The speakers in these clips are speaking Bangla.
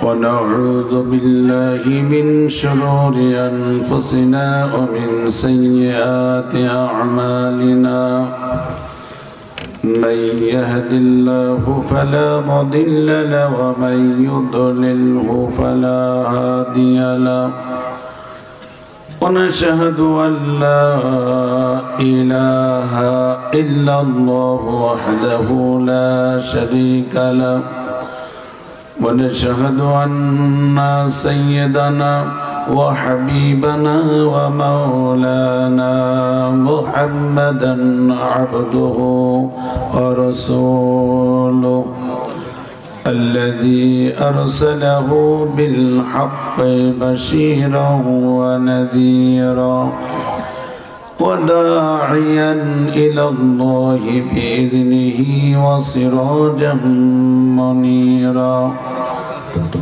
ونعوذ بالله من شرور أنفسنا ومن سيئات أعمالنا من يهد الله فلا مضل له ومن يضلله فلا هادي له ونشهد أن لا إله إلا الله وحده لا شريك له ونشهد أن سيدنا وحبيبنا ومولانا محمدا عبده ورسوله الذي أرسله بالحق بشيرا ونذيرا وداعيا إلى الله بإذنه وسراجا منيرا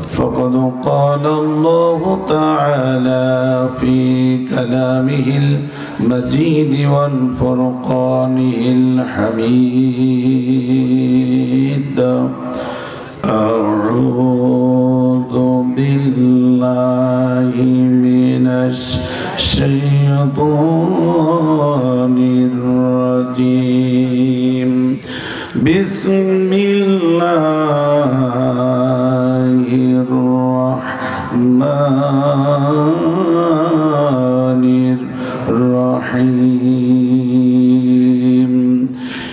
فقد قال الله تعالى في كلامه المجيد والفرقانه الحميد أعوذ بالله من الشيطان الرجيم بسم الله الرحمن الرحيم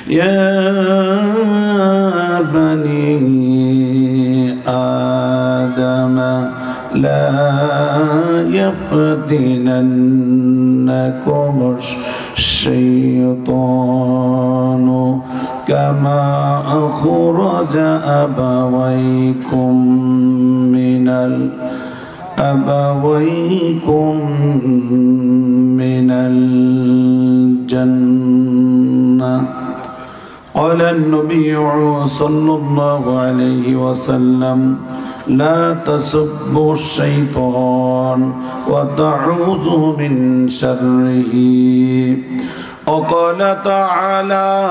يا بني آدم لا يفتننكم الشيطان كما أخرج أبويكم من الجنة قال النبي صلى الله عليه وسلم لا تسبوا الشيطان وتعوذوا من شره وقال تعالى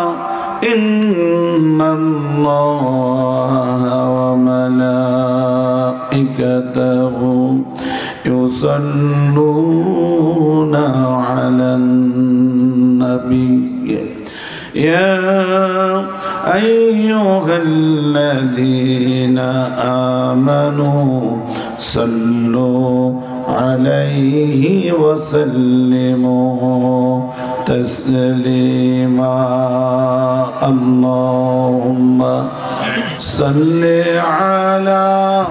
إن الله وملائكته يصلون على النبي يا أيها الذين آمنوا صلوا عليه وسلموا تسليما اللهم صل على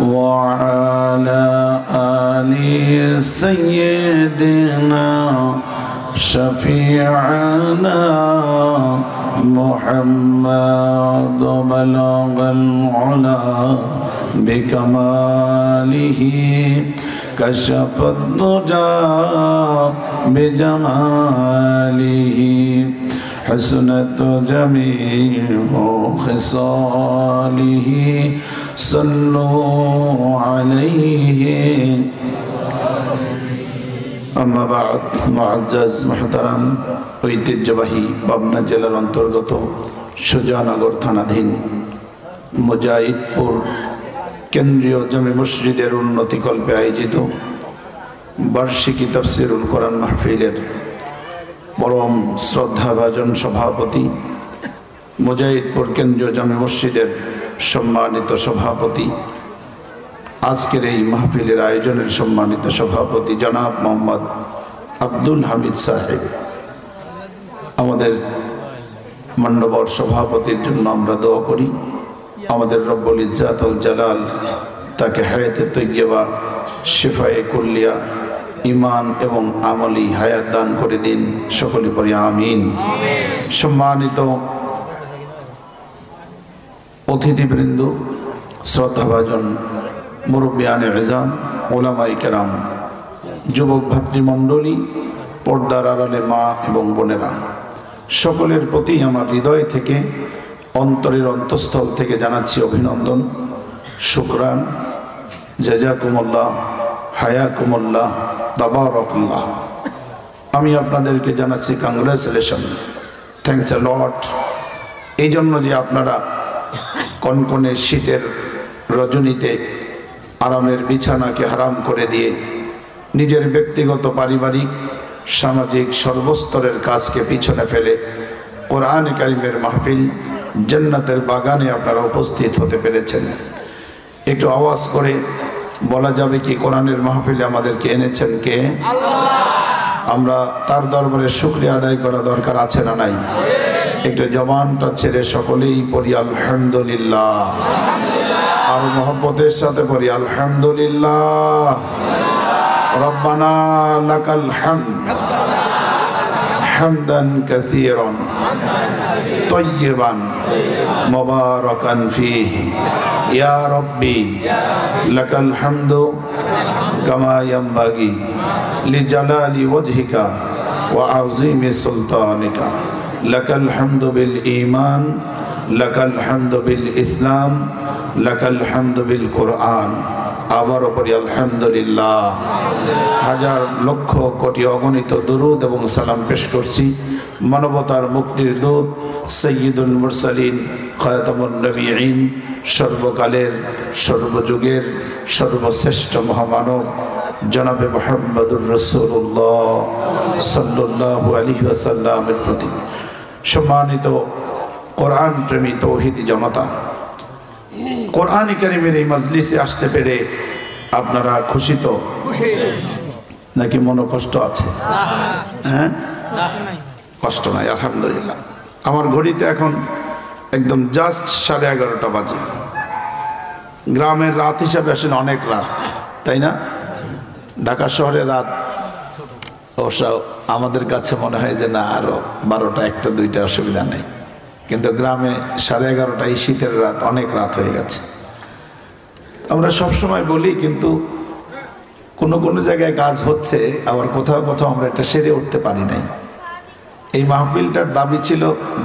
وعلى آل سيدنا شفيعنا محمد بلغ العلا بكماله كشف الضجى بجماله حسنت جميع خصاله صلوا عليه أما بعد معزز محترم ঐতিহ্যবাহী পাবনা জেলার অন্তর্গত সুজানগর থানাধীন মুজাহিদপুর কেন্দ্রীয় জামে মসজিদের উন্নতিকল্পে আয়োজিত বার্ষিকী তাফসিরুল কোরআন মাহফিলের পরম শ্রদ্ধাভাজন সভাপতি মুজাহিদপুর কেন্দ্রীয় জামে মসজিদের সম্মানিত সভাপতি আজকের এই মাহফিলের আয়োজনের সম্মানিত সভাপতি জনাব মোহাম্মদ আব্দুল হামিদ সাহেব আমাদের মান্যবর সভাপতির জন্য আমরা দোয়া করি আমাদের রব্বুল ইজ্জাতুল জালাল তাকে হায়াতে তৈয়বা শিফায়ে কুল্লিয়া ঈমান এবং আমলি হায়াত দান করে দিন সকলে পড়ি আমিন সম্মানিত অতিথিবৃন্দ শ্রদ্ধাভাজন মুরব্বিয়ানে ইজাম ওলামায়ে কেরাম যুবক ভাতৃমণ্ডলী পর্দার আড়ালে মা এবং বোনেরা সকলের প্রতি আমার হৃদয় থেকে অন্তরের অন্তঃস্থল থেকে জানাচ্ছি অভিনন্দন শুকরান জাযাকুমুল্লাহ হায়াকুমুল্লাহ তাবারাকাল্লাহ। আমি আপনাদেরকে জানাচ্ছি কংগ্রেচুলেশন থ্যাংকস এ লট। এই জন্য যে আপনারা কনকনে শীতের রজনীতে আরামের বিছানাকে হারাম করে দিয়ে নিজের ব্যক্তিগত পারিবারিক সামাজিক সর্বস্তরের কাজকে পিছনে ফেলে কোরআনে কারিমের মাহফিল জান্নাতের বাগানে আপনারা উপস্থিত হতে পেরেছেন। একটু আওয়াজ করে বলা যাবে কি কোরআনের মাহফিলে আমাদেরকে এনেছেন কে? আমরা তার দরবারে শুকরিয়া আদায় করা দরকার আছে না নাই? একটু জবানটা ছেড়ে সকলেই পড়ি আলহামদুলিল্লাহ, আর মহব্বতের সাথে পড়ি আলহামদুলিল্লাহ। রব্বানা লাকাল হামদ হামদান কাসীরান তাইয়িবান মুবারাকান ফীহি ইয়া রাব্বি লাকাল হামদু কামা ইয়ানবাগি লিজালালি ওয়াজহিকা ওয়া আযীমি সুলতানিকা লাকাল হামদু বিল ঈমান লাকাল হামদু বিল ইসলাম লাকাল হামদু বিল কুরআন। আবার পড়ি আলহামদুলিল্লাহ। হাজার লক্ষ কোটি অগণিত দরুদ এবং সালাম পেশ করছি মানবতার মুক্তির দূত সাইয়্যিদুল মুরসালিন খাতামুন নবিয়্যিন সর্বকালের সর্বযুগের সর্বশ্রেষ্ঠ মহামানব জনাবে মুহাম্মদুর রাসূলুল্লাহ সাল্লাল্লাহু আলাইহি ওয়াসাল্লামের প্রতি সম্মানিত কোরআন প্রেমী তৌহিদি জনতা, কোরআন কারীমের এই মজলিসে আসতে পেরে আপনারা খুশি তো নাকি মনে কষ্ট আছে? হ্যাঁ, কষ্ট নাই আলহামদুলিল্লাহ। আমার ঘড়িতে এখন একদম জাস্ট 11:30 বাজে। গ্রামের রাত হিসাবে আসলে অনেক রাত, তাই না? ঢাকা শহরে রাত অবশ্য আমাদের কাছে মনে হয় যে না আরো 12টা 1টা 2টা অসুবিধা নেই, কিন্তু গ্রামে 11:30 এই শীতের রাত অনেক রাত হয়ে গেছে। আমরা সবসময় বলি, কিন্তু কোনো কোনো জায়গায় কাজ হচ্ছে, আবার কোথাও কোথাও আমরা এটা সেরে উঠতে পারি নাই। এই মাহফিলটার দাবি ছিল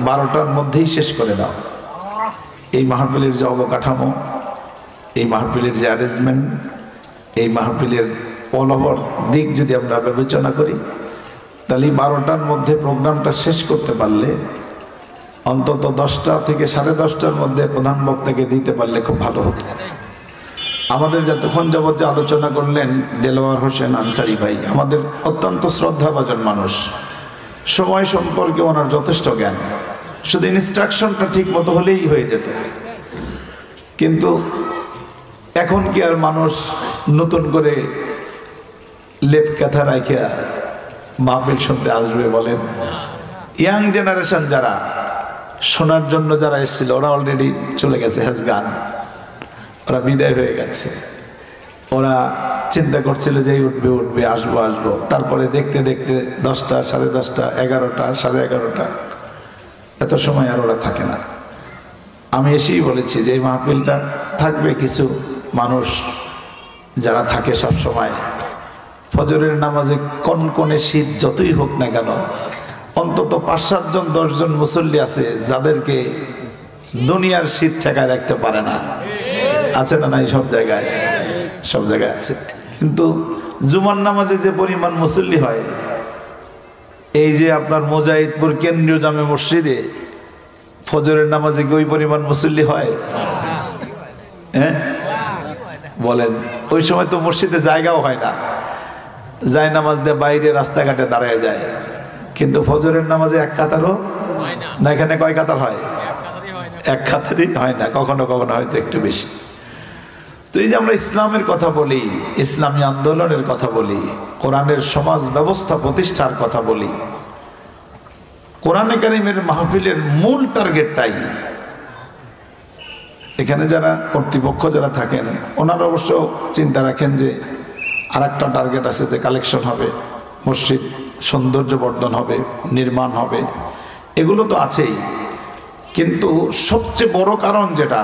12টার মধ্যেই শেষ করে দাও। এই মাহফিলের যে অবকাঠামো, এই মাহফিলের যে অ্যারেঞ্জমেন্ট, এই মাহফিলের পলহর দিক যদি আমরা বিবেচনা করি, তাহলে 12টার মধ্যে প্রোগ্রামটা শেষ করতে পারলে, অন্তত 10টা থেকে 10:30টার মধ্যে প্রধান বক্তাকে দিতে পারলে খুব ভালো হতো। আমাদের যতক্ষণ যাবৎ যে আলোচনা করলেন দেলোয়ার হোসেন আনসারি ভাই, আমাদের অত্যন্ত শ্রদ্ধাভাজন মানুষ, সময় সম্পর্কে ওনার যথেষ্ট জ্ঞান, শুধু ইনস্ট্রাকশনটা ঠিক মতো হলেই হয়ে যেত। কিন্তু এখন কি আর মানুষ নতুন করে লেপ কথা রাখিয়া মাহফিল শুনতে আসবে বলেন? ইয়াং জেনারেশন যারা শোনার জন্য যারা এসেছিল, ওরা অলরেডি চলে গেছে হেজগান, ওরা বিদায় হয়ে গেছে। ওরা চিন্তা করছিল যে উঠবে উঠবে, আসবো আসবো, তারপরে দেখতে দেখতে 10টা 10:30 11টা 11:30 এত সময় আর ওরা থাকে না। আমি এসেই বলেছি যে এই মাহফিলটা থাকবে কিছু মানুষ যারা থাকে সব সময়। ফজরের নামাজে কনকনে শীত যতই হোক না কেন, অন্তত 5-7 জন 10 জন মুসল্লি আছে যাদেরকে দুনিয়ার শীত ঠেকায় রাখতে পারে না। আছে না নাই? সব জায়গায়, সব জায়গায় আছে। কিন্তু জুমার নামাজে যে পরিমাণ মুসল্লি হয়, এই যে আপনার মুজাহিদপুর কেন্দ্রীয় জামে মসজিদে ফজরের নামাজে কি ওই পরিমাণ মুসল্লি হয়? হ্যাঁ বলেন, ওই সময় তো মসজিদে জায়গাও হয় না, যায় নামাজ দিয়ে বাইরে রাস্তাঘাটে দাঁড়ায় যায়। কিন্তু ফজরের নামাজে এক কাতারও না। এখানে কয় কাতার হয়? এক কাতারই হয় না, কখনো কখনো হয়তো একটু বেশি। তো এই যে আমরা ইসলামের কথা বলি, ইসলামী আন্দোলনের কথা বলি, কোরআনের সমাজ ব্যবস্থা প্রতিষ্ঠার কথা বলি, কোরআনে কারিমের মাহফিলের মূল টার্গেটটাই। এখানে যারা কর্তৃপক্ষ যারা থাকেন, ওনারা অবশ্য চিন্তা রাখেন যে আর একটা টার্গেট আছে, যে কালেকশন হবে, মসজিদ সৌন্দর্য বর্ধন হবে, নির্মাণ হবে, এগুলো তো আছেই। কিন্তু সবচেয়ে বড় কারণ যেটা,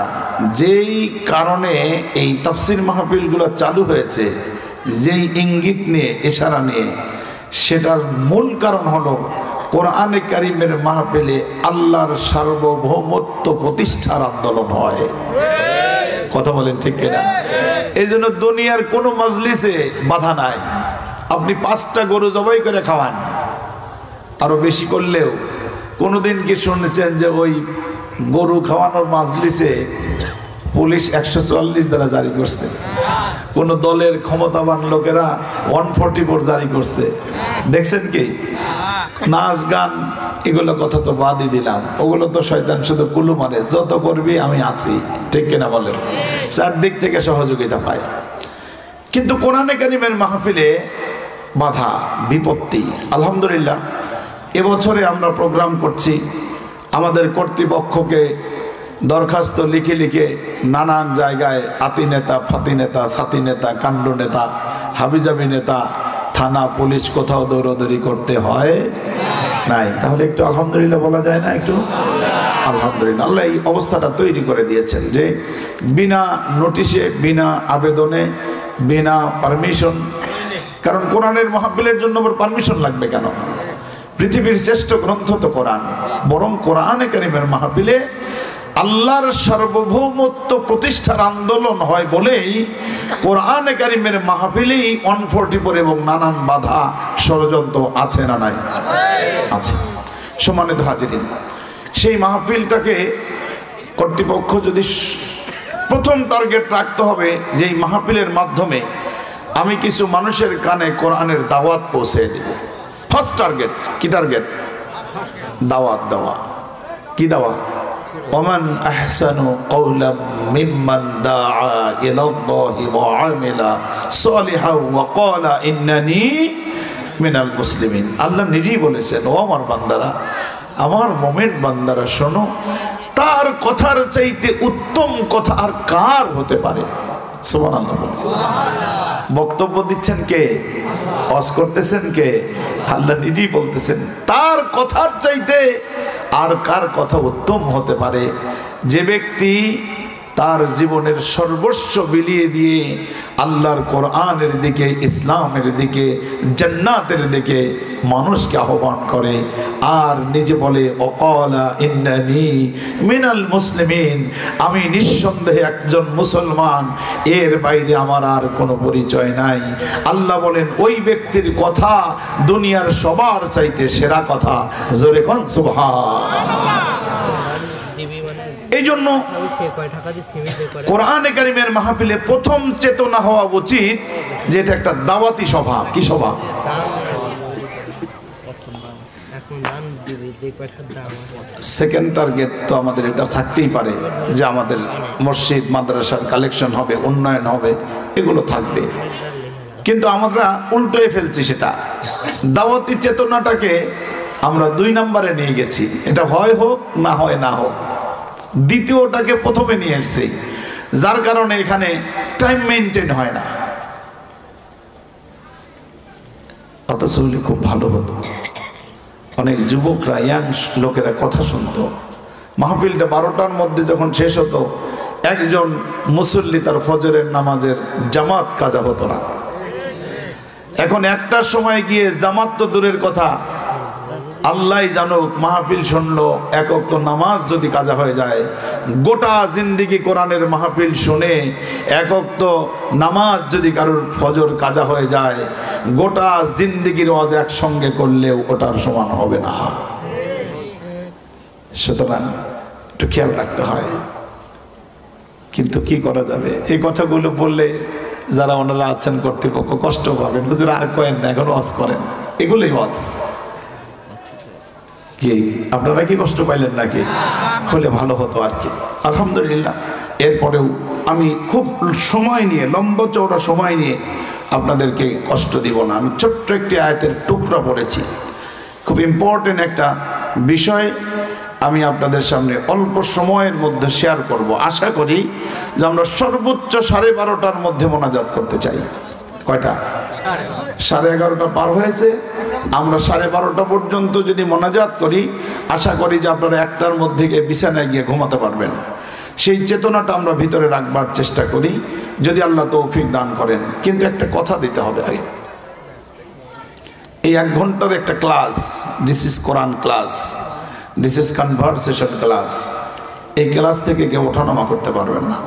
যেই কারণে এই তাফসির মাহফিলগুলো চালু হয়েছে, যেই ইঙ্গিত নিয়ে, ইশারা নিয়ে, সেটার মূল কারণ হলো কোরআনে কারিমের মাহফিলে আল্লাহর সার্বভৌমত্ব প্রতিষ্ঠার আন্দোলন হয়। কথা বলেন ঠিক কিনা? এই জন্য দুনিয়ার কোনো মজলিসে বাধা নাই। আপনি 5টা গরু জবাই করে খাওয়ান, আরো বেশি করলেও কোনোদিন কি শুনেছেন যে ওই গরু খাওয়ানোর মাজলিসে পুলিশ 144 দ্বারা জারি করছে? কোন দলের ক্ষমতাবান লোকেরা 144 জারি করছে? দেখছেন কি? নাচ গান এগুলো কথা তো বাদই দিলাম, ওগুলো তো শয়তান শুধু কুলু মারে, যত করবি আমি আছি, ঠিক কিনা বলেন? চারদিক থেকে সহযোগিতা পায়। কিন্তু কোরআনে কারিমের মাহফিলে বাধা বিপত্তি। আলহামদুলিল্লাহ এবছরে আমরা প্রোগ্রাম করছি, আমাদের কর্তৃপক্ষকে দরখাস্ত লিখে লিখে নানান জায়গায় আতি নেতা, ফাতি নেতা, সাথী নেতা, কাণ্ড নেতা, হাবিজাবি নেতা, থানা, পুলিশ কোথাও দৌড়দৌড়ি করতে হয় নাই। তাহলে একটু আলহামদুলিল্লাহ বলা যায় না? একটু আলহামদুলিল্লাহ। আল্লাহ এই অবস্থাটা তৈরি করে দিয়েছেন যে বিনা নোটিশে, বিনা আবেদনে, বিনা পারমিশন। কারণ কোরআনের মাহফিলের জন্য আবার পারমিশন লাগবে কেন? পৃথিবীর শ্রেষ্ঠ গ্রন্থ তো কোরআন, বরং কোরআনে কারিমের মাহফিলে আল্লাহর সার্বভৌমত্ব প্রতিষ্ঠার আন্দোলন হয় বলেই কোরআনে কারিমের মাহফিলেই 144 এবং নানান বাধা ষড়যন্ত্র আছে না নাই? আছে। সম্মানিত হাজিরিন, সেই মাহফিলটাকে কর্তৃপক্ষ যদি প্রথম টার্গেট রাখতে হবে যে এই মাহফিলের মাধ্যমে আমি কিছু মানুষের কানে কোরআনের দাওয়াত পৌঁছে দেব। ফার্স্ট টার্গেট কি? টার্গেট দাওয়াত দেওয়া। কি দাওয়া? ওমান আহসানু কওলাম মিম্মান দাআ ইলাল্লাহি ওয়া আমিলা সালিহান ওয়া ক্বালা ইন্নানি মিনাল মুসলিমিন। আল্লাহ নিজেই বলেছেন, ও আমার বান্দারা, আমার মুমিন বান্দারা শোনো, তার কথার চাইতে উত্তম কথা আর কার হতে পারে? সুবহানাল্লাহ। বক্তব্য দিচ্ছেন কে? ওয়াজ করতেছেন কে? আল্লাহ নিজেই বলতেছেন, তার কথার চাইতে আর কার কথা উত্তম হতে পারে? যে ব্যক্তি তার জীবনের সর্বস্ব বিলিয়ে দিয়ে আল্লাহর কোরআনের দিকে, ইসলামের দিকে, জান্নাতের দিকে মানুষকে আহ্বান করে আর নিজে বলে ওয়াকালা ইন্নানি মিনাল মুসলিমিন, আমি নিঃসন্দেহে একজন মুসলমান, এর বাইরে আমার আর কোনো পরিচয় নাই। আল্লাহ বলেন ওই ব্যক্তির কথা দুনিয়ার সবার চাইতে সেরা কথা। জোরে কোন সুবহানাল্লাহ। এই জন্য কোরআনে কারিমের মাহফিলে প্রথম চেতনা হওয়া উচিত যে এটা একটা দাওয়াতি সভা। কি সভা? সেকেন্ড টার্গেট তো আমাদের এটা থাকতেই পারে যে আমাদের মসজিদ মাদ্রাসার কালেকশন হবে, উন্নয়ন হবে, এগুলো থাকবে। কিন্তু আমরা উল্টোয় ফেলছি, সেটা দাওয়াতি চেতনাটাকে আমরা 2 নম্বরে নিয়ে গেছি। এটা হয় হোক না হয় না হোক, দ্বিতীয়টাকে প্রথমে নিয়ে এসেছি, যার কারণে এখানে টাইম মেনটেন হয় না। অথচ খুব ভালো হতো, অনেক যুবকরা, ইয়াং লোকেরা কথা শুনতো। মাহফিলটা 12টার মধ্যে যখন শেষ হতো, একজন মুসল্লি তার ফজরের নামাজের জামাত কাজা হতো না। এখন 1টার সময় গিয়ে জামাত তো দূরের কথা, আল্লাহ জানুক মাহফিল শুনলো, এক ওয়াক্ত নামাজ যদি কাজা হয়ে যায়, গোটা জিন্দিগি কোরআনের মাহফিল শুনে এক ওয়াক্ত নামাজ যদি কারোর ফজর কাজা হয়ে যায়, গোটা জিন্দিগির ওয়াজ একসঙ্গে করলেও ওটার সমান হবে না। সুতরাং একটু খেয়াল রাখতে হয়। কিন্তু কি করা যাবে? এই কথাগুলো বললে যারা ওনারা আছেন কর্তৃপক্ষ কষ্ট পাবেন, হুজুর আর কয়েন না, এখন ওয়াজ করেন, এগুলোই ওয়াজ। কি আপনারা কি কষ্ট পাইলেন নাকি? হলে ভালো হতো আর কি। আলহামদুলিল্লাহ। এরপরেও আমি খুব সময় নিয়ে, লম্বা চওড়া সময় নিয়ে আপনাদেরকে কষ্ট দিব না। আমি ছোট্ট একটি আয়াতের টুকরা পড়েছি, খুব ইম্পর্টেন্ট একটা বিষয় আমি আপনাদের সামনে অল্প সময়ের মধ্যে শেয়ার করব। আশা করি যে আমরা সর্বোচ্চ 12:30টার মধ্যে মোনাজাত করতে চাই। কয়টা? 11:30 পার হয়েছে। আমরা 12:30 পর্যন্ত যদি মোনাজাত করি, আশা করি যে আপনারা 1টার মধ্যে গিয়ে বিছানায় গিয়ে ঘুমাতে পারবেন। সেই চেতনাটা আমরা ভিতরে রাখবার চেষ্টা করি, যদি আল্লাহ তৌফিক দান করেন। কিন্তু একটা কথা দিতে হবে আগে, এই 1 ঘন্টার একটা class, this is Quran class, this is conversation class. এই ক্লাস থেকে কেউ ওঠানামা করতে পারবেন না,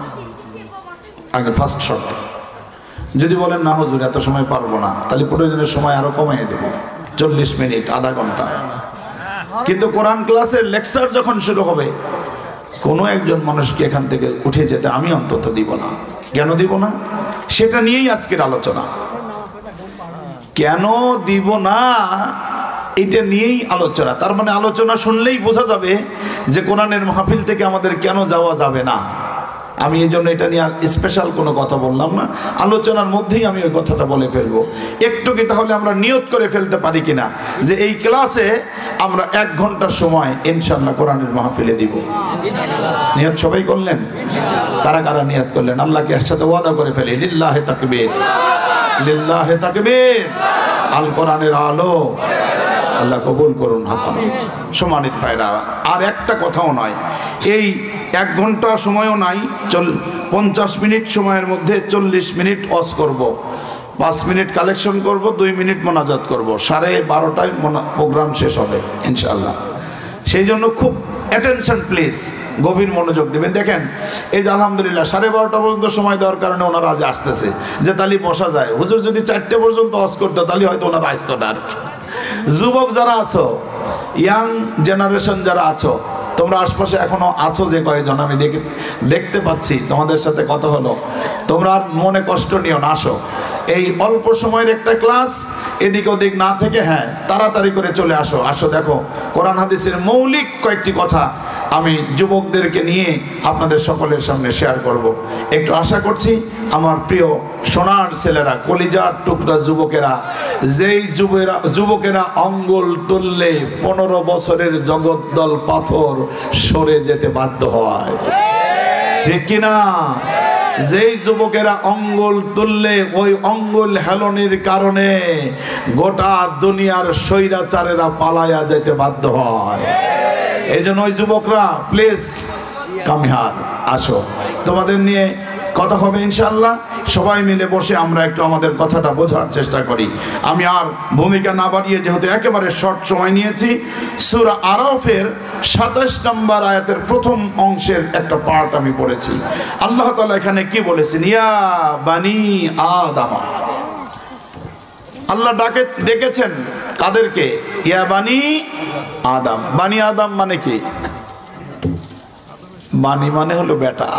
আগে ফার্স্ট শর্ত। যদি বলেন না হুজুর এত সময় পারবো না, তাহলে প্রয়োজনের সময় আরো কমাইয়ে দেব, 40 মিনিট, আধা ঘন্টা। কিন্তু কোরআন ক্লাসের লেকচার যখন শুরু হবে, কোনো একজন মানুষকে এখান থেকে উঠে যেতে আমি অন্তত দিব না। কেন দিব না? সেটা নিয়েই আজকের আলোচনা। কেন দিব না এটা নিয়েই আলোচনা। তার মানে আলোচনা শুনলেই বোঝা যাবে যে কোরআনের মাহফিল থেকে আমাদের কেন যাওয়া যাবে না। আমি এই জন্য এটা নিয়ে আর স্পেশাল কোনো কথা বললাম না, আলোচনার মধ্যেই আমি ওই কথাটা বলে ফেলবো। একটু কি তাহলে আমরা নিয়ত করে ফেলতে পারি কিনা যে এই ক্লাসে আমরা 1 ঘন্টার সময় ইনশাআল্লাহ কোরআনের মাহফিলে দিব? নিয়ত সবাই করলেন? কারা কারা নিয়ত করলেন? আল্লাহকে একসাথে ওয়াদা করে ফেলি, লিল্লাহে তাকবীর, লিল্লাহে তাকবীর। আল কোরআনের আলো আল্লাহ কবুল করুন। হাতানো সম্মানিত ভাইরা, আর একটা কথাও নয়, এই 1 ঘন্টা সময়ও নাই, 50 মিনিট সময়ের মধ্যে 40 মিনিট ওয়াজ করব, 5 মিনিট কালেকশন করব, 2 মিনিট মোনাজাত করব, 12:30টায় প্রোগ্রাম শেষ হবে ইনশাআল্লাহ। সেই জন্য খুব অ্যাটেনশন প্লিজ, গভীর মনোযোগ দেবেন। দেখেন এই যে আলহামদুলিল্লাহ 12:30 পর্যন্ত সময় দেওয়ার কারণে ওনারা আজ আসতেছে, যে তালি বসা যায়। হুজুর যদি 4টে পর্যন্ত ওয়াজ করতো তাহলে হয়তো ওনারা আসতো না। যুবক যারা আছো, ইয়াং জেনারেশন যারা আছো, তোমরা আশপাশে এখনো আছো যে কয়েকজন আমি দেখতে পাচ্ছি, তোমাদের সাথে কথা হলো, তোমরা আর মনে কষ্ট নিও না, আসো। এই অল্প সময়ের একটা ক্লাস, এদিক ওদিক না থেকে হ্যাঁ তাড়াতাড়ি করে চলে আসো। আসো, দেখো কোরআন হাদিসের মৌলিক কয়েকটি কথা আমি যুবকদেরকে নিয়ে আপনাদের সকলের সামনে শেয়ার করব। একটু আশা করছি আমার প্রিয় সোনার ছেলেরা, কলিজার টুকরা যুবকেরা, যেই যুবকেরা আঙ্গুল তুললে 15 বছরের জগদ্দল পাথর সরে যেতে বাধ্য হয়, ঠিক কিনা? যেই যুবকেরা আঙ্গুল তুললে ওই আঙ্গুল হেলনির কারণে গোটা দুনিয়ার স্বৈরাচারেরা পালায়া যেতে বাধ্য হয়। এই জন্য ওই যুবকরা প্লিজ কাম হিয়ার, আসো, তোমাদের নিয়ে কথা হবে ইনশাআল্লাহ। সবাই মিলে বসে আমরা একটু আমাদের কথাটা বোঝার চেষ্টা করি। আমি আর ভূমিকা না বাড়িয়ে, যেহেতু একেবারে শর্ট সময় নিয়েছি, সূরা আরাফের 27 নম্বর আয়াতের প্রথম অংশের একটা পার্ট আমি পড়েছি। আল্লাহ তাআলা এখানে কি বলেছেন? ইয়া বানি আদম। আল্লাহ ডেকেছেন কাদেরকে? ইয়া বানি আদম। বানি আদম মানে কি? বানি মানে হলো বেটা।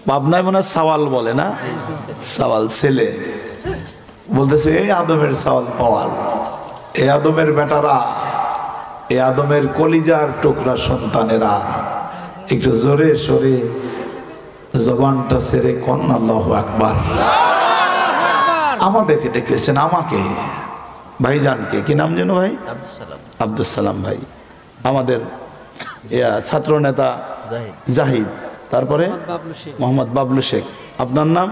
পাবনায় মনে হয় সাওয়াল বলে না, সাওয়াল ছেলে। বলতেছে এই আদমের সাওয়াল পাওয়াল, এই আদমের বেটারা, এই আদমের কলিজার টুকরা সন্তানেরা, একটু জোরে সরে জবানটা ছেড়ে কোন আল্লাহু আকবার। আমাদেরকে ডেকেছেন, আমাকে, ভাইজানকে, কি নাম যেন ভাই? আব্দুল সালাম ভাই, আমাদের ছাত্র নেতা জাহিদ, তারপরে মোহাম্মদ বাবলু শেখ, আপনার নাম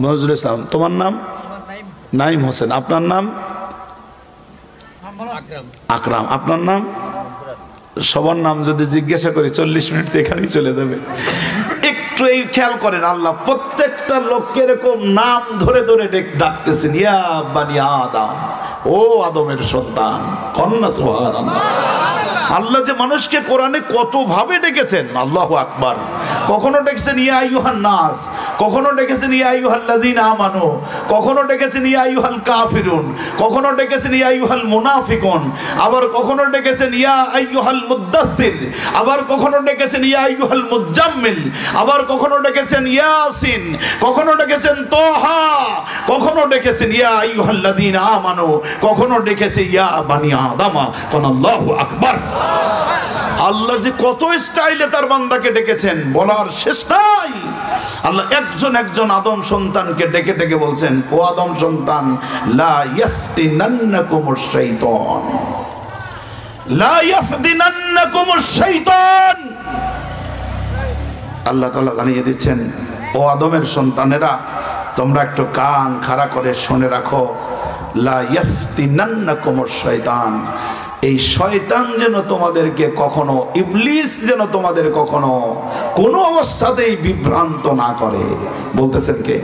নজরুল ইসলাম, তোমার নাম নাইম হোসেন, আপনার নাম আকরাম, আপনার নাম, সবার নাম যদি জিজ্ঞাসা করি 40 মিনিট এখানেই চলে যাবে। একটু এই খেয়াল করেন, আল্লাহ প্রত্যেকটা লোককে এরকম নাম ধরে ধরে ডাকতেছেন, ইয়া বানি আদম, ও আদমের সন্তান, কন্যা সুবহানাল্লাহ। আল্লাহ যে মানুষকে কোরআনে কত ভাবে ডেকেছেন, আল্লাহু আকবার। কখনো ডেকেছেন ইয়া আইয়ুহান নাস, কখনো ডেকেছেন ইয়া আইয়ুহাল্লাযীনা আমানু, কখনো ডেকেছেন ইয়া আইয়ুহাল কাফিরুন, কখনো ডেকেছেন ইয়া আইয়ুহাল মুনাফিকুন, আবার কখনো ডেকেছেন ইয়া আইয়ুহাল মুদ্দাসসির, আবার কখনো ডেকেছেন ইয়া আইয়ুহাল মুজাম্মিল, আবার কখনো ডেকেছেন ইয়াসিন, কখনো ডেকেছেন তাহা, কখনো ডেকেছেন ইয়া আইয়ুহাল্লাযীনা আমানু, কখনো ডেকেছে ইয়া বানি আদম। কোন আল্লাহু আকবার। আল্লাহ যে কত স্টাইলে তার বান্দাকে ডেকেছেন বলার শেষ নাই। আল্লাহ একজন একজন আদম সন্তানকে ডেকে ডেকে বলছেন, ও আদম সন্তান, লা ইয়াফতিনান্নাকুমুশ শাইতান, লা ইয়াফতিনান্নাকুমুশ শাইতান। আল্লাহ তাআলা জানিয়ে দিচ্ছেন, ও আদমের সন্তানেরা, তোমরা একটু কান খাড়া করে শুনে রাখো, লা ইয়াফতিনান্নাকুমুশ শাইতান, এই শয়তান যেন তোমাদেরকে কখনো, ইবলিস যেন তোমাদের কখনো কোনো অবস্থাতেই বিভ্রান্ত না করে। বলতেছেন কে?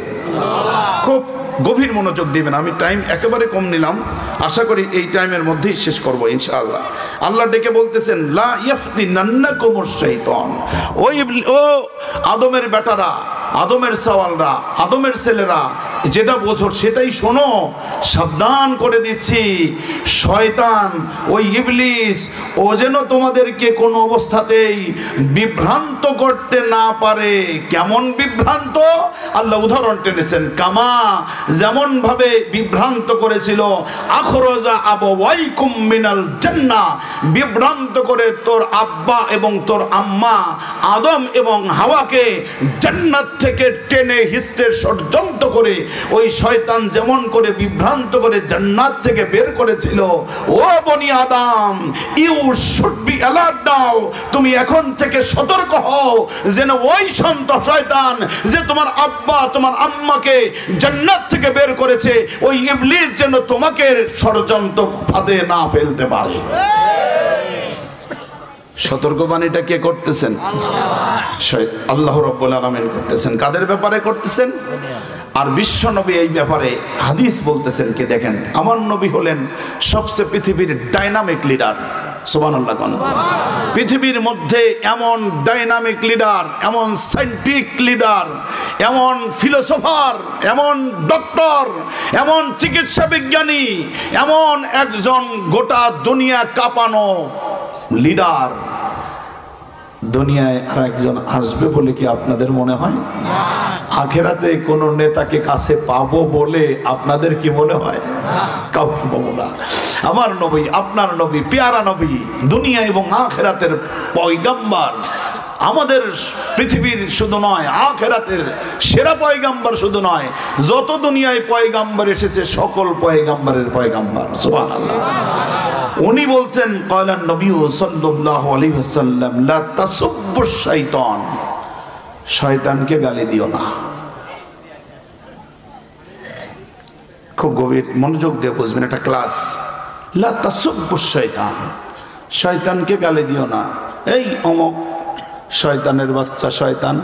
খুব গভীর মনোযোগ দিবেন। আমি টাইম একেবারে কম নিলাম, আশা করি এই টাইমের মধ্যেই শেষ করবো ইনশাআল্লাহ। আল্লাহ ডেকে বলতেছেন, লা ইয়াফতিনান্নাকুমুশ শাইতান, ও আদমের বেটারা, আদমের সওয়ালরা, আদমের ছেলেরা যেটা বোঝো সেটাই শোনো। সাবধান করে দিচ্ছি, শয়তান ওই ইবলিস ও যেন তোমাদেরকে কোনো অবস্থাতেই বিভ্রান্ত করতে না পারে। কেমন বিভ্রান্ত? আল্লাহ উদাহরণ টেনেছেন, কামা যেমন ভাবে বিভ্রান্ত করেছিল আখরাজা আবাওয়াইকুম মিনাল জান্নাহ, বিভ্রান্ত করে তোর আব্বা এবং তোর আম্মা আদম এবং হাওয়াকে জান্নাত থেকে টেনে হিস্টে ষড়যন্ত্র করে ওই শয়তান যেমন করে বিভ্রান্ত করে জান্নাত থেকে বের করেছিল, ও বনি আদম, ইউ শুড বি অ্যালার্ট নাও, তুমি এখন থেকে সতর্ক হও যেন ওই শয়তান যে তোমার আব্বা তোমার আম্মাকে জান্নাত থেকে বের করেছে, ওই ইবলিস যেন তোমাকে ষড়যন্ত্র ফাঁদে না ফেলতে পারে। সতর্কবাণীটা কে করতেছেন? আল্লাহ রাব্বুল আলামিন করতেছেন। কাদের ব্যাপারে করতেছেন? আর বিশ্ব নবী এই ব্যাপারে হাদিস বলতেছেন কি দেখেন, আমার নবী হলেন সবচেয়ে পৃথিবীর ডাইনামিক লিডার। সুবহানাল্লাহ। পৃথিবীর মধ্যে এমন ডাইনামিক লিডার, এমন সায়েন্টিফিক লিডার, এমন ফিলোসফার, এমন ডক্টর, এমন চিকিৎসা বিজ্ঞানী, এমন একজন গোটা দুনিয়া কাঁপানো লিডার দুনিয়ায় আর একজন আসবে বলে কি আপনাদের মনে হয়? আখেরাতে কোন নেতাকে কাছে পাবো বলে আপনাদের কি মনে হয়? কাউকে পাবো না। আমার নবী, আপনার নবী, পেয়ারা নবী, দুনিয়া এবং আখেরাতের পয়গম্বর, আমাদের পৃথিবীর শুধু নয় আখেরাতের সেরা পয়গম্বর শুধু নয়, যত দুনিয়ায় পয়গম্বর এসেছে সকল পয়গম্বরের পয়গম্বর। সুবহানাল্লাহ। উনি বলছেন ক্বালান নবী সাল্লাল্লাহু আলাইহি ওয়াসাল্লাম লা তাসুব্বুশ শাইতান, শয়তানকে গালি দিও না। খুব গভীর মনোযোগ দিয়ে বুঝবেন, একটা ক্লাস। লা তাসুব্বুশ শাইতান, শয়তানকে গালি দিও না। এই অমুক শয়তানের বাচ্চা, শয়তান,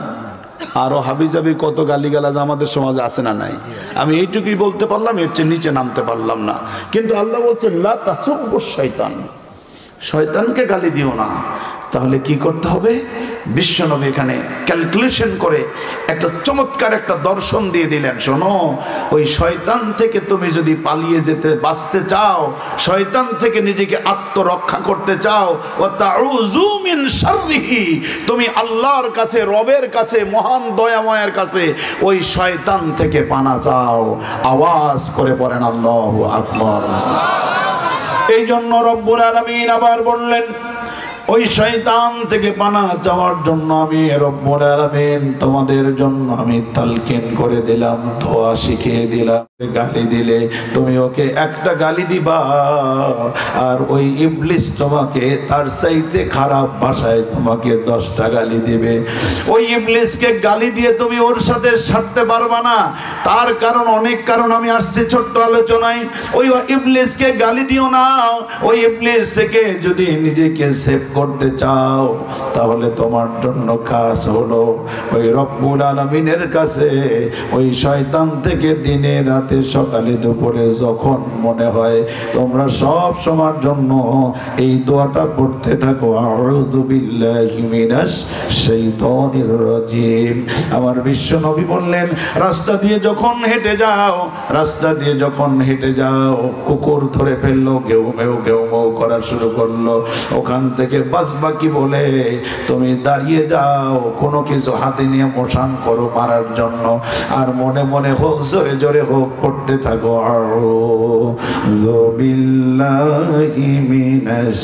আরো হাবিজাবি কত গালিগালাজ আমাদের সমাজে আছে না নাই? আমি এইটুকুই বলতে পারলাম, এর চেয়ে নিচে নামতে পারলাম না। কিন্তু আল্লাহ বলছেন লা তাসুব্বুশ শয়তান, শয়তানকে গালি দিও না। তাহলে কি করতে হবে? বিশ্বনবী এখানে ক্যালকুলেশন করে একটা চমৎকার একটা দর্শন দিয়ে দিলেন। শোনো, ওই শয়তান থেকে তুমি যদি পালিয়ে যেতে বাঁচতে চাও, শয়তান থেকে নিজেকে আত্মরক্ষা করতে চাও, ও তাউযু মিন শাররিহি, তুমি আল্লাহর কাছে, রবের কাছে, মহান দয়াময়ের কাছে ওই শয়তান থেকে পানা চাও। আওয়াজ করে পড়েন আল্লাহু আকবার। এই জন্য রব্বুল আলামিন আবার বললেন, ওই শয়তান থেকে পানা চাওয়ার জন্য আমি রব্বুল আলামিন তোমাদের জন্য আমি তালকিন করে দিলাম, দোয়া শিখিয়ে দিলাম। গালি দিলে তুমি ওকে একটা গালি দিবা, আর ওই ইবলিস তোমাকে তার চাইতে খারাপ ভাষায় তোমাকে 10টা গালি দিবে। ওই ইবলিসকে গালি দিয়ে তুমি ওর সাথে সারতে পারবা না। তার কারণ, অনেক কারণ আমি আসছি ছোট্ট আলোচনায়। ওই ইবলিসকে গালি দিও না। ওই ইবলিস থেকে যদি নিজেকে সেভ করতে চাও, তাহলে তোমার জন্য কাজ হলো ওই রব্বুল আলামিনের কাছে ওই শয়তান থেকে দিনে রাতে সকালে দুপুরে যখন মনে হয় তোমরা সব সময়ের জন্য এই দোয়াটা পড়তে থাকো, আউযু বিল্লাহি মিনাশ শাইতানির রাজিম। আমার বিশ্ব নবী বললেন, রাস্তা দিয়ে যখন হেঁটে যাও, রাস্তা দিয়ে যখন হেঁটে যাও, কুকুর ধরে ফেললো, ঘেউ মেউ ঘেউ মেউ করা শুরু করলো, ওখান থেকে বাঁচবা কি বলে তুমি দাঁড়িয়ে যাও, কোনো কিছু হাতে নিয়ে মোশান করো মারার জন্য, আর মনে মনে হোক জোরে জোরে হোক পড়তে থাকো, আউযু বিল্লাহি মিনাশ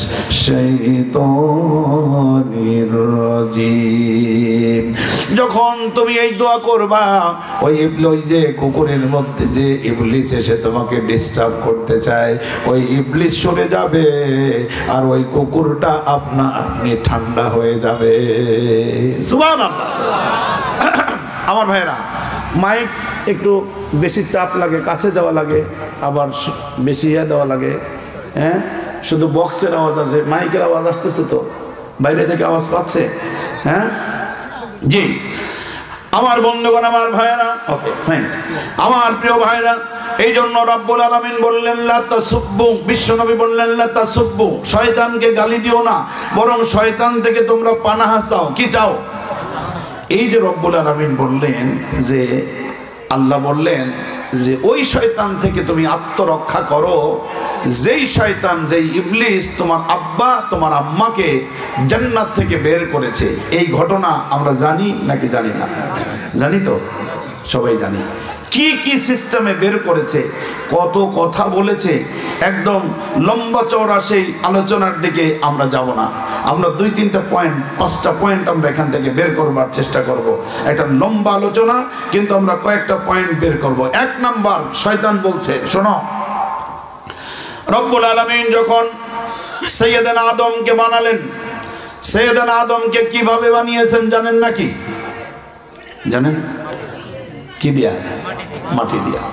শাইতানির রাজিম। যখন তুমি এই দোয়া করবা, ওই যে কুকুরের মধ্যে যে ইবলিস এসে তোমাকে ডিস্টার্ব করতে চায়, ওই ইবলিস সরে যাবে, আর ওই কুকুরটা আপনা আপনি ঠান্ডা হয়ে যাবে। সুবহানাল্লাহ। আমার ভাইরা, মাইক একটু বেশি চাপ লাগে, কাছে যাওয়া লাগে, আবার বেশি দেওয়া লাগে। হ্যাঁ, শুধু বক্সের আওয়াজ আছে, মাইকের আওয়াজ আসতেছে তো? বাইরে থেকে আওয়াজ পাচ্ছে? হ্যাঁ জি। আমার বন্ধুগণ, আমার ভাইরা, ওকে ফাইন, আমার প্রিয় ভাইরা, এই জন্য রব্বুল আলামিন বললেন লা তাসুব্বু, বিশ্বনবী বললেন লা তাসুব্বু, শয়তানকে গালি দিও না, বরং শয়তান থেকে তোমরা পানাহ চাও। কি চাও? এই যে রব্বুল আলামিন বললেন যে আল্লাহ বললেন যে ওই শয়তান থেকে তুমি আত্মরক্ষা করো যেই শয়তান যেই ইবলিস তোমার আব্বা তোমার আম্মাকে জান্নাত থেকে বের করেছে। এই ঘটনা আমরা জানি নাকি জানি না? জানি তো, সবাই জানি। কি কি সিস্টেমে বের করেছে, কত কথা বলেছে, একদম লম্বা চওড়া সেই আলোচনার দিকে আমরা যাব না। আমরা 2-3টা পয়েন্ট 5টা পয়েন্ট আমরা এখান থেকে বের করবার চেষ্টা করব। একটা লম্বা আলোচনা, কিন্তু আমরা কয়েকটা পয়েন্ট বের করব। 1 নাম্বার, শয়তান বলছে, শোনো, রব্বুল আলামিন যখন সৈয়দনা আদমকে বানালেন, সৈয়দনা আদমকে কিভাবে বানিয়েছেন জানেন নাকি? জানেন? কি দিয়া? মাটি দিয়া।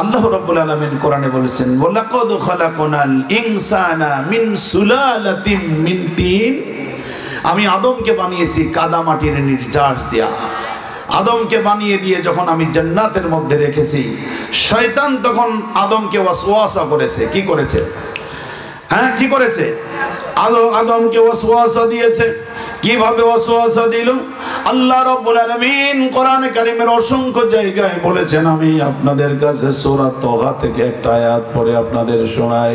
আল্লাহ রাব্বুল আলামিন কোরআনে বলেছেন, ওয়ালাকাদ খালাকনাল ইনসানা মিন সুলালাতিন মিন তিন। আমি আদমকে বানিয়েছি কাদা মাটির নির্যাস দিয়া। আদমকে বানিয়ে দিয়ে যখন আমি জান্নাতের মধ্যে রেখেছি, শয়তান তখন আদমকে ওয়াসওয়াসা করেছে। কি করেছে? হ্যাঁ, কি করেছে? আদমকে ওয়াসওয়াসা দিয়েছে। কিভাবে ওয়াসওয়াসা দিল? আল্লাহ রাব্বুল আলামিন কোরআনে কারীমের অসংখ্য জায়গায় বলেছেন। আমি আপনাদের কাছে সূরা তাহা থেকে একটা আয়াত পড়ে আপনাদের শোনাই।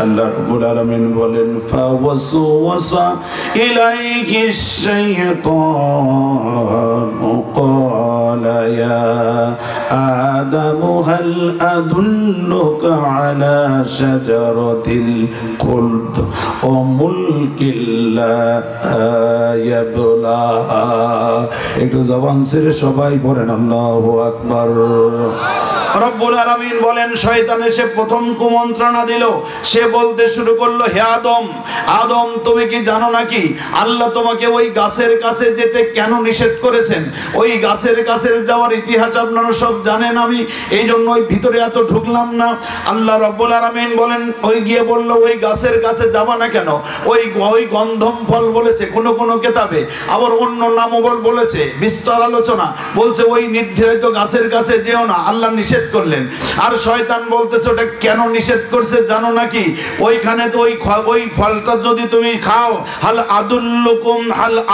আল্লাহ রাব্বুল আলামিন বলেন, ফাওয়াসওয়াসা ইলাইহিশ শাইতানু ক্বালা ইয়া আদামু হাল আদুল্লুকা আলা শাজারাতিল খুলদ ওয়া মুলকিল লা ইয়াবলা। একটু জবান ছেড়ে সবাই পড়েন আল্লাহু আকবার। রব্বুল আলামিন বলেন, শয়তান এসে প্রথম কুমন্ত্রণা দিল। সে বলতে শুরু করলো, হে আদম, আদম তুমি কি জানো নাকি আল্লাহ তোমাকে ওই গাছের কাছে যেতে কেন নিষেধ করেছেন? ওই গাছের কাছে যাওয়ার ইতিহাস আপনারা সব জানেন, আমি এই জন্য ওই ভিতরে এত ঢুকলাম না। আল্লাহ রব্বুল আলামিন বলেন, ওই গিয়ে বলল, ওই গাছের কাছে যাবা না কেন? ওই গন্ধম ফল বলেছে কোনো কিতাবে, আবার অন্য নামও বলেছে, বিস্তার আলোচনা বলছে ওই নির্ধারিত গাছের কাছে যেও না, আল্লাহ নিষেধ করলেন। আর শয়তান বলতেছে, ওটা কেন নিষেধ করছে জানো নাকি? ওইখানে তো ওই ফলটা যদি তুমি খাও, হাল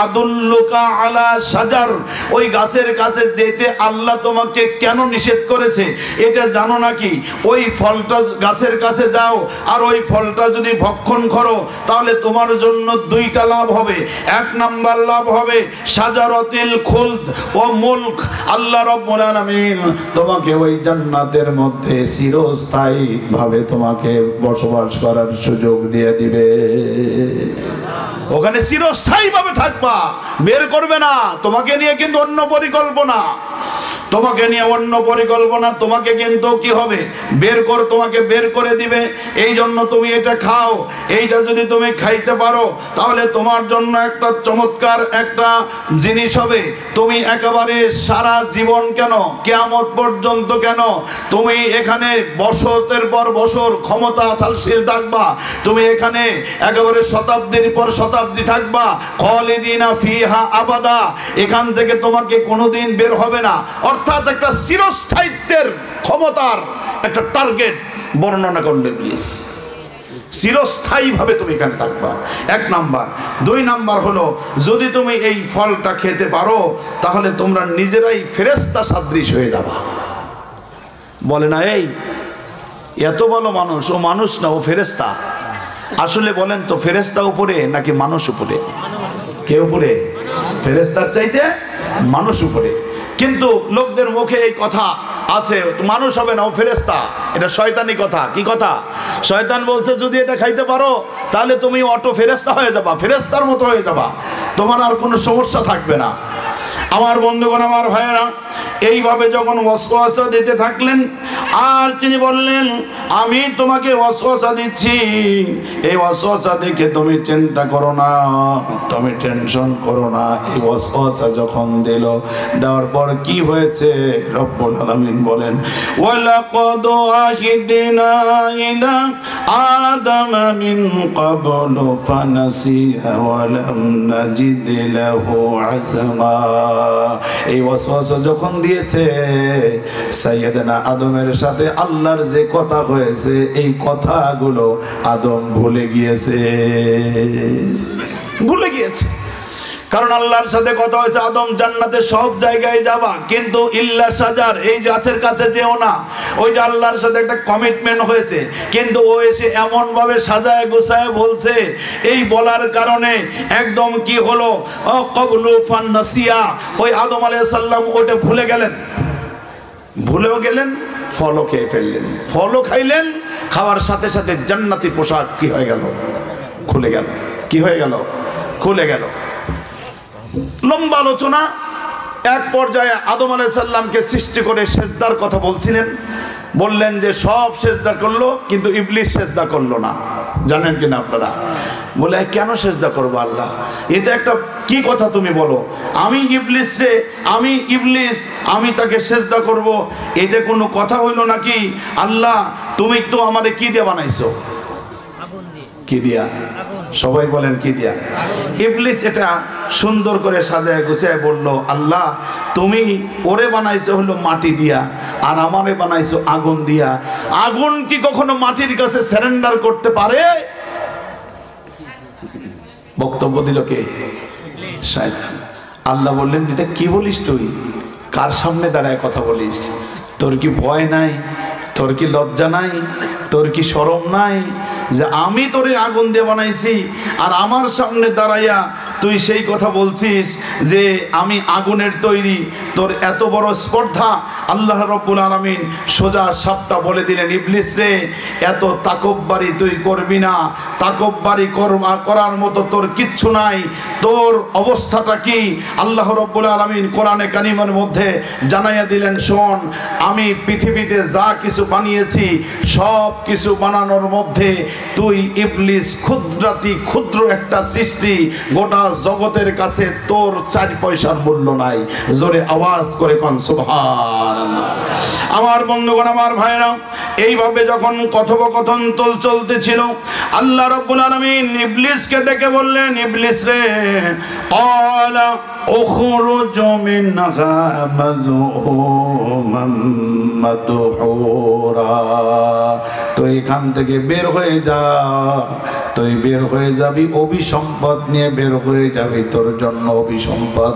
আদুল্লুকা আলা শাজার, ওই গাছের কাছে যেতে আল্লাহ তোমাকে কেন নিষেধ করেছে এটা জানো নাকি? ওই ফলটা গাছের কাছে যাও, আর ওই ফলটা যদি ভক্ষণ করো তাহলে তোমার জন্য 2টা লাভ হবে। 1 নাম্বার লাভ হবে শাজারাতিল খুলদ ও মুলক। আল্লাহ রাব্বুল আলামিন তোমাকে ওই জান্নাতের মধ্যে চিরস্থায়ী ভাবে তোমাকে বসবাস করার সুযোগ দিয়ে দিবে। ওখানে চিরস্থায়ী ভাবে থাকবা, বের করবে না। তোমাকে নিয়ে কিন্তু অন্য পরিকল্পনা, তোমাকে কিন্তু কি হবে, তোমাকে বের করে দিবে। এই জন্য তুমি এটা খাও। এইটা যদি তুমি খাইতে পারো তাহলে তোমার জন্য একটা চমৎকার একটা জিনিস হবে। তুমি একেবারে সারা জীবন কেন, কিয়ামত পর্যন্ত কেন, তুমি এখানে বছরের পর বছর ক্ষমতা থালশীল থাকবা। তুমি এখানে একেবারে শতাব্দীর পর শতাব্দী থাকবা। খালিদিনা ফিহা আবাদা। এখান থেকে তোমাকে কোনোদিন বের হবে না। অর্থাৎ একটা চিরস্থায়িত্বের ক্ষমতার একটা টার্গেট বর্ণনা করলে প্লিজ। চিরস্থায়ী ভাবে তুমি এখানে থাকবা, 1 নাম্বার। 2 নাম্বার হলো, যদি তুমি এই ফলটা খেতে পারো তাহলে তোমরা নিজেরাই ফেরেশতা সাদৃশ হয়ে যাবা। বলে না, এই এত ভালো মানুষ, ও মানুষ না, ও ফেরেশতা। আসলে বলেন তো, ফেরেশতা উপরে নাকি মানুষ উপরে? কে উপরে? ফেরেশতার চাইতে মানুষ উপরে। কিন্তু লোকদের মুখে এই কথা আছে, মানুষ হবে না, ও ফেরেশতা। এটা শয়তানি কথা। কি কথা? শয়তান বলছে, যদি এটা খাইতে পারো তাহলে তুমি অটো ফেরেশতা হয়ে যাবা, ফেরেশতার মতো হয়ে যাবা, তোমার আর কোনো সমস্যা থাকবে না। আমার বন্ধুগণ, আমার ভাইয়েরা, এইভাবে যখন ওয়াসওয়াসা দিতে থাকলেন, আর তিনি বললেন, আমি তোমাকে ওয়াসওয়াসা দিচ্ছি, এই ওয়াসওয়াসা দেখে তুমি চিন্তা করো না, তুমি টেনশন করো না। এই ওয়াসওয়াসা যখন দিল, দেওয়ার পর কি হয়েছে রব্বুল আলামিন বলেন, ওয়ালাকাদ আহিদনা ইলা আদামা মিন ক্বাবলু ফানাসিয়া ওয়া লাম নাজিদ লাহু আযমা। এই ওয়াসওয়াসা যখন দিয়েছে, সাইয়েদনা আদমের সাথে আল্লাহর যে কথা হয়েছে, এই কথাগুলো আদম ভুলে গিয়েছে। কারণ আল্লাহর সাথে কথা হয়েছে আদম জান্নাতে সব জায়গায় যাবা, কিন্তু ইল্লা সাজার, এই গাছের কাছে যেও না। ওই যে আল্লাহর সাথে একটা কমিটমেন্ট হয়েছে, কিন্তু ও এসে এমন ভাবে সাজায় গোছায় বলছে, এই বলার কারণে একদম কি হলো, কবলু ফান্নাসিয়া, ওই আদম আলাইহিস সালাম ওটা ভুলে গেলেন, ভুলেও গেলেন, ফলও খেয়ে ফেললেন। ফলও খাইলেন, খাওয়ার সাথে সাথে জান্নাতি পোশাক কি হয়ে গেল, খুলে গেল। কি হয়ে গেল, খুলে গেল। লম্বা আলোচনা। এক পর্যায়ে আদম আলাইহিস সালামকে সৃষ্টি করে সেজদার কথা বলছিলেন, বললেন যে সব সেজদা করলো, কিন্তু ইবলিস সেজদা করলো না। জানেন কিনা আপনারা? বলে কেন সেজদা করবো আল্লাহ, এটা একটা কি কথা তুমি বলো, আমি ইবলিস রে, আমি ইবলিস, আমি তাকে সেজদা করব, এটা কোনো কথা হইল নাকি? আল্লাহ তুমি তো আমারে কি দিয়ে বানাইছো? কি দিয়া? সবাই বলেন কি দিয়া? ইবলিস এটা সুন্দর করে সাজায় গুছায় বলল, আল্লাহ তুমি ওরে বানাইছো হলো মাটি দিয়া, আর আমারে বানাইছো আগুন দিয়া। আগুন কি কখনো মাটির কাছে সারেন্ডার করতে পারে? বক্তব্য দিল কে? শয়তান। আল্লাহ বললেন, এটা কি বলিস তুই? কার সামনে দাঁড়ায় কথা বলিস? তোর কি ভয় নাই? তোর কি লজ্জা নাই? তোর কি শরম নাই যে আমি তোরে আগুন দিয়ে বানাইছি, আর আমার সামনে দাঁড়াইয়া তুই সেই কথা বলছিস যে আমি আগুনের তৈরি? তোর এত বড় স্পর্ধা! আল্লাহ রাব্বুল আলামিন সোজা সাপটা বলে দিলেন, ইবলিস রে, এত তাকব্বারি তুই করবি না। তাকব্বারি করার মতো তোর কিচ্ছু নাই। তোর অবস্থাটা কি? আল্লাহ রাব্বুল আলামিন কোরআনে কারিমের মধ্যে জানাইয়া দিলেন, শোন, আমি পৃথিবীতে যা কিছু বানিয়েছি সব কিছু বানানোর মধ্যে তুই ইবলিস ক্ষুদ্রাতি ক্ষুদ্র একটা সৃষ্টি, গোটা জগতের কাছে তোর 4 পয়সার মূল্য নাই। জোরে আওয়াজ করে কোন সুবহানাল্লাহ। আমার বন্ধুগণ, আমার ভাইরা, এইভাবে যখন কথোপকথন চলতেছিল, আল্লাহ রাব্বুল আলামিন ইবলিসকে ডেকে বললেন, ইবলিস রে, ক্বালা উখরুজ মিনহা মাযমুমান মাদহুরা, তুই এখান থেকে বের হয়ে যা। তুই বের হয়ে যাবি অভিসম্পদ নিয়ে, বের হয়ে যাবি। তোর জন্য অভিসম্পদ,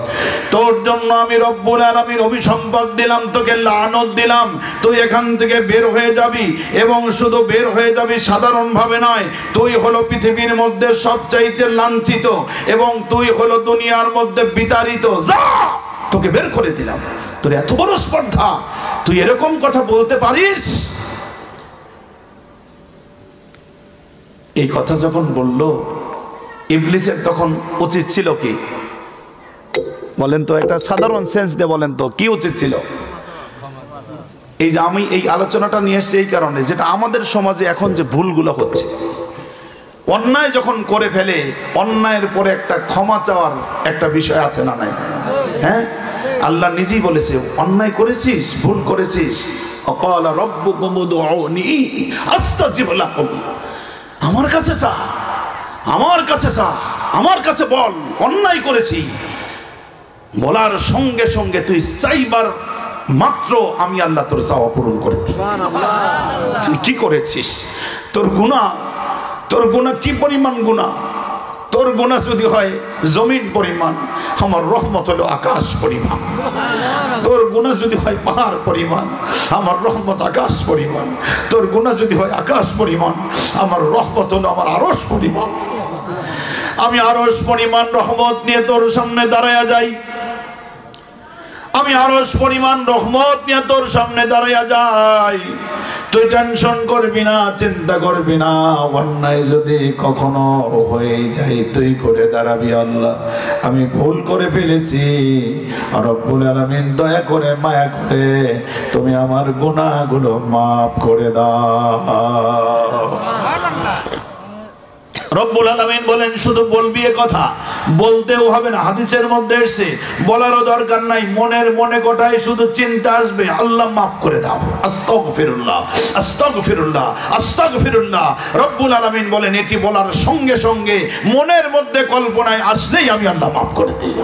তোর জন্য আমি রব্বুল আলামিন অভিসম্পদ দিলাম, তোকে লানত দিলাম। তুই এখান থেকে বের হয়ে যাবি, এবং শুধু বের হয়ে যাবি সাধারণভাবে নয়, তুই হলো পৃথিবীর মধ্যে সবচাইতে লাঞ্ছিত, এবং তুই হলো দুনিয়ার মধ্যে বিতাড়িত। যা, তোকে বের করে দিলাম। তোর এত বড় স্পর্ধা, তুই এরকম কথা বলতে পারিস? এই কথা যখন বলল, ইবলিসের তখন উচিত ছিল কি বলেন তো? একটা সাধারণ সেন্স দিয়ে বলেন তো, কি উচিত ছিল? এই যে আমি এই আলোচনাটা নিয়ে এসেছি এই কারণে, যেটা আমাদের সমাজে এখন যে ভুলগুলো হচ্ছে, অন্যায় যখন করে ফেলে, অন্যায়ের পরে একটা ক্ষমা চাওয়ার একটা বিষয় আছে না নাই? হ্যাঁ, আল্লাহ নিজেই বলেছে, অন্যায় করেছিস, ভুল করেছিস, ক্বালা রাব্বুকুম উদউনি আস্তাজিব লাকুম, আমার কাছে চা, আমার কাছে চা, আমার কাছে বল, অন্যায় করেছি। বলার সঙ্গে সঙ্গে তুই চাইবার মাত্র আমি আল্লাহ তোর চাওয়া পূরণ করে দিই। তুই কি করেছিস? তোর গুনাহ, তোর গুনাহ কি পরিমাণ গুনাহ? তোর গুনাহ যদি হয় জমিন পরিমাণ, আমার রহমত হলো আকাশ পরিমাণ। তোর গুনাহ যদি হয় পাহাড় পরিমাণ, আমার রহমত আকাশ পরিমাণ। তোর গুনাহ যদি হয় আকাশ পরিমাণ, আমার রহমত হলো আমার আরশ পরিমাণ। আমি আরশ পরিমাণ রহমত নিয়ে তোর সামনে দাঁড়ায়া যাই, আমি আরশ পরিমাণ রহমত নিয়ে তোর সামনে দাঁড়ায়া যাই। তুই টেনশন করবি না, চিন্তা করবি না। অন্যায় যদি কখনো হয়ে যায়, তুই করে দাঁড়াবি, আল্লাহ আমি ভুল করে ফেলেছি, রব্বুল আলামিন দয়া করে মায়া করে তুমি আমার গুনাহগুলো মাফ করে দাও। রব্বুল আলামিন বলেন, শুধু বলবি এ কথা, বলতেও হবে না। হাদিসের মধ্যে এসে বলারও দরকার নাই, মনের মনে কোটায় শুধু চিন্তা আসবে, আল্লাহ মাফ করে দাও, আস্তাগফিরুল্লাহ, আস্তাগফিরুল্লাহ, আস্তাগফিরুল্লাহ। রব্বুল আলামিন বলেন, এটি বলার সঙ্গে সঙ্গে মনের মধ্যে কল্পনায় আসলেই আমি আল্লাহ মাফ করে দিই।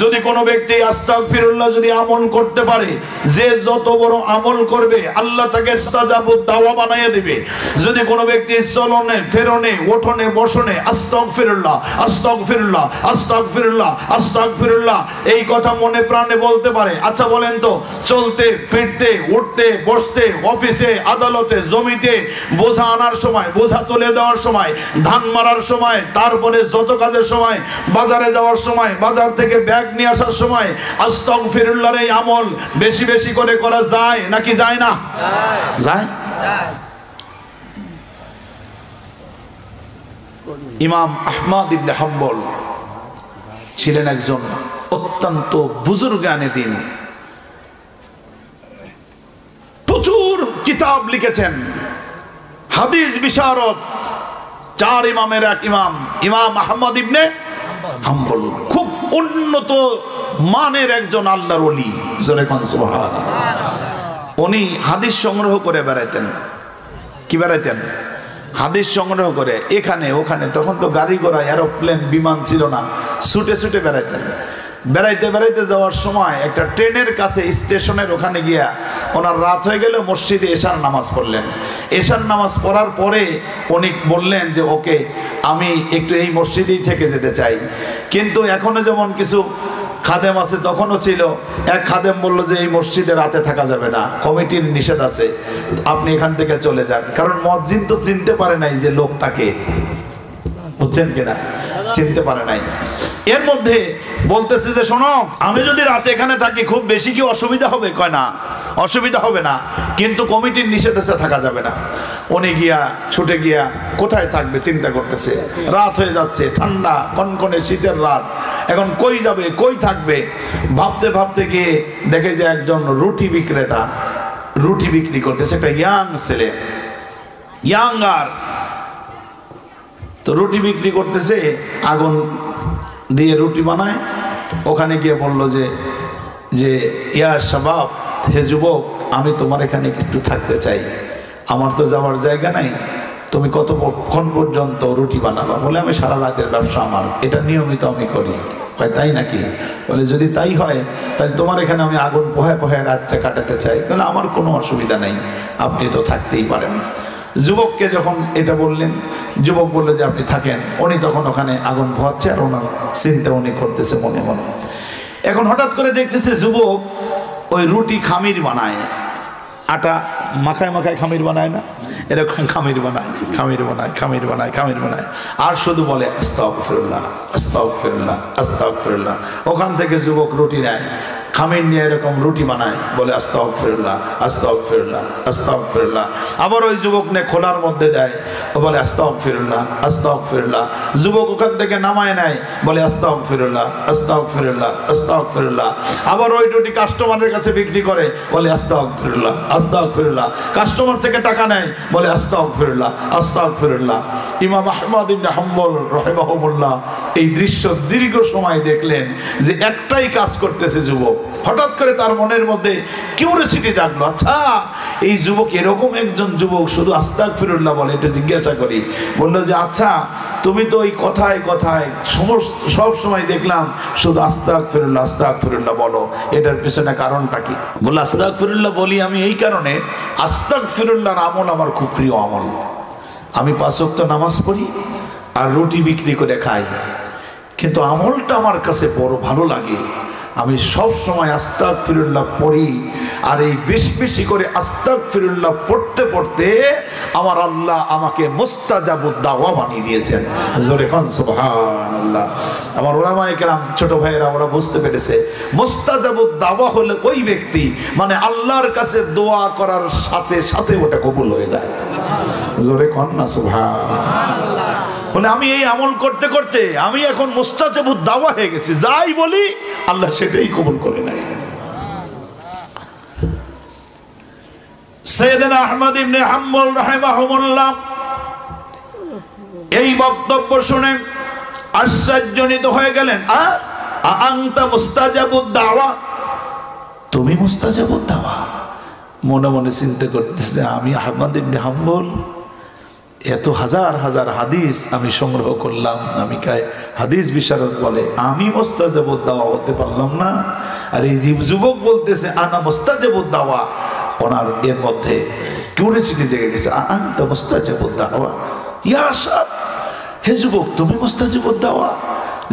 যদি কোনো ব্যক্তি আস্তাগফিরুল্লাহ যদি আমল করতে পারে, যে যত বড় আমল করবে আল্লাহ তাকে ইস্তাজাবুদ দাওয়া বানিয়ে দিবে। যদি কোনো ব্যক্তি চলনে ফেরনে ওঠনে বসনে আস্তাগফিরুল্লাহ আস্তাগফিরুল্লাহ আস্তাগফিরুল্লাহ আস্তাগফিরুল্লাহ এই কথা মনে প্রাণে বলতে পারে। আচ্ছা বলেন তো, চলতে ফিরতে উঠতে বসতে অফিসে আদালতে জমিতে বোঝা আনার সময়, বোঝা তুলে দেওয়ার সময়, ধান মারার সময়, তারপরে যত কাজের সময়, বাজারে যাওয়ার সময়, বাজার থেকে ব্যাগ নিয়ে আসার সময় আস্তাগফিরুল্লাহর এই আমল বেশি বেশি করে করা যায় নাকি যায় না? যায়। ইমাম আহমদ ইবনে হাম্বল ছিলেন একজন অত্যন্ত বুজুর্গানে দিন, প্রচুর কিতাব লিখেছেন, হাদিস বিশারদ, চার ইমামের এক ইমাম, ইমাম আহমদ ইবনে হাম্বল খুব উন্নত মানের একজন আল্লাহর ওলি। জোরে কোন সুবহানাল্লাহ। উনি হাদিস সংগ্রহ করে বেড়াইতেন। কি বেড়াইতেন? হাদিস সংগ্রহ করে এখানে ওখানে। তখন তো গাড়ি ঘোড়া এরোপ্লেন বিমান ছিল না, ছুটে ছুটে বেড়াইতেন। বেড়াইতে বেড়াইতে যাওয়ার সময় একটা ট্রেনের কাছে স্টেশনের ওখানে গিয়া ওনার রাত হয়ে গেল, মসজিদে এশার নামাজ পড়লেন। এশার নামাজ পড়ার পরে উনি বললেন যে ওকে, আমি একটু এই মসজিদেই থেকে যেতে চাই। কিন্তু এখনো যেমন কিছু খাদেম আছে, তখনও ছিল। এক খাদেম বলল যে এই মসজিদে রাতে থাকা যাবে না, কমিটির নিষেধ আছে, আপনি এখান থেকে চলে যান। কারণ মসজিদ তো চিনতে পারে নাই যে লোকটাকে, বুঝছেন কিনা, চিনতে পারে নাই। এর মধ্যে বলতেছে যে শোনো, আমি যদি রাতে এখানে থাকি খুব বেশি কি অসুবিধা হবে? কয় না, অসুবিধা হবে না, কিন্তু কমিটির নিষেধে থাকা যাবে না। উনি গিয়া ছুটে গিয়া কোথায় থাকবে চিন্তা করতেছে। রাত হয়ে যাচ্ছে, ঠান্ডা কনকনে শীতের রাত, এখন কই যাবে, কই থাকবে? ভাবতে ভাবতে গিয়ে দেখে যে একজন রুটি বিক্রেতা রুটি বিক্রি করতেছে, একটা ইয়াং ছেলে, ইয়াঙ্গার, তো রুটি বিক্রি করতেছে, আগুন দিয়ে রুটি বানায়। ওখানে গিয়ে বলল যে ইয়া শাবাব, হে যুবক, আমি তোমার এখানে একটু থাকতে চাই, আমার তো যাওয়ার জায়গা নাই, তুমি কতক্ষণ পর্যন্ত রুটি বানাবা? বলে আমি সারা রাতের ব্যবসা, আমার এটা নিয়মিত আমি করি। তাই নাকি? বলে যদি তাই হয় তাহলে তোমার এখানে আমি আগুন পোহায় পোহায় রাতটা কাটাতে চাই। বলে আমার কোনো অসুবিধা নেই, আপনি তো থাকতেই পারেন। যুবককে যখন এটা বললেন, যুবক বললো যে আপনি থাকেন। উনি তখন ওখানে আগুন পোহাচ্ছে আর ওনার চিন্তা উনি করতেছে মনে মনে। এখন হঠাৎ করে দেখতেছে যুবক ওই রুটি খামির বানায়, আটা মাখায় মাখায় খামির বানায় না, এরকম খামির বানায়, খামির বানায়, খামির বানায়, খামির বানায়, আর শুধু বলে আস্তাগফিরুল্লাহ আস্তাগফিরুল্লাহ আস্তাগফিরুল্লাহ। ওখান থেকে যুবক রুটি নেয়, খামির নিয়ে এরকম রুটি বানায়, বলে আস্তাগফিরুল্লাহ আস্তাগফিরুল্লাহ আস্তাগফিরুল্লাহ। আবার ওই যুবক নে খোলার মধ্যে দেয়, ও বলে আস্তাগফিরুল্লাহ আস্তাগফিরুল্লাহ। যুবক ওখান থেকে নামায় নেয়, বলে আস্তাগফিরুল্লাহ আস্তাগফিরুল্লাহ আস্তাগফিরুল্লাহ। আবার ওই রুটি কাস্টমারের কাছে বিক্রি করে, বলে আস্তাগফিরুল্লাহ আস্তাগফিরুল্লাহ। কাস্টমার থেকে টাকা নেয়, বলে আস্তাগফিরুল্লাহ আস্তাগফিরুল্লাহ। ইমাম আহমদ ইবনে হাম্বল রাহিমাহুল্লাহ এই দৃশ্য দীর্ঘ সময় দেখলেন যে একটাই কাজ করতেছে যুবক। হঠাৎ করে তার মনের মধ্যে কিউরিওসিটি জাগলো, আচ্ছা এই যুবক এরকম একজন যুবক শুধু আস্তাগফিরুল্লাহ বলে, একটু জিজ্ঞাসা করি। বললো যে আচ্ছা, তুমি তো ওই কথায় কথায় সব সময় দেখলাম শুধু আস্তাগফিরুল্লাহ আস্তাগফিরুল্লাহ বলো, এটার পিছনে কারণটা কি? বলে আস্তাগফিরুল্লাহ বলি আমি এই কারণে, আস্তাগফিরুল্লাহর আমল আমার খুব প্রিয় আমল। আমি 5 ওয়াক্ত নামাজ পড়ি আর রুটি বিক্রি করে খাই, কিন্তু আমলটা আমার কাছে বড় ভালো লাগে। আমি সব সময় আস্তাগফিরুল্লাহ পড়ি, আর এই বেশি বেশি করে আস্তাগফিরুল্লাহ পড়তে পড়তে আমার আল্লাহ আমাকে মুস্তাজাবুদ দাওয়া বানিয়ে দিয়েছেন। জোরে কোন সুবহানাল্লাহ। আমার উলামায়ে কেরাম ছোট ভাইয়েরা ওরা বুঝতে পেরেছে, মুস্তাজাবুদ দাওয়া হলো ওই ব্যক্তি, মানে আল্লাহর কাছে দোয়া করার সাথে সাথে ওটা কবুল হয়ে যায়। জোরে কোন না সুবহানাল্লাহ। বলে আমি এই আমল করতে করতে আমি এখন মুস্তাজাবুদ দাওয়া হয়ে গেছি, যাই বলি আল্লাহ সেটাই কবুল করে নেয়। সাইয়েদনা আহমদ ইবনে হাম্বল রাহিমাহুল্লাহ এই বক্তব্য শুনে আশ্চর্যজনিত হয়ে গেলেন। আনতা মুস্তাজাবুদ দাওয়া, তুমি মুস্তাজাবুদ দাওয়া? মনে মনে চিন্তা করতেছে, আমি আহমদ ইবনে হাম্বল এত হাজার হাজার হাদিস আমি সংগ্রহ করলাম, আমি হাদিস বিশারদ বলে আমি মুস্তাজাবুদ দাওয়া হতে পারলাম না, আর এই যুবক বলতেছে আনা মুস্তাজাবুদ দাওয়া। ওনার এর মধ্যে কিউরিওসিটি জেগে গেছে, আনতা মুস্তাজাবুদ দাওয়া, ইয়া সাহেব হে যুবক, তুমি মুস্তাজিবুদ দাওয়া?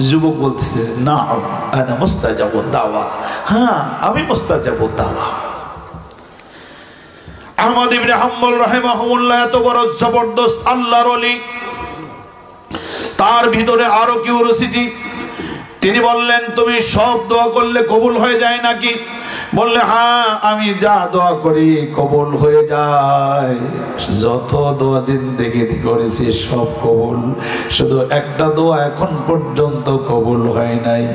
যুবক বলতেছে, না আনা মুস্তাজাবুদ দাওয়া, হ্যাঁ আমি মুস্তাজাবুদ দাওয়া। আহমদ ইবনে হাম্বল রাহিমাহুল্লাহ এত বড় জবরদস্ত আল্লাহর ওলি, তার ভিতরে আরো কিউরিওসিটি। তিনি বললেন, তুমি সব দোয়া করলে কবুল হয়ে যায় নাকি? বললে, হ্যাঁ আমি যা দোয়া করি কবুল হয়ে যায়। যত দোয়া জিন্দেগিতে করেছি সব কবুল, শুধু একটা দোয়া এখন পর্যন্ত কবুল হয় নাই।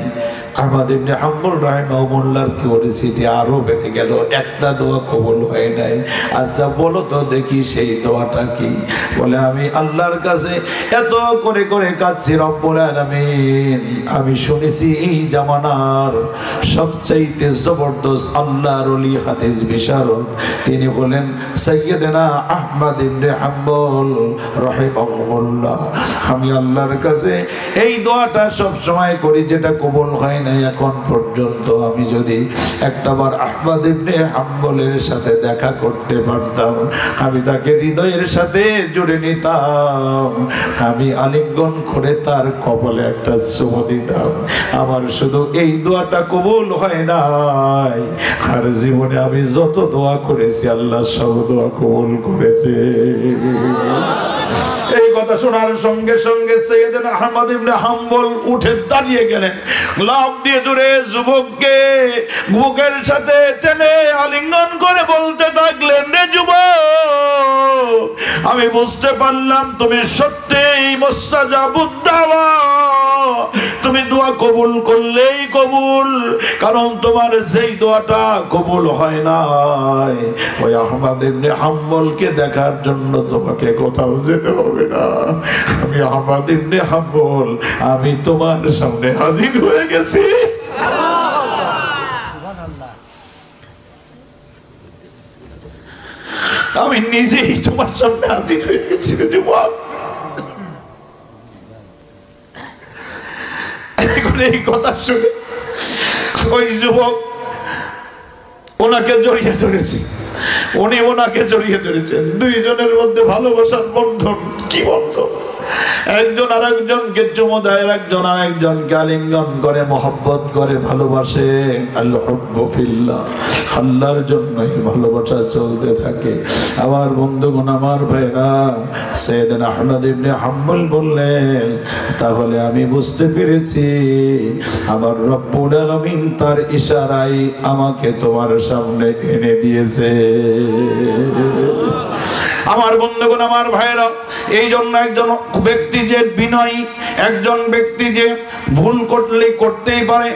আহমদ ইবনে হাম্বল রাহিমাহুল্লাহর কিউরিওসিটি আরো বেড়ে গেল, একটা দোয়া কবুল হয় নাই। আচ্ছা বলো তো দেখি সেই দোয়াটা কি? বলে, আমি আল্লাহর কাছে এত করে করে কাঁদছি রব্বুল আলামিন, আমি শুনেছি এই জামানার সবচাইতে জবরদস্ত আল্লাহর ওলি হাদিস বিশারদ তিনি হলেন সাইয়্যিদনা আহমদ ইবনে হাম্বল রাহিমাহুল্লাহ। আমি আল্লাহর কাছে এই দোয়াটা সব সময় করি যেটা কবুল হয় নাই এখন পর্যন্ত। আমি যদি একটাবার আহমদ ইবনে হাম্বলের সাথে দেখা করতে পারতাম, আমি তাকে হৃদয়ের সাথে জুড়ে নিতাম, আমি আলিঙ্গন করে তার কপালে একটা চুমু দিতাম। আমার শুধু এই দোয়াটা কবুল হয় নাই, আর জীবনে আমি যত দোয়া করেছি আল্লাহ সব দোয়া কবুল করেছে। এই কথা শোনার সঙ্গে সঙ্গে সাইয়্যিদনা আহমদ ইবনে হাম্বল উঠে দাঁড়িয়ে গেলেন, লাফ দিয়ে দূরে যুবককে বুকের সাথে টেনে আলিঙ্গন করে বলতে থাকলেন, রে যুবক, আমি বুঝতে পারলাম তুমি সত্যিই মুস্তাজাবুদ দাওয়া। তুমি দোয়া কবুল করলেই কবুল, কারণ তোমার যেই দোয়াটা কবুল হয় নাই ওই আহমদ ইবনে হাম্বলকে দেখার জন্য তোমাকে কোথাও যেতে হবে না। আমি আহমদ ইবনে হাম্বল, আমি তোমার সামনে হাজির হয়ে গেছি। আমি নিজেই তোমার সামনে হাজির হয়ে গেছি যুবক। এই কথা শুনে ওই যুবক ওনাকে জড়িয়ে ধরেছে, উনি ওনাকে জড়িয়ে ধরেছেন। দুইজনের মধ্যে ভালোবাসার বন্ধন, কি বন্ধন! একজন আর একজনকে চুমু দেয়, একজন আর একজনকে আলিঙ্গন করে মহব্বত করে ভালোবাসে। আল্লাহ হুব্বু ফিল্লাহ, আল্লাহর জন্যই ভালোবাসা চলতে থাকে। আমার বন্ধুগণ, আমার ভাইরা, সাইয়্যিদনা আহমদ ইবনে হাম্বল বললেন, তাহলে আমি বুঝতে পেরেছি আমার রব্বুল আলামিন তার ইশারায় আমাকে তোমার সামনে এনে দিয়েছে। আমার বন্ধুগণ, আমার ভাইরা, এই জন্য একজন ব্যক্তি যে বিনয়ী, একজন ব্যক্তি যে ভুল করলেই করতেই পারে।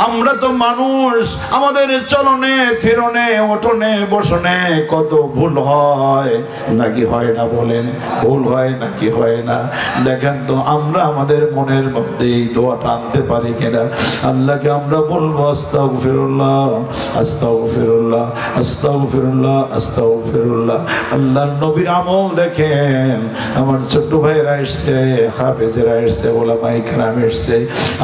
আমরা তো মানুষ, আমাদের চলনে ফিরনে ওঠনে বসনে কত ভুল হয় নাকি হয় না? বলেন, ভুল হয় নাকি হয় না? দেখেন তো আমরা আমাদের মনের মধ্যে এই দোয়াটা আনতে পারি কিনা? আল্লাহকে আমরা বলবো আস্তাগফিরুল্লাহ আস্তাগফিরুল্লাহ আস্তাগফিরুল্লাহ আস্তাগফিরুল্লাহ। আল্লাহর নবীর আমল দেখেন, আমার ছোট ভাইরা এসছে, হাফেজেরা এসছে, ওলামায়ে কেরাম এসছে।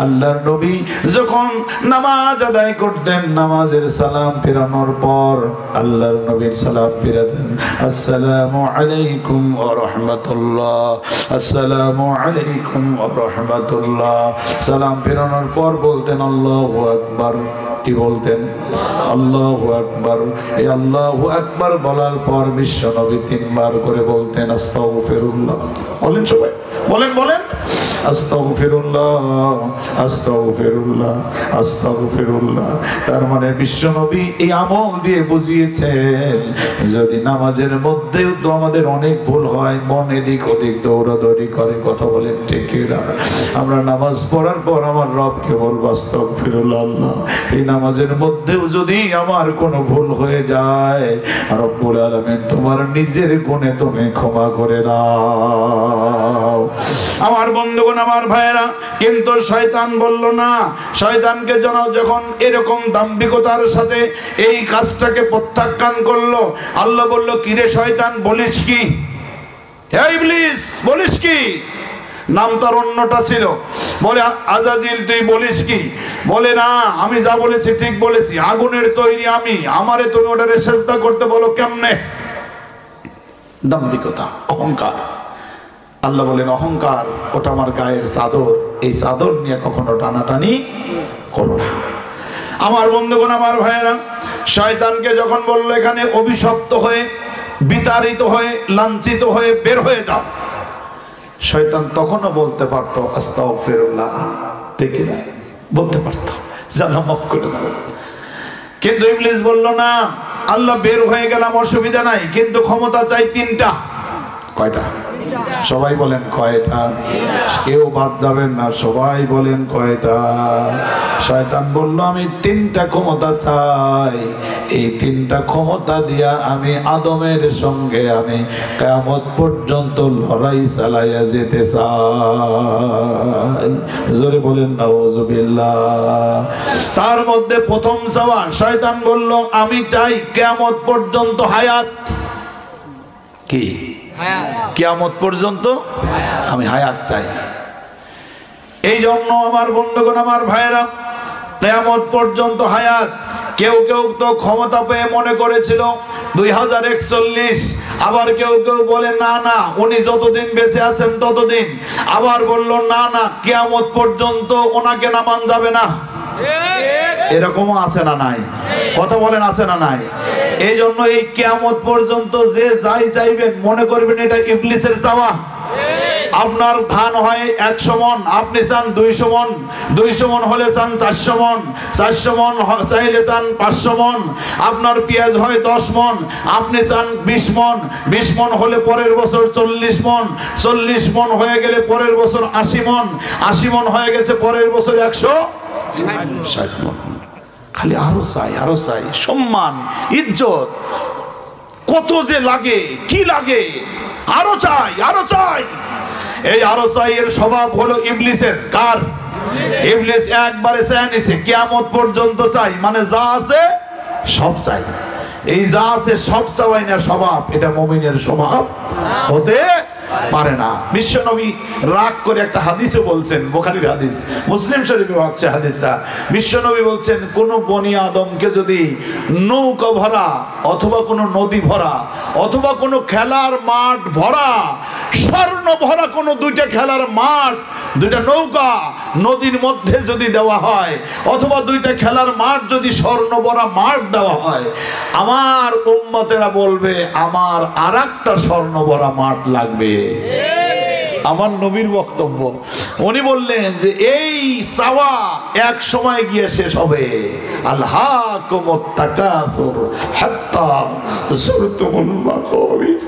আল্লাহর নবী যখন নামাজ আদায় করতেন, নামাজের সালাম ফেরানোর পর আল্লাহর নবীর সালাম ফেরাতেন, আসসালামু আলাইকুম ওয়া রাহমাতুল্লাহ, আসসালামু আলাইকুম ওয়া রাহমাতুল্লাহ। সালাম ফেরানোর পর বলতেন আল্লাহু আকবার। কি বলতেন? আল্লাহু আকবার। এই আল্লাহু আকবার বলার পর বিশ্ব নবী 3 বার করে বলতেন আস্তাগফিরুল্লাহ। বলেন সবাই, বলেন বলেন, আস্তাগফিরুল্লাহ আস্তাগফিরুল্লাহ আস্তাগফিরুল্লাহ। তার মানে বিশ্বনবী এই আমল দিয়ে বুঝিয়েছেন, যদি নামাজের মধ্যেও তো আমাদের অনেক ভুল হয়, মন এদিক ওদিক দৌড়াদৌড়ি করে, কথা বলেন ঠিক কিনা? আমরা নামাজ পড়ার পর আমার রবকে বলবো আস্তাগফিরুল্লাহ, আল্লাহ এই নামাজের মধ্যেও যদি আমার কোনো ভুল হয়ে যায়, রব্বুল আলামিন তোমার নিজের গুণে তুমি ক্ষমা করে দাও। আমার বন্ধুগণ, আমার ভাইয়েরা, কিন্তু শয়তান বলল না। শয়তানকে যখন এরকম দাম্ভিকতার সাথে এই কাজটাকে প্রত্যাখ্যান করলো, আল্লাহ বলল, কিরে শয়তান বলিস কি? হে ইবলিস বলিস কি? নাম তার অন্যটা ছিল। বলে, আজাজিল তুই বলিস কি? বলে, না আমি যা বলেছি ঠিক বলেছি, আগুনের তৈরি আমি, আমারে তুমি ওটারে সেজদা করতে বলো কেমনে? দাম্ভিকতা, অহংকার। আল্লাহ বলেন অহংকার ওটা আমার গায়ের চাদর, এই চাদর নিয়ে কখনো টানাটানি করো না। আমার বন্ধুগণ, আমার ভাইয়েরা, শয়তানকে যখন বললো এখানে অভিশপ্ত হয়ে, বিতাড়িত হয়ে, লাঞ্ছিত হয়ে বের হয়ে যাও, শয়তান তখনও বলতে পারতো আস্তাগফিরুল্লাহ, ঠিক না, বলতে পারতো জানা মাফ করে দাও। কিন্তু ইবলিস বলল না, আল্লাহ বের হয়ে গেলাম অসুবিধা নাই, কিন্তু ক্ষমতা চাই তিনটা। কয়টা? সবাই বলেন কয়টা? কেউ বাদ যাবেন না, সবাই বলেন কয়টা? শয়তান বলল আমি তিনটা ক্ষমতা চাই, এই তিনটা ক্ষমতা দিয়া আমি আদমের সঙ্গে আমি কিয়ামত পর্যন্ত লড়াই চালাইয়া যেতে চাই। জোরে বলেন নাউজুবিল্লাহ। তার মধ্যে প্রথম চাওয়া, শয়তান বলল আমি চাই কিয়ামত পর্যন্ত হায়াত। কি? কিয়ামত পর্যন্ত আমি হায়াত চাই। এই জন্য আমার বন্ধুগণ, আমার ভাইরা, কিয়ামত পর্যন্ত হায়াত। কেউ কেউ তো ক্ষমতা পেয়ে মনে করেছিল 2041, আবার কেউ কেউ বলে না না উনি যতদিন বেঁচে আছেন ততদিন, আবার বলল না না কিয়ামত পর্যন্ত ওনাকে নামান যাবে না। এরকমও আছে না নাই? কথা বলেন আছে না নাই? এই জন্য এই কিয়ামত পর্যন্ত যে যাই চাইবেন মনে করবেন এটা ইবলিসের চাওয়া। আপনার ধান হয় 100 মণ, আপনি চান 200 মণ, 200 মণ হলে চান 400 মণ, 400 মণ চাইলে চান 500 মণ। আপনার পেঁয়াজ হয় 10 মণ, আপনি চান 20 মণ, 20 মণ হলে পরের বছর 40 মণ, 40 মণ হয়ে গেলে পরের বছর 80 মণ, 80 মণ হয়ে গেছে পরের বছর 160 মণ। খালি আরো চাই, আরো চাই, সম্মান, ইজ্জত, কত যে লাগে, কি লাগে, আরো চাই, আরো চাই। এই আরো চাই এর স্বভাব হলো ইবলিসের। কার? ইবলিস একবারে চায় নিছে কিয়ামত পর্যন্ত চাই, মানে যা আছে সব চাই। এই যা আছে সব চাওয়াই না স্বভাব, এটা মুমিনের স্বভাব হতে পারে না। বিশ্বনবী রাগ করে একটা হাদিসও বলছেন, বুখারীর হাদিস, মুসলিম শরীফে আছে হাদিসটা। বিশ্বনবী বলছেন কোন বনি আদমকে যদি নৌকা ভরা অথবা কোনো নদী ভরা অথবা কোনো খেলার মাঠ ভরা, স্বর্ণ ভরা কোনো দুইটা খেলার মাঠ, দুইটা নৌকা নদীর মধ্যে যদি দেওয়া হয়, অথবা দুইটা খেলার মাঠ যদি স্বর্ণ ভরা মাঠ দেওয়া হয়, আমার উম্মতেরা বলবে আমার আরেকটা স্বর্ণ ভরা মাঠ লাগবে। আমার নবীর বক্তব্য, উনি বললেন যে এই চাওয়া এক সময় গিয়ে শেষ হবে। আলহাকুমুত তাকাসুর হাত্তা যুরতুমুল মাকাবির।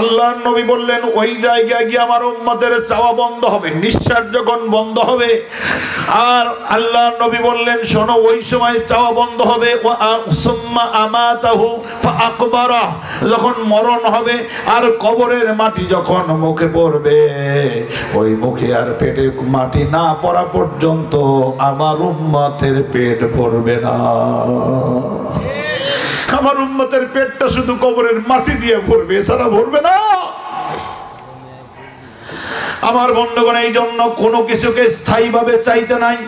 আল্লাহর নবী বললেন ওই জায়গায় গিয়ে আমার উম্মতের চাওয়া বন্ধ হবে, নিঃশ্বাস যখন বন্ধ হবে। আর আল্লাহর নবী বললেন শোনো, ওই সময় চাওয়া বন্ধ হবে। সুম্মা আমাতাহু ফাআকবারা, যখন মরণ হবে আর কবরের মাটি যখন মুখে পড়বে, ওই মুখে আর পেটে মাটি না পড়া পর্যন্ত আমার উম্মতের পেট ভরবে না। আমার উম্মতের পেটটা শুধু কবরের মাটি দিয়ে ভরবে, এছাড়া ভরবে না। আমার বন্ধুগণ, এই জন্য কোনো কিছুকে স্থায়ীভাবে চাইতে নাই।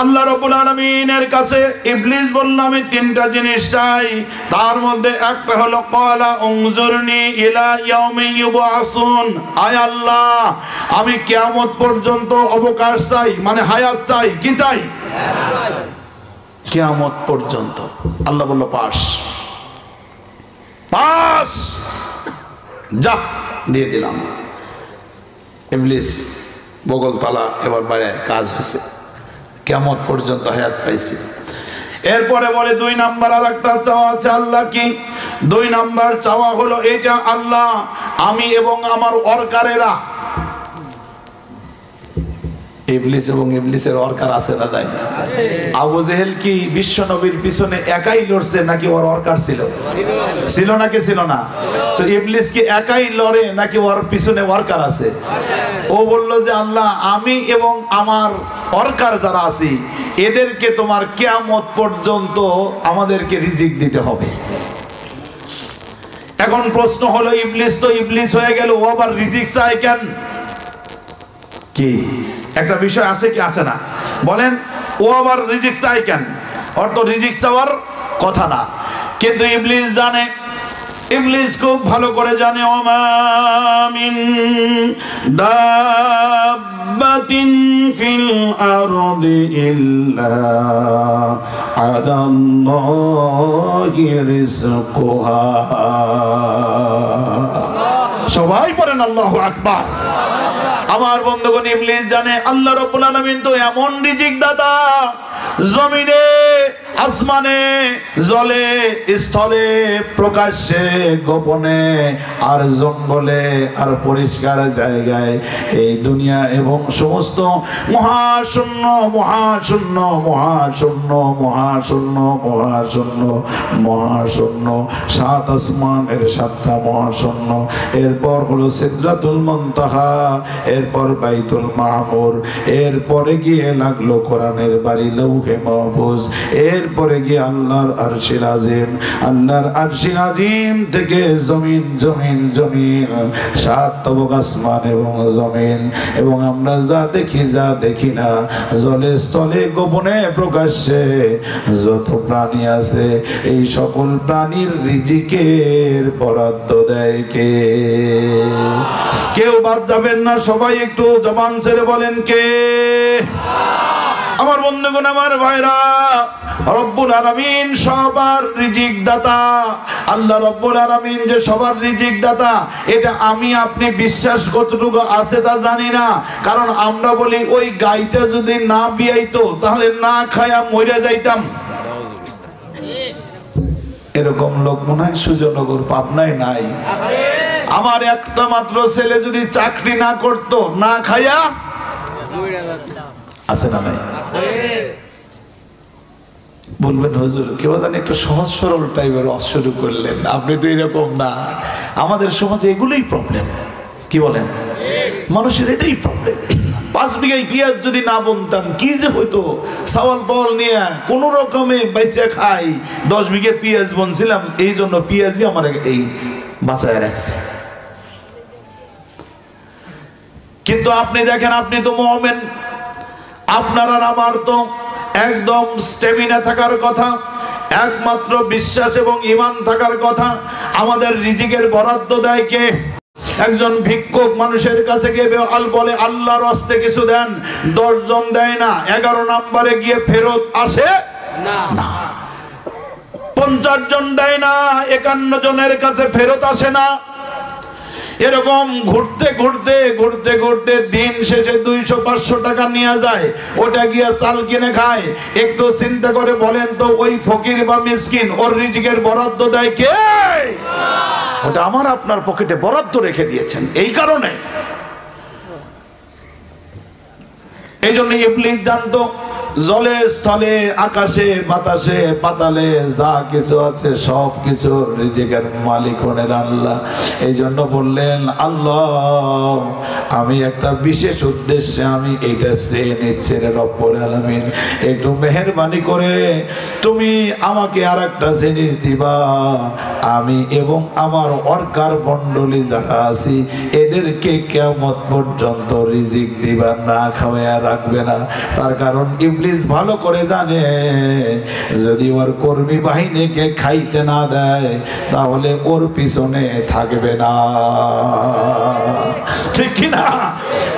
আল্লাহ রাব্বুল আলামিনের কাছে ইবলিস বলল আমি তিনটা জিনিস চাই, তার মধ্যে একটা হলো ক্বালা উনজুরনি ইলা ইয়াউমি ইউবআসুন। আয় আল্লাহ, আমি কিয়ামত পর্যন্ত অবকাশ চাই, মানে হায়াত চাই। কি চাই? কিয়ামত পর্যন্ত। আল্লাহ বলল পাস, পাস, যা দিয়ে দিলাম। ইবলিস বগলতলা এবার বাইরে কাজ হয়েছে, কিয়ামত পর্যন্ত হায়াত পাইছে। এরপরে বলে 2 নাম্বার আর একটা চাওয়া আছে। আল্লাহ কি? 2 নাম্বার চাওয়া হলো এটা, আল্লাহ আমি এবং আমার ওয়ার্কারেরা। ইবলিস এবং ইবলিসের ওয়ার্কার আছে না নাই? আবু জেহেল কি বিশ্ব নবীর পিছনে একাই লড়ছে নাকি ওর ওয়ার্কার ছিল? ছিল নাকি ছিল না? তো ইবলিস কি একাই লড়ে নাকি ওর পিছনে ওয়ার্কার আছে? ও বলল যে আল্লাহ আমি এবং আমার ওয়ার্কার যারা আছি এদেরকে তোমার কিয়ামত পর্যন্ত আমাদেরকে রিজিক দিতে হবে। এখন প্রশ্ন হলো ইবলিস তো ইবলিস হয়ে গেল, ও আবার রিজিক চায় কেন? কি একটা বিষয় আছে কি আছে না? বলেন, ও আবার রিজিক চায় কেন? ওর তো রিজিক চাওয়ার কথা না। কিন্তু ইবলিস জানে ইবলিস খুব ভালো করে জানে ওমা মিন দাব্বাতিন ফিল আরদি ইল্লা আলাল্লাহি রিজকুহা। সবাই পড়েন আল্লাহু আকবার। আমার বন্ধুগণ, ইবলিস জানে আল্লাহ রাব্বুল আলামিন তো এমন রিজিক দাতা, জমিনে, আসমানে, জলে, স্থলে, প্রকাশ্যে, গোপনে, আর জঙ্গলে, আর পরিষ্কার জায়গায়, এই দুনিয়া এবং সমস্ত মহাশূন্য মহাশূন্য মহাশূন্য মহাশূন্য মহাশূন্য মহাশূন্য, সাত আসমানের সাতটা মহাশূন্য, এরপর হলো সিদরাতুল মুনতাহা, এরপর বাইতুল মামুর, এরপরে গিয়ে লাগলো কোরআনের বাড়ি লৌহে মাহফুজ, এরপরে গিয়ে আল্লাহর আরশিল আজিম, আল্লাহর আরশিল আজিম থেকে জমিন জমিন জমিন, সাত তবক আসমান এবং জমিন, এবং আমরা যা দেখি যা দেখি না, জলে স্থলে গোপনে প্রকাশ্যে যত প্রাণী আছে, এই সকল প্রাণীর রিজিকের বরাদ্দ দেয় কে? কেউ বাদ যাবেন না, সবাই একটু জবান ছেড়ে বলেন কে? আমার বন্ধুগণ, আমার ভাইরা, রব্বুল আলামিন সবার রিজিক দাতা। আল্লাহ রব্বুল আলামিন যে সবার রিজিক দাতা, এটা আমি আপনি বিশ্বাস কতটুকু আছে তা জানি না। কারণ আমরা বলি ওই গাইতে যদি না বিয়াইতো তাহলে না খায়া মরে যাইতাম। এরকম লোক মনে হয় সুজনগর পাবনায় নাই। আমার একটা মাত্র ছেলে যদি চাকরি না করতো, না খায়া আছে না নাই? বলবেন হুজুর কেউ জানি একটু সহজ সরল টাইপের শুরু করলেন, আপনি তো এরকম না। আমাদের সমাজে এগুলোই প্রবলেম। কি বলেন? মানুষের এটাই প্রবলেম। 5 বিঘায় পেঁয়াজ যদি না বুনতাম কি যে হইতো, চাওয়াল পাওয়াল নিয়ে কোনো রকমে বাইচা খাই। 10 বিঘা পেঁয়াজ বুনছিলাম, এই জন্য পেঁয়াজই আমার এই বাঁচায় রাখছে। কিন্তু আপনি দেখেন, আপনি তো মুমিন, আপনার আর আমার তো একদম স্টেমিনা থাকার কথা, একমাত্র বিশ্বাস এবং ঈমান থাকার কথা। আমাদের রিজিকের বরাদ্দ দেয় কে? একজন ভিক্ষুক মানুষের কাছে গিয়ে বলে আল্লাহর রাস্তায় কিছু দেন, 10 জন দেয় না, 11 নম্বরে গিয়ে ফেরত আসে না। 50 জন দেয় না, 51 জনের কাছে ফেরত আসে না। এরকম ঘুরতে ঘুরতে ঘুরতে ঘুরতে দিন শেষে 200-500 টাকা নিয়ে যায়, ওটা গিয়ে চাল কিনে খায়। একটু চিন্তা করে বলেন তো, ওই ফকির বা মিসকিন ওর রিজিকের বরাদ্দ দেয় কে? ওটা আমার আপনার পকেটে বরাদ্দ রেখে দিয়েছেন। এই কারণে এই জন্য ইবলিস জানতো জলে স্থলে আকাশে বাতাসে পাতালে যা কিছু আছে সব কিছুর রিজিকের মালিক হলেন আল্লাহ। এই জন্য বললেন, আল্লাহ আমি একটা বিশেষ উদ্দেশ্যে আমি এইটা চেয়ে নিচ্ছি রে রব্বুল আলামিন, একটু মেহেরবানি করে তুমি আমাকে আর একটা জিনিস দিবা। আমি এবং আমার ওয়ার্কার মণ্ডলী যারা আছি এদেরকে কিয়ামত পর্যন্ত রিজিক দিবা, না খাওয়ায়া রাখবে না। তার কারণ ইবলিস ভালো করে জানে যদি ওর কর্মী বাহিনীকে খাইতে না দেয় তাহলে ওর পিছনে থাকবে না। ঠিক কিনা?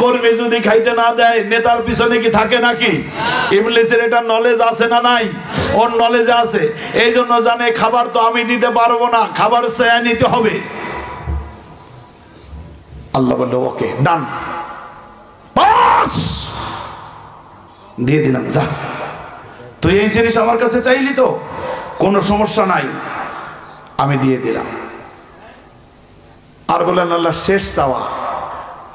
কর্মী যদি খাইতে না দেয় নেতার পিছনে কি থাকে নাকি? ইবলিসের এটা নলেজ আছে না নাই? ওর নলেজ আছে। এই জন্য জানে খাবার তো আমি দিতে পারবো না, খাবার চেয়ে নিতে হবে। আল্লাহ বলল ওকে ডান, পাস দিয়ে দিলাম, যা তুই এই জিনিস আমার কাছে চাইলি তো কোনো সমস্যা নাই, আমি দিয়ে দিলাম। আর বললেন আল্লাহ শেষ চাওয়া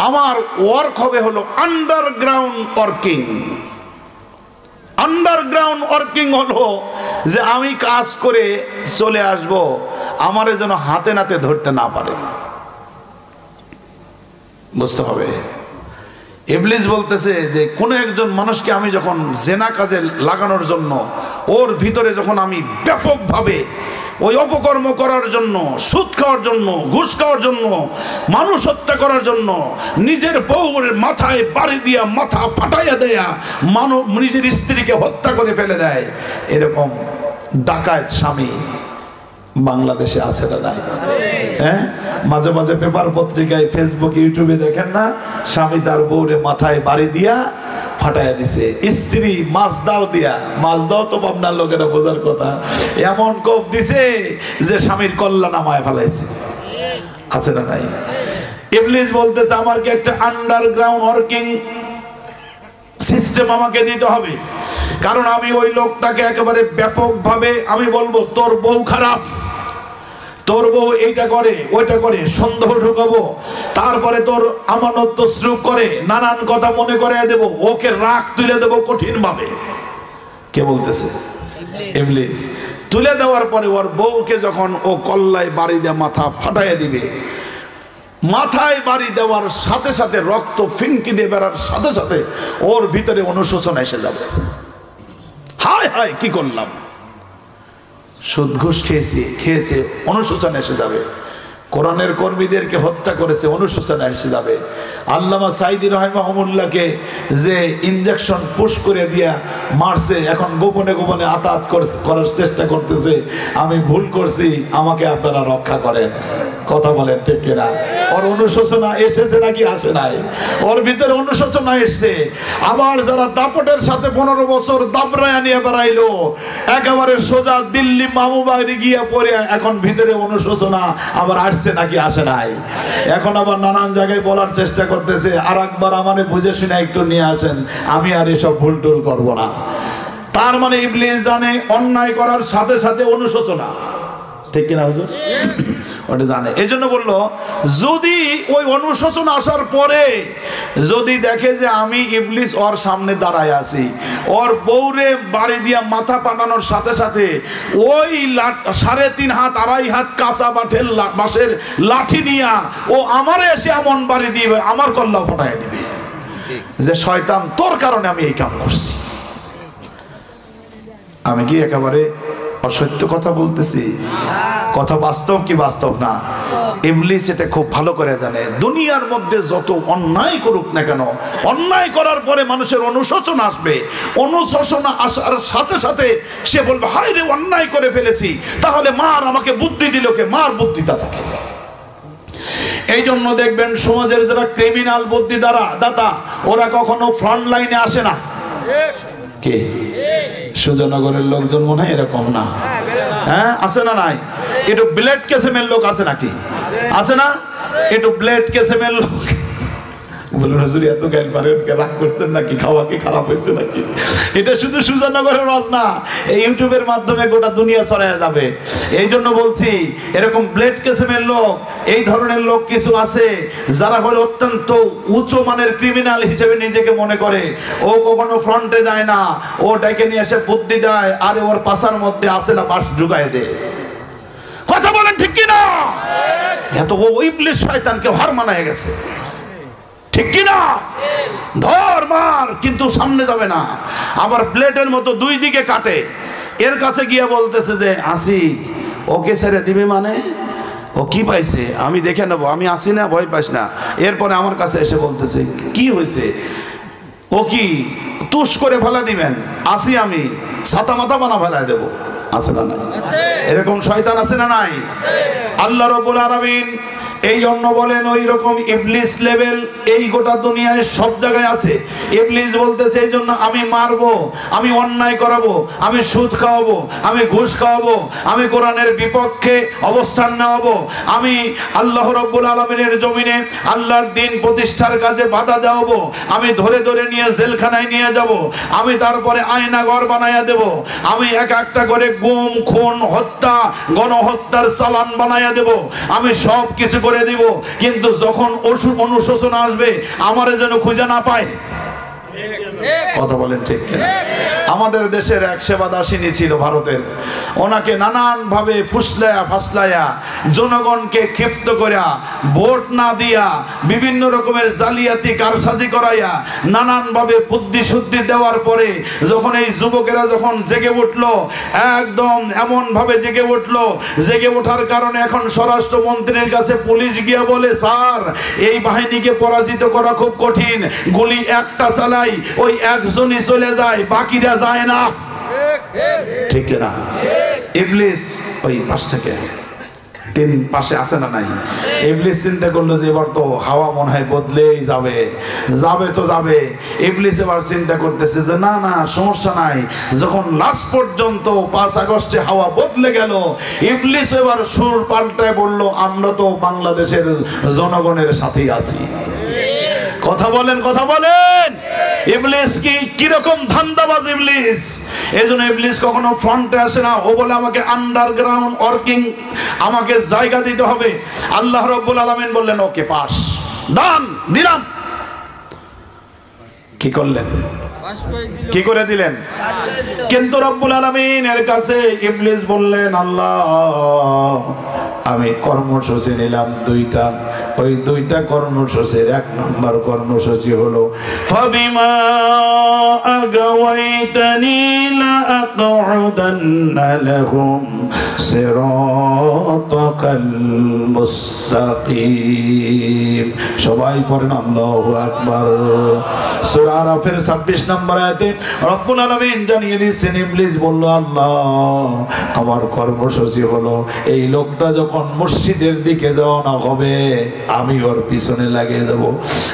আমার ওয়ার্ক হবে হলো আন্ডারগ্রাউন্ড ওয়ার্কিং। আন্ডারগ্রাউন্ড ওয়ার্কিং হলো যে আমি কাজ করে চলে আসব, আমারে যেন হাতে নাতে ধরতে না পারে। বুঝতে হবে। ইবলিস বলতেছে যে কোন একজন মানুষকে আমি যখন জেনা কাজে লাগানোর জন্য, ওর ভিতরে যখন আমি ব্যাপকভাবে ওই অপকর্ম করার জন্য, সুদ খাওয়ার জন্য, ঘুষ খাওয়ার জন্য, মানুষ হত্যা করার জন্য, নিজের বউর মাথায় বাড়ি দিয়া মাথা ফাটাইয়া দেয়া নিজের স্ত্রীকে হত্যা করে ফেলে দেয়, এরকম ডাকায়েত স্বামী বাংলাদেশে আছে না নাই? হ্যাঁ, মাঝে মাঝে পেপার পত্রিকায়, ফেসবুক, ইউটিউবে দেখেন না, স্বামী তার বউরে মাথায় বাড়ি দিয়া ফাটাইয়া দিছে, স্ত্রী মাছ দাও দিয়া, মাছ দাও তো আপনার লোকেরা বোঝার কথা, এমন কোপ দিছে যে স্বামীর কল্যাণ নামায় ফেলাইছে। আছে না নাই? ইবলিস বলতেছে আমার কি একটা আন্ডারগ্রাউন্ড ওয়ার্কিং সিস্টেম আমাকে দিতে হবে, কারণ আমি ওই লোকটাকে একেবারে ব্যাপকভাবে আমি বলবো তোর বউ খারাপ, তোর বউ এইটা করে ওইটা করে, সন্দেহ ঢুকাবো, তারপরে তোর আমানত তসরুফ করে, নানান কথা মনে করে দেবো, ওকে রাগ তুলে দেবো কঠিন ভাবে। কে বলতেছে? ইবলিস। তুলে দেওয়ার পরে ওর বউকে যখন ও কল্লায় বাড়ি দিয়ে মাথা ফাটাইয়া দিবে, মাথায় বাড়ি দেওয়ার সাথে সাথে রক্ত ফিনকি দিয়ে বেড়ার সাথে সাথে ওর ভিতরে অনুশোচনা এসে যাবে। হায় হায় কি করলাম, সুদ ঘুষ খেয়েছে, অনুশোচনা এসে যাবে। কোরআনের কর্মীদেরকে হত্যা করেছে, অনুশোচনা এসে যাবে। আল্লামা সাইদি রাহিমাহুল্লাহকে যে ইনজেকশন পুশ করে দিয়া মারছে, এখন গোপনে গোপনে আতাত করার চেষ্টা করতেছে, আমি ভুল করছি, আমাকে আপনারা রক্ষা করেন। কথা বলেন ঠিক কিনা? ওর অনুশোচনা এসেছে নাকি আসে নাই? ওর ভিতরে অনুশোচনা এসছে। আবার যারা দাপটের সাথে 15 বছর দাবরায়া নিয়ে বেড়াইলো, একেবারে সোজা দিল্লি মামু বাড়ি গিয়ে পড়ে, এখন ভিতরে অনুশোচনা আবার আসছে নাকি আসে নাই? এখন আবার নানান জায়গায় বলার চেষ্টা করতেছে, আর একবার আমারে বুঝে শুনে একটু নিয়ে আসেন, আমি আর এসব ভুল টুল করবো না। তার মানে ইবলিস জানে অন্যায় করার সাথে সাথে অনুশোচনা, ঠিক কিনা হুজুর? ওটা জানে। এই জন্য বললো, যদি ওই অনুশোচনা আসার পরে যদি দেখে যে আমি ইবলিস ওর সামনে দাঁড়ায় আছি, ওর বউরে বাড়ি দিয়া মাথা পাঠানোর সাথে সাথে ওই 3.5 হাত 2.5 হাত কাঁচা বাঁশের লাঠি নিয়া ও আমারে এসে এমন বাড়ি দিবে, আমার কল্লা ফাটাই দিবে যে শয়তান তোর কারণে আমি এই কাম করছি। আমি কি একেবারে অসত্য কথা বলতেছি? কথা বাস্তব কি বাস্তব না? ইবলিস এটা খুব ভালো করে জানে। দুনিয়ার মধ্যে যত অন্যায় করুক না কেন, অন্যায় করার পরে মানুষের অনুশোচনা আসবে। অনুশোচনা আসার সাথে সাথে সে বলবে, হায় রে অন্যায় করে ফেলেছি, তাহলে মার, আমাকে বুদ্ধি দিল কে? মার বুদ্ধিটা থাকে। এই জন্য দেখবেন সমাজের যারা ক্রিমিনাল বুদ্ধি দাতা, ওরা কখনো ফ্রন্ট লাইনে আসে না। কে? সুজনগরের লোকজন মনে হয় এরকম না? হ্যাঁ, আছে না নাই? একটু ব্লেড কেসেমের লোক আছে নাকি? আছে না? একটু ব্লেড কেসেমের লোক বলুন, হুজুর এত গাইল পারেন, রাগ করছেন নাকি? খাওয়া কি খারাপ হয়েছে নাকি? এটা শুধু সুজনগরের রস না, এই ইউটিউবের মাধ্যমে গোটা দুনিয়া ছড়ায় যাবে। এই জন্য বলছি, এরকম ব্লেড কেসেমের লোক, এই ধরনের লোক কিছু আছে যারা হলো অত্যন্ত উচ্চ মানের ক্রিমিনাল হিসেবে নিজেকে মনে করে। ও কখনো ফ্রন্টে যায় না, ও ডাকে নিয়ে এসে বুদ্ধি দেয়, আরে ওর পাশার মধ্যে আসে না বাস ঢুকায় দেয়। কথা বলেন ঠিক কিনা? এত ওই ইবলিস শয়তানকে হার মানায় গেছে, ঠিক কিনা? ধর মার, কিন্তু সামনে যাবে না। আবার ব্লেডের মতো দুই দিকে কাটে। এর কাছে গিয়ে বলতেছে যে আসি, ওকে ছেড়ে দিবে মানে? ও কি পাইছে আমি দেখে নেবো, আমি আসি না, ভয় পাইস না। এরপরে আমার কাছে এসে বলতেছে কি হয়েছে? ও কি তুষ করে ফেলা দিবেন? আসি আমি, ছাতা মাথা বানা ফেলায় দেবো। আছে না নাই? এরকম শয়তান আছে না নাই? আল্লাহ রাব্বুল আলামিন এই জন্য বলেন ওই রকম ইবলিস লেভেল এই গোটা দুনিয়ায় সব জায়গায় আছে। ইবলিস বলতেছে এই জন্য আমি মারবো, আমি অন্যায় করাবো, আমি সুদ খাওয়াবো, আমি ঘুষ খাওয়াবো, আমি কোরআনের বিপক্ষে অবস্থান নেওয়াবো, আমি আল্লাহ রাব্বুল আলামিনের জমিনে আল্লাহর দ্বীন প্রতিষ্ঠার কাজে বাধা দেওয়াবো, আমি ধরে ধরে নিয়ে জেলখানায় নিয়ে যাব, আমি তারপরে আয়নাঘর বানাইয়া দেব, আমি এক একটা করে গুম খুন হত্যা গণহত্যার চালান বানাইয়া দেব, আমি সব কিছু করে দিব। কিন্তু যখন অনুশোচনা আসবে, আমারে যেন খুঁজে না পায়। কথা বলেন ঠিক কিনা? আমাদের দেশের এক সেবাদাসিনী ছিল ভারতের, ওনাকে নানান ভাবে ফুসলায়া ফাসলায়া জনগণকে ক্ষিপ্ত করিয়া ভোট না দিয়া বিভিন্ন রকমের জালিয়াতি কারসাজি করাইয়া নানান ভাবে বুদ্ধি শুদ্ধি দেওয়ার পরে যখন এই যুবকেরা যখন জেগে উঠলো, একদম এমন ভাবে জেগে উঠলো, জেগে ওঠার কারণে এখন স্বরাষ্ট্রমন্ত্রীর কাছে পুলিশ গিয়ে বলে, স্যার এই বাহিনীকে পরাজিত করা খুব কঠিন, গুলি একটা চালাই ওই একজনই চলে যায়, বাকিরা যায় না। ঠিক না? ইবলিস ওই পাশ থেকে তিন পাশে আছে না নাই? ইবলিস চিন্তা করলো যে এবার তো হাওয়া মনে হয় বদলেই যাবে, যাবে তো যাবে। ইবলিস এবার চিন্তা করতেছে যে না না সমস্যা নাই। যখন লাস্ট পর্যন্ত 5 আগস্টে হাওয়া বদলে গেল, ইবলিস এবার সুর পাল্টায় বলল আমরা তো বাংলাদেশের জনগণের সাথেই আছি। কথা বলেন, কথা বলেন। ইবলিস কি রকম ধান্দাবাজ ইবলিস! এজন্য ইবলিস কখনো ফ্রন্টে আসে না। ও বলে আমাকে আন্ডারগ্রাউন্ড ওয়ার্কিং, আমাকে জায়গা দিতে হবে। আল্লাহ রাব্বুল আলামিন বললেন ওকে পাস, ডান, দিলাম। কি করলেন? কি করে দিলেন? কিন্তু রব্বুল আলামিন এর কাছে ইবলিস বললেন আল্লাহ আমি কর্মসূচি নিলাম 2টা। ওই 2টা কর্মসূচির 1 নম্বর কর্মসূচি হলো ফাবিমা আগাওয়াইতানি লা আকউদান্না লাহুম সিরাতাকাল মুস্তাকিম। সবাই পড়েন আল্লাহু আকবার। সূরা আরাফের 26 নম্বর আয়াতে রব্বুল আলামিন জানিয়ে দিয়েছেন ইবলিস বলল আল্লাহ আমার কর্মসূচি হলো এই লোকটা যখন মসজিদের দিকে রওনা হবে আমি ওর পিছনে লাগিয়ে যাব,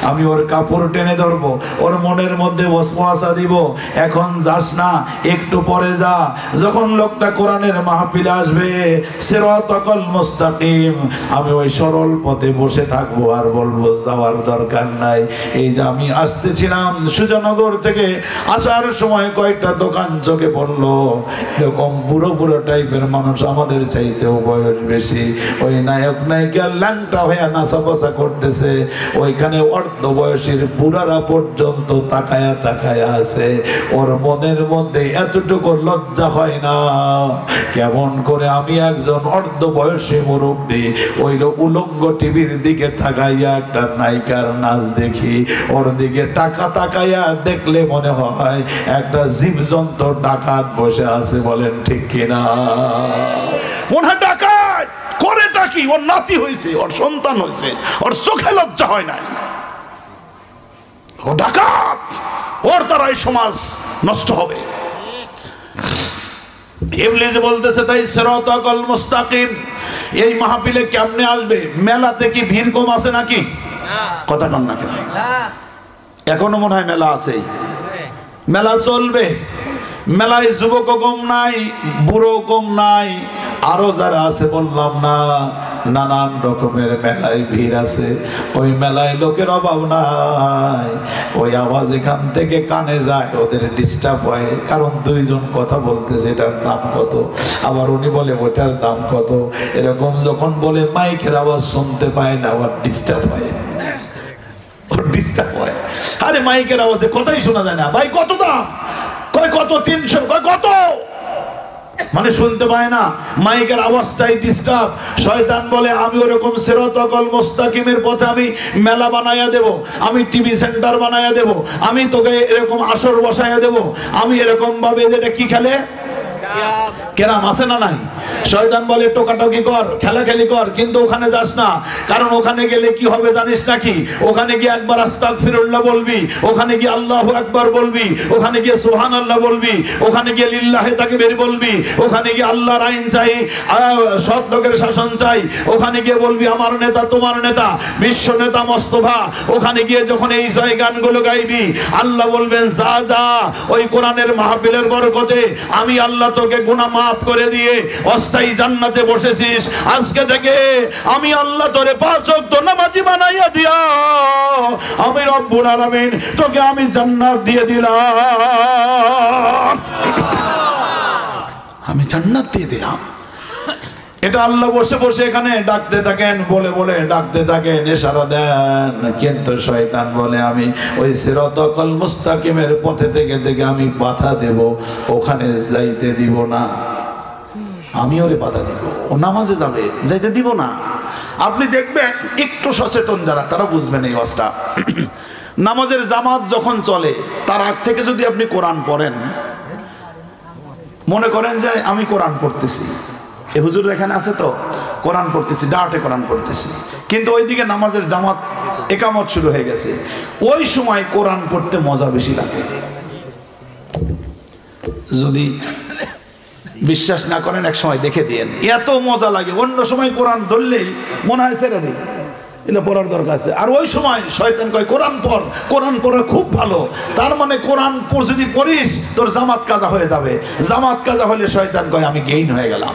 আমি ওর কাপড় টেনে ধরবো, ওর মনের মধ্যে ওয়াসওয়াসা দিব এখন যাস না, একটু পরে যা। যখন লোকটা কোরআনের মাহফিলে আসবে সিরাতাকাল মুস্তাকিম, আমি ওই সরল পথে বসে থাকবো আর বলবো যাওয়ার দরকার নাই। এই যে আমি আসতেছিলাম সুজনগর থেকে, আসার সময় কয়েকটা দোকান চোখে পড়লো, এরকম বুড়ো বুড়ো টাইপের মানুষ, আমাদের চাইতেও বয়স বেশি, ওই নায়ক নায়িকা ল্যাংটা হয়ে নাচাপাচা করতেছে। ওইখানে অর্ধ বয়সীর বুড়ারা পর্যন্ত তাকায়া তাকায়া আছে। ওর মনের মধ্যে এতটুকু লজ্জা হয় না কেমন করে আমি একজন অর্ধ বয়সী মুরব্বী ওই উলঙ্গ টিভির দিকে তাকাইয়া একটা নায়িকার নাচ দেখি, ওর দিকে তাকাইয়া দেখলে মনে হয় একটা জীবজন্তু ডাকাত বসে আছে। বলেন ঠিক কিনা? মনে হয় ডাকাত করেটা কি? ওর নাতি হয়েছে, ওর সন্তান হয়েছে, ওর চোখে লজ্জা হয় নাই, ও ডাকাত, ওর দ্বারা এই সমাজ নষ্ট হবে। ইবলিস বলতেছে তাই সিরাতাকাল মুস্তাকিম এই মাহফিলে কেমনে আসবে? মেলাতে কি ভিড় কম আছে নাকি? কথা কন না কেন? এখনো মনে হয় মেলা আছে, মেলা চলবে। মেলায় যুবক কম নাই, বুড়ো কম নাই, আরো যারা আছে বললাম না নানান রকমের মেলায় ভিড় আছে। ওই মেলায় লোকের অভাব নাই। ওই আওয়াজ এখান থেকে কানে যায়, ওদের ডিস্টার্ব হয়, কারণ 2 জন কথা বলতেছে এটার দাম কত, আবার উনি বলে ওটার দাম কত। এরকম যখন বলে মাইকের আওয়াজ শুনতে পায় না, আবার ডিস্টার্ব হয়, ডিস্টার্ব হয়। আরে মাইকের আওয়াজে কথাই শোনা যায় না। ভাই কত দাম? কয় কত? 300। কয় কত? মানে শুনতে পায় না, মাইকের আওয়াজটাই ডিস্টার্ব। শয়তান বলে আমি ওরকম সিরাতাকাল মুস্তাকিমের পথে আমি মেলা বানাইয়া দেব, আমি টিভি সেন্টার বানাইয়া দেব, আমি তোকে এরকম আসর বসাইয়া দেব, আমি এরকম ভাবে যেটা কি খেলে কেরাম আছে না নাই? শয়তান বলে টোকাটকি কর, খেলাখেলি কর, কিন্তু ওখানে যাস না, কারণ ওখানে গেলে কি হবে জানিস নাকি? ওখানে গিয়ে একবার আস্তাগফিরুল্লাহ বলবি, ওখানে গিয়ে আল্লাহু আকবার বলবি, ওখানে গিয়ে সুবহানাল্লাহ বলবি, ওখানে গিয়ে লিল্লাহি তাকবীর বলবি, ওখানে গিয়ে আল্লাহর আইন চাই, সৎ লোকের শাসন চাই, ওখানে গিয়ে বলবি আমার নেতা তোমার নেতা, বিশ্ব নেতা মোস্তফা। ওখানে গিয়ে যখন এই জয় গানগুলো গাইবি, আল্লাহ বলবেন যা যা, ওই কোরআনের মাহফিলের বরকতে আমি আল্লাহ তোকে গুনাহ মাফ করে দিয়ে অস্থায়ী জান্নাতে বসেছিস। আজকে থেকে আমি আল্লাহ তোরে 5 ওয়াক্ত নামাজি বানাইয়া দিয়া আমি রব্বুল আলামিন তোকে আমি জান্নাত দিয়ে দিলাম, আমি জান্নাত দিয়ে দিলাম। এটা আল্লাহ বসে বসে এখানে ডাকতে থাকেন, বলে বলে ডাকতে থাকেন, ইশারা দেন। কিন্তু শয়তান বলে আমি ওই সিরাতাকাল মুস্তাকিমের পথে থেকে থেকে আমি বাধা দেব, ওখানে যাইতে দিব না, আমি ওরে বাধা দিব, ও নামাজে যাবে, যাইতে দিব না। আপনি দেখবেন একটু সচেতন যারা তারা বুঝবেন এই ওয়াজটা। নামাজের জামাত যখন চলে তার আগ থেকে যদি আপনি কোরআন পড়েন, মনে করেন যে আমি কোরআন পড়তেছি, এ হুজুর এখানে আছে তো কোরআন পড়তেছি, ডাটে কোরআন পড়তেছি, কিন্তু ওইদিকে নামাজের জামাত একামত শুরু হয়ে গেছে, ওই সময় কোরআন পড়তে মজা বেশি লাগে। যদি বিশ্বাস না করেন এক সময় দেখে দিয়েন, এত মজা লাগে। অন্য সময় কোরআন ধরলেই মনে হয় ছেড়ে দিই, এটা পড়ার দরকার আছে। আর ওই সময় শয়তান কয় কোরআন পড়, কোরআন পড়া খুব ভালো। তার মানে কোরআন যদি পড়িস তোর জামাত কাজা হয়ে যাবে। জামাত কাজা হলে শয়তান কয় আমি গেইন হয়ে গেলাম।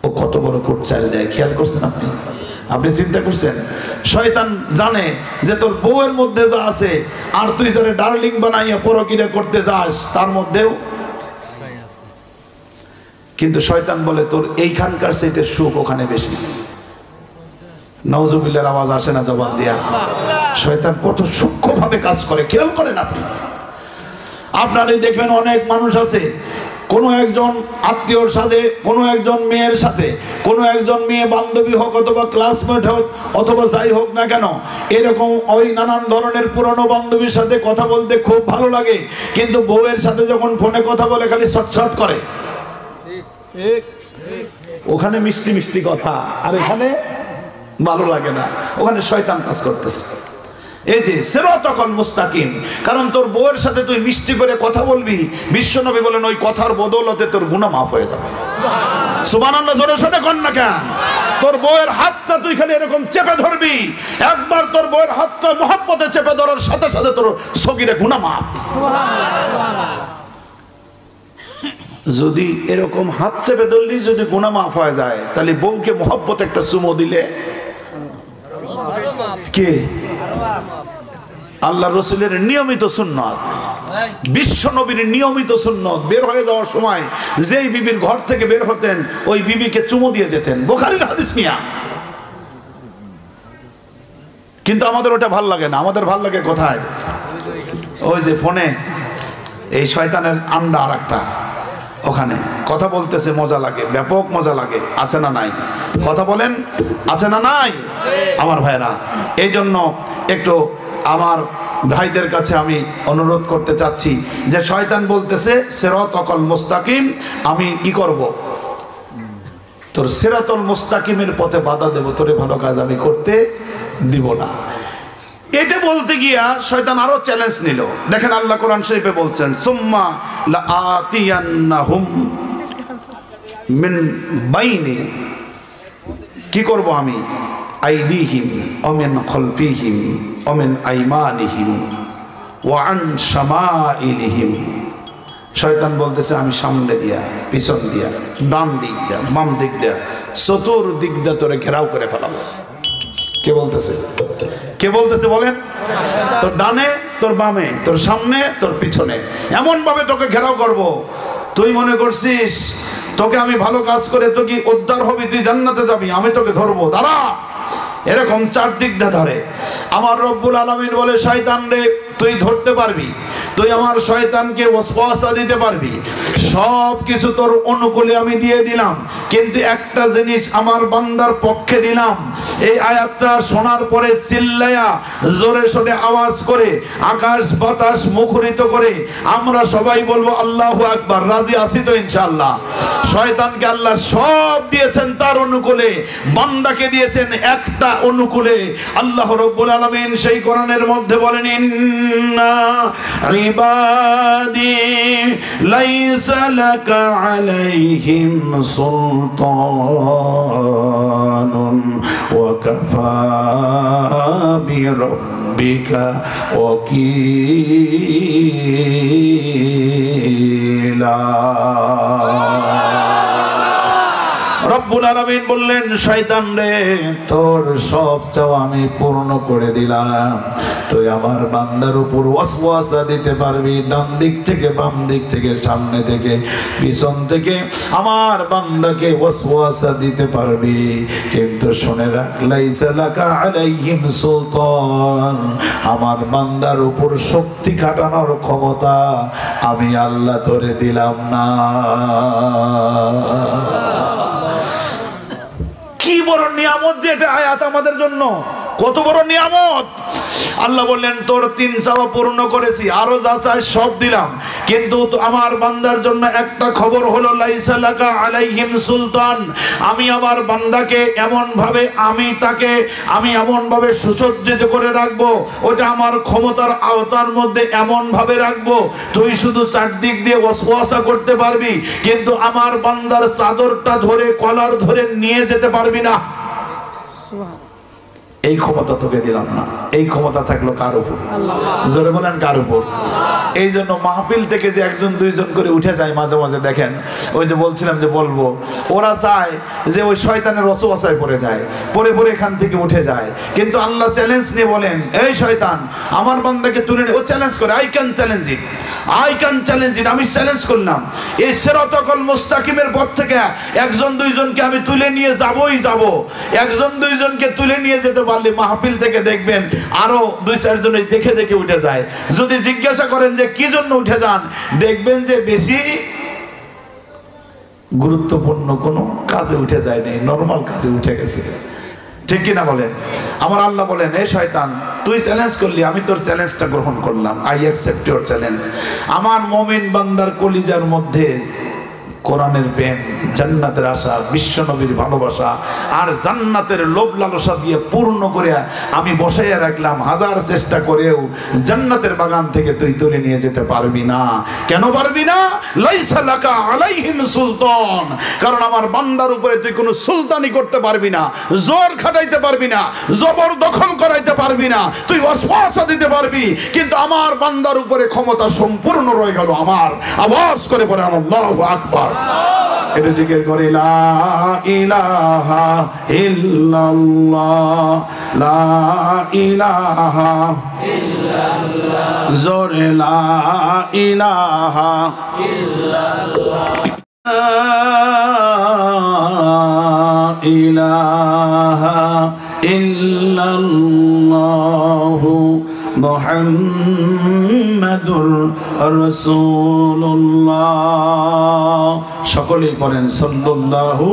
ও কত বড় কোট চাল দেয়, খেয়াল করছেন আপনি? আপনি চিন্তা করছেন? শয়তান জানে যে তোর বউয়ের মধ্যে যা আছে, আর তুই যারা ডার্লিং বানাইয়া পরকিরা করতে যাস তার মধ্যেও, কিন্তু শয়তান বলে তোর এইখানকার চাইতে সুখ ওখানে বেশি। নাউজুবিল্লাহর আওয়াজ আসে না জবান দিয়া? শয়তান কত সূক্ষ্মভাবে কাজ করে, খেয়াল করেন আপনি। আপনারাই দেখবেন অনেক মানুষ আছে, কোনো একজন আত্মীয়র সাথে, কোনো একজন মেয়ের সাথে, কোনো একজন মেয়ে বান্ধবী হোক অথবা ক্লাসমেট হোক অথবা যাই হোক না কেন, এরকম ওই নানান ধরনের পুরনো বান্ধবীর সাথে কথা বলতে খুব ভালো লাগে, কিন্তু বউয়ের সাথে যখন ফোনে কথা বলে খালি শটশট করে। ওখানে মিষ্টি মিষ্টি কথা, আর এখানে ভালো লাগে না। ওখানে শয়তান কাজ করতেছে। এই যে সিরাতাল মুস্তাকিম, কারণ তোর বউয়ের সাথে তুই মিষ্টি করে কথা বলবি, বিশ্বনবী বলেন ওই কথার বদৌলতে তোর গুনাহ মাফ হয়ে যাবে। সুবহানাল্লাহ, জোরে শুনে কোন না কেন? তোর বউয়ের হাতটা তুই খালি এরকম চেপে ধরবি, একবার তোর বউয়ের হাতটা মহব্বতে চেপে ধরার সাথে সাথে তোর সগীরে গুনাহ মাফ। যদি এরকম হাত চেপে ধরলি যদি গুনাহ মাফ হয়ে যায়, তাহলে বউকে মহব্বতে একটা চুমো দিলে কে? আল্লাহ রসুলের নিয়মিত সুন্নত, বিশ্ব নবীর নিয়মিত সুন্নত। বের হয়ে যাওয়ার সময় যেই বিবির ঘর থেকে বের হতেন ওই বিবিকে চুমো দিয়ে যেতেন, বুখারীর হাদিস মিয়া। কিন্তু আমাদের ওটা ভাল লাগে না। আমাদের ভাল লাগে কোথায়? ওই যে ফোনে এই শয়তানের আন্ডা আর একটা, ওখানে কথা বলতেছে, মজা লাগে, ব্যাপক মজা লাগে। আছে না নাই? কথা বলেন, আছে না নাই আমার ভাইরা? এই জন্য একটু আমার ভাইদের কাছে আমি অনুরোধ করতে চাচ্ছি যে শয়তান বলতেছে সিরাতাল মুস্তাকিম, আমি কি করব? তোর সিরাতাল মুস্তাকিমের পথে বাধা দেব, তোরে ভালো কাজ আমি করতে দিব না। এটা বলতে গিয়া শয়তান আরো চ্যালেঞ্জ নিল। দেখেন আল্লাহ কোরআন শরীফে বলছেন সুম্মা লাআতিয়ান্নাহুম মিন বাইনি, কি করব আমি? আইদিহিম ওয়া মিন খালফিহিম ওয়া মিন আইমানিহিম ওয়া আন শামাইলিহিম। শয়তান বলতেছে আমি সামনে দিয়া, পিছন দিয়া, ডান দিক দিয়া, বাম দিক দিয়া, চতুর্দিক দিয়া তোরে ঘেরাও করে ফেলাবো। কে বলতেছে? কে বলতেছে বলেন? তোর ডানে, তোর বামে, তোর সামনে, তোর পিছনে, এমন ভাবে তোকে ঘেরাও করব, তুই মনে করছিস তোকে আমি ভালো কাজ করে তুই কি উদ্ধার হবি, তুই জান্নাতে যাবি, আমি তোকে ধরবো, দাঁড়া। এরকম চারদিক দিয়ে ধরে। আমার রব্বুল আলামিন বলে শয়তান রে তুই ধরতে পারবি, তুই আমার শয়তানকে ওয়াসওয়াসা দিতে পারবি, সব কিছু তোর অনুকূলে আমি দিয়ে দিলাম, কিন্তু একটা জিনিস আমার বান্দার পক্ষে দিলাম। এই আয়াতটা শোনার পরে চিল্লায়া জোরে সোরে আওয়াজ করে আকাশ বাতাস মুখরিত করে আমরা সবাই বলবো আল্লাহু আকবার। রাজি আছি তো ইনশাআল্লাহ? শয়তানকে আল্লাহ সব দিয়েছেন তার অনুকূলে, বান্দাকে দিয়েছেন একটা অনুকূলে। আল্লাহ রাব্বুল আলামিন সেই কোরআনের মধ্যে বলেন ইন্না ইবাদি লাইসা লাকা আলাইহিম সুলতানুন ওয়া কাফা বিরাব্বিকা ওয়াকিলা। রব্বুল আলামিন বললেন শয়তান রে তোর সব চাওয়া আমি পূর্ণ করে দিলাম, তুই আমার বান্দার উপর ওয়াসওয়াসা দিতে পারবি, ডান দিক থেকে বাম দিক থেকে সামনে থেকে পিছন থেকে আমার বান্দাকে ওয়াসওয়াসা দিতে পারবি, কিন্তু শুনে রাখ লাইসা লাকা আলাইহিম সুলতান, আমার বান্দার উপর শক্তি খাটানোর ক্ষমতা আমি আল্লাহ তোরে দিলাম না। কি বড় নিয়ামত যে এটা আয়াত আমাদের জন্য, কত বড় নিয়ামত। আল্লাহ বললেন তোর 3 চাওয়া পূর্ণ করেছি, আরো যা চাই সব দিলাম, কিন্তু আমার বান্দার জন্য একটা খবর হলো লাইসা লাকা আলাইহিম সুলতান। আমি আমার বান্দাকে এমন ভাবে আমি এমন ভাবে সুসজ্জিত করে রাখবো, ওটা আমার ক্ষমতার আওতার মধ্যে এমন ভাবে রাখবো তুই শুধু চারদিক দিয়ে ওয়াসওয়াসা করতে পারবি, কিন্তু আমার বান্দার চাদরটা ধরে কলার ধরে নিয়ে যেতে পারবি না। এই ক্ষমতা তোকে দিলাম না। এই ক্ষমতা থাকলো কার উপর? জোরে বলেন কার উপর? এই জন্য মাহফিল থেকে যে 1-2 করে উঠে যায় মাঝে মাঝে, দেখেন ওই যে বলছিলাম যে বলবো, ওরা চায় যে ওই শয়তানের রসওয়াসায় পড়ে যায়, পরে এখান থেকে উঠে যায়। কিন্তু আল্লাহ চ্যালেঞ্জ নিয়ে বলেন, এই শয়তান আমার বান্দাকে তুলে নে। ও চ্যালেঞ্জ করে, আই ক্যান চ্যালেঞ্জ ইট, আমি চ্যালেঞ্জ করলাম এই সিরাতাল মুস্তাকিমের পথ থেকে 1-2জনকে আমি তুলে নিয়ে যাবই যাব। 1-2জনকে তুলে নিয়ে যেতে পারলে মাহফিল থেকে দেখবেন আরো 2-4 জন দেখে দেখে উঠে যায়। যদি জিজ্ঞাসা করেন যে কি জন্য উঠে যান, দেখবেন যে বেশি গুরুত্বপূর্ণ কোনো কাজে উঠে যায় নাই, নরমাল কাজে উঠে গেছে। ঠিক কিনা বলেন? আমার আল্লাহ বলেন, এই শয়তান তুই চ্যালেঞ্জ করলি, আমি তোর চ্যালেঞ্জটা গ্রহণ করলাম, আই অ্যাকসেপ্ট ইওর চ্যালেঞ্জ। আমার মুমিন বান্দার কলিজার মধ্যে কোরআনের প্রেম, জান্নাতের আশা, বিশ্বনবীর ভালোবাসা আর জান্নাতের লোভ লালসা দিয়ে পূর্ণ করে আমি বসাইয়া রাখলাম। হাজার চেষ্টা করেও জান্নাতের বাগান থেকে তুই তুলে নিয়ে যেতে পারবি না। কেন পারবি না? লাইসা লাকা আলাইহিম সুলতান, কারণ আমার বান্দার উপরে তুই কোনো সুলতানি করতে পারবি না, জোর খাটাইতে পারবি না, জবর দখল করাইতে পারবি না, তুই ওয়াসওয়াসা দিতে পারবি, কিন্তু আমার বান্দার উপরে ক্ষমতা সম্পূর্ণ রয়ে গেল আমার। আওয়াজ করে পড়ে আল্লাহু আকবার। এটা জিকির করে, লা ইলাহা ইল্লাল্লাহ, লা ইলাহা ইল্লাল্লাহ, জোরে লা ইলাহা ইল্লাল্লাহ, লা ইলাহা ইল্লাল্লাহ মুহাম্মাদুর রাসূলুল্লাহ। সকলেই পড়েন সাল্লাল্লাহু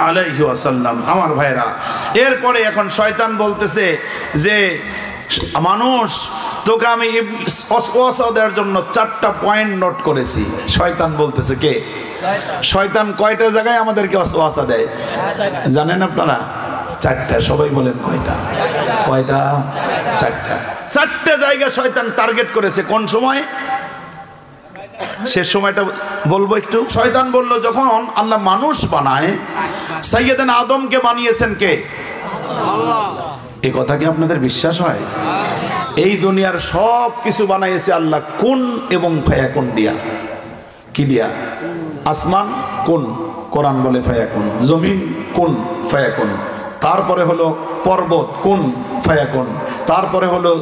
আলাইহি ওয়াসাল্লাম। আমার ভাইরা, এরপরে এখন শয়তান বলতেছে যে মানুষ তোকে আমি ওয়াসওয়াসা দেওয়ার জন্য 4টা পয়েন্ট নোট করেছি। শয়তান বলতেছে, কে? শয়তান কয়টা জায়গায় আমাদেরকে ওয়াসওয়াসা দেয় জানেন আপনারা? 4টা। সবাই বলেন কয়টা? কয়টা? 4টা। 4টা জায়গা শয়তান টার্গেট করেছে। কোন সময়? শেষ সময়টা বলবো একটু। শয়তান বলল, যখন আল্লাহ মানুষ বানায়, সাইয়েদানা আদমকে বানিয়েছেন কে? আল্লাহ। এই কথা কি আপনাদের বিশ্বাস হয়? এই দুনিয়ার সব কিছু বানাইছে আল্লাহ কুন এবং ফায়াকুন দিয়া। কি দিয়া? আসমান কুন, কোরআন বলে ফায়াকুন, জমিন কুন ফায়াকুন, তারপরে হলো পর্বত কুন ফায়াকুন, তারপরে হলো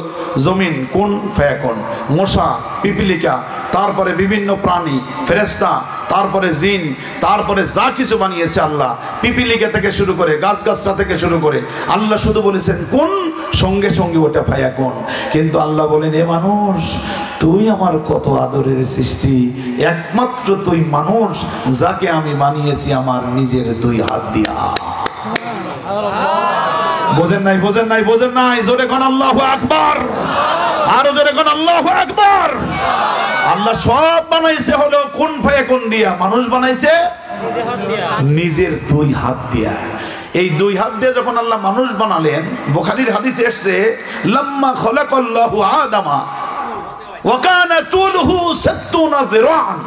জমিন কুন ফায়াকুন, মশা, পিপিলিকা, তারপরে বিভিন্ন প্রাণী, ফেরেশতা, তারপরে জিন, তারপরে যা কিছু বানিয়েছে আল্লাহ, পিপিলিকা থেকে শুরু করে গাছগাছরা থেকে শুরু করে, আল্লাহ শুধু বলেছেন কোন, সঙ্গে সঙ্গে ওটা ফায়াকুন। কিন্তু আল্লাহ বলেন, এ মানুষ, তুই আমার কত আদরের সৃষ্টি, একমাত্র তুই মানুষ যাকে আমি বানিয়েছি আমার নিজের 2 হাত দিয়া। বোঝেন নাই? বোঝেন নাই? বোঝেন নাই? জোরে কোন আল্লাহু আকবার, আরো জোরে কোন আল্লাহু আকবার। আল্লাহ সব বানাইছে হলো কোন ফায়াকুন দিয়া, মানুষ বানাইছে নিজের 2 হাত দিয়া। এই 2 হাত দিয়ে যখন আল্লাহ মানুষ বানালেন, বুখারীর হাদিসে এসেছে, লাম্মা খলাকাল্লাহু আদামা ওয়া কানা তুলুহু 60 যিরাআন।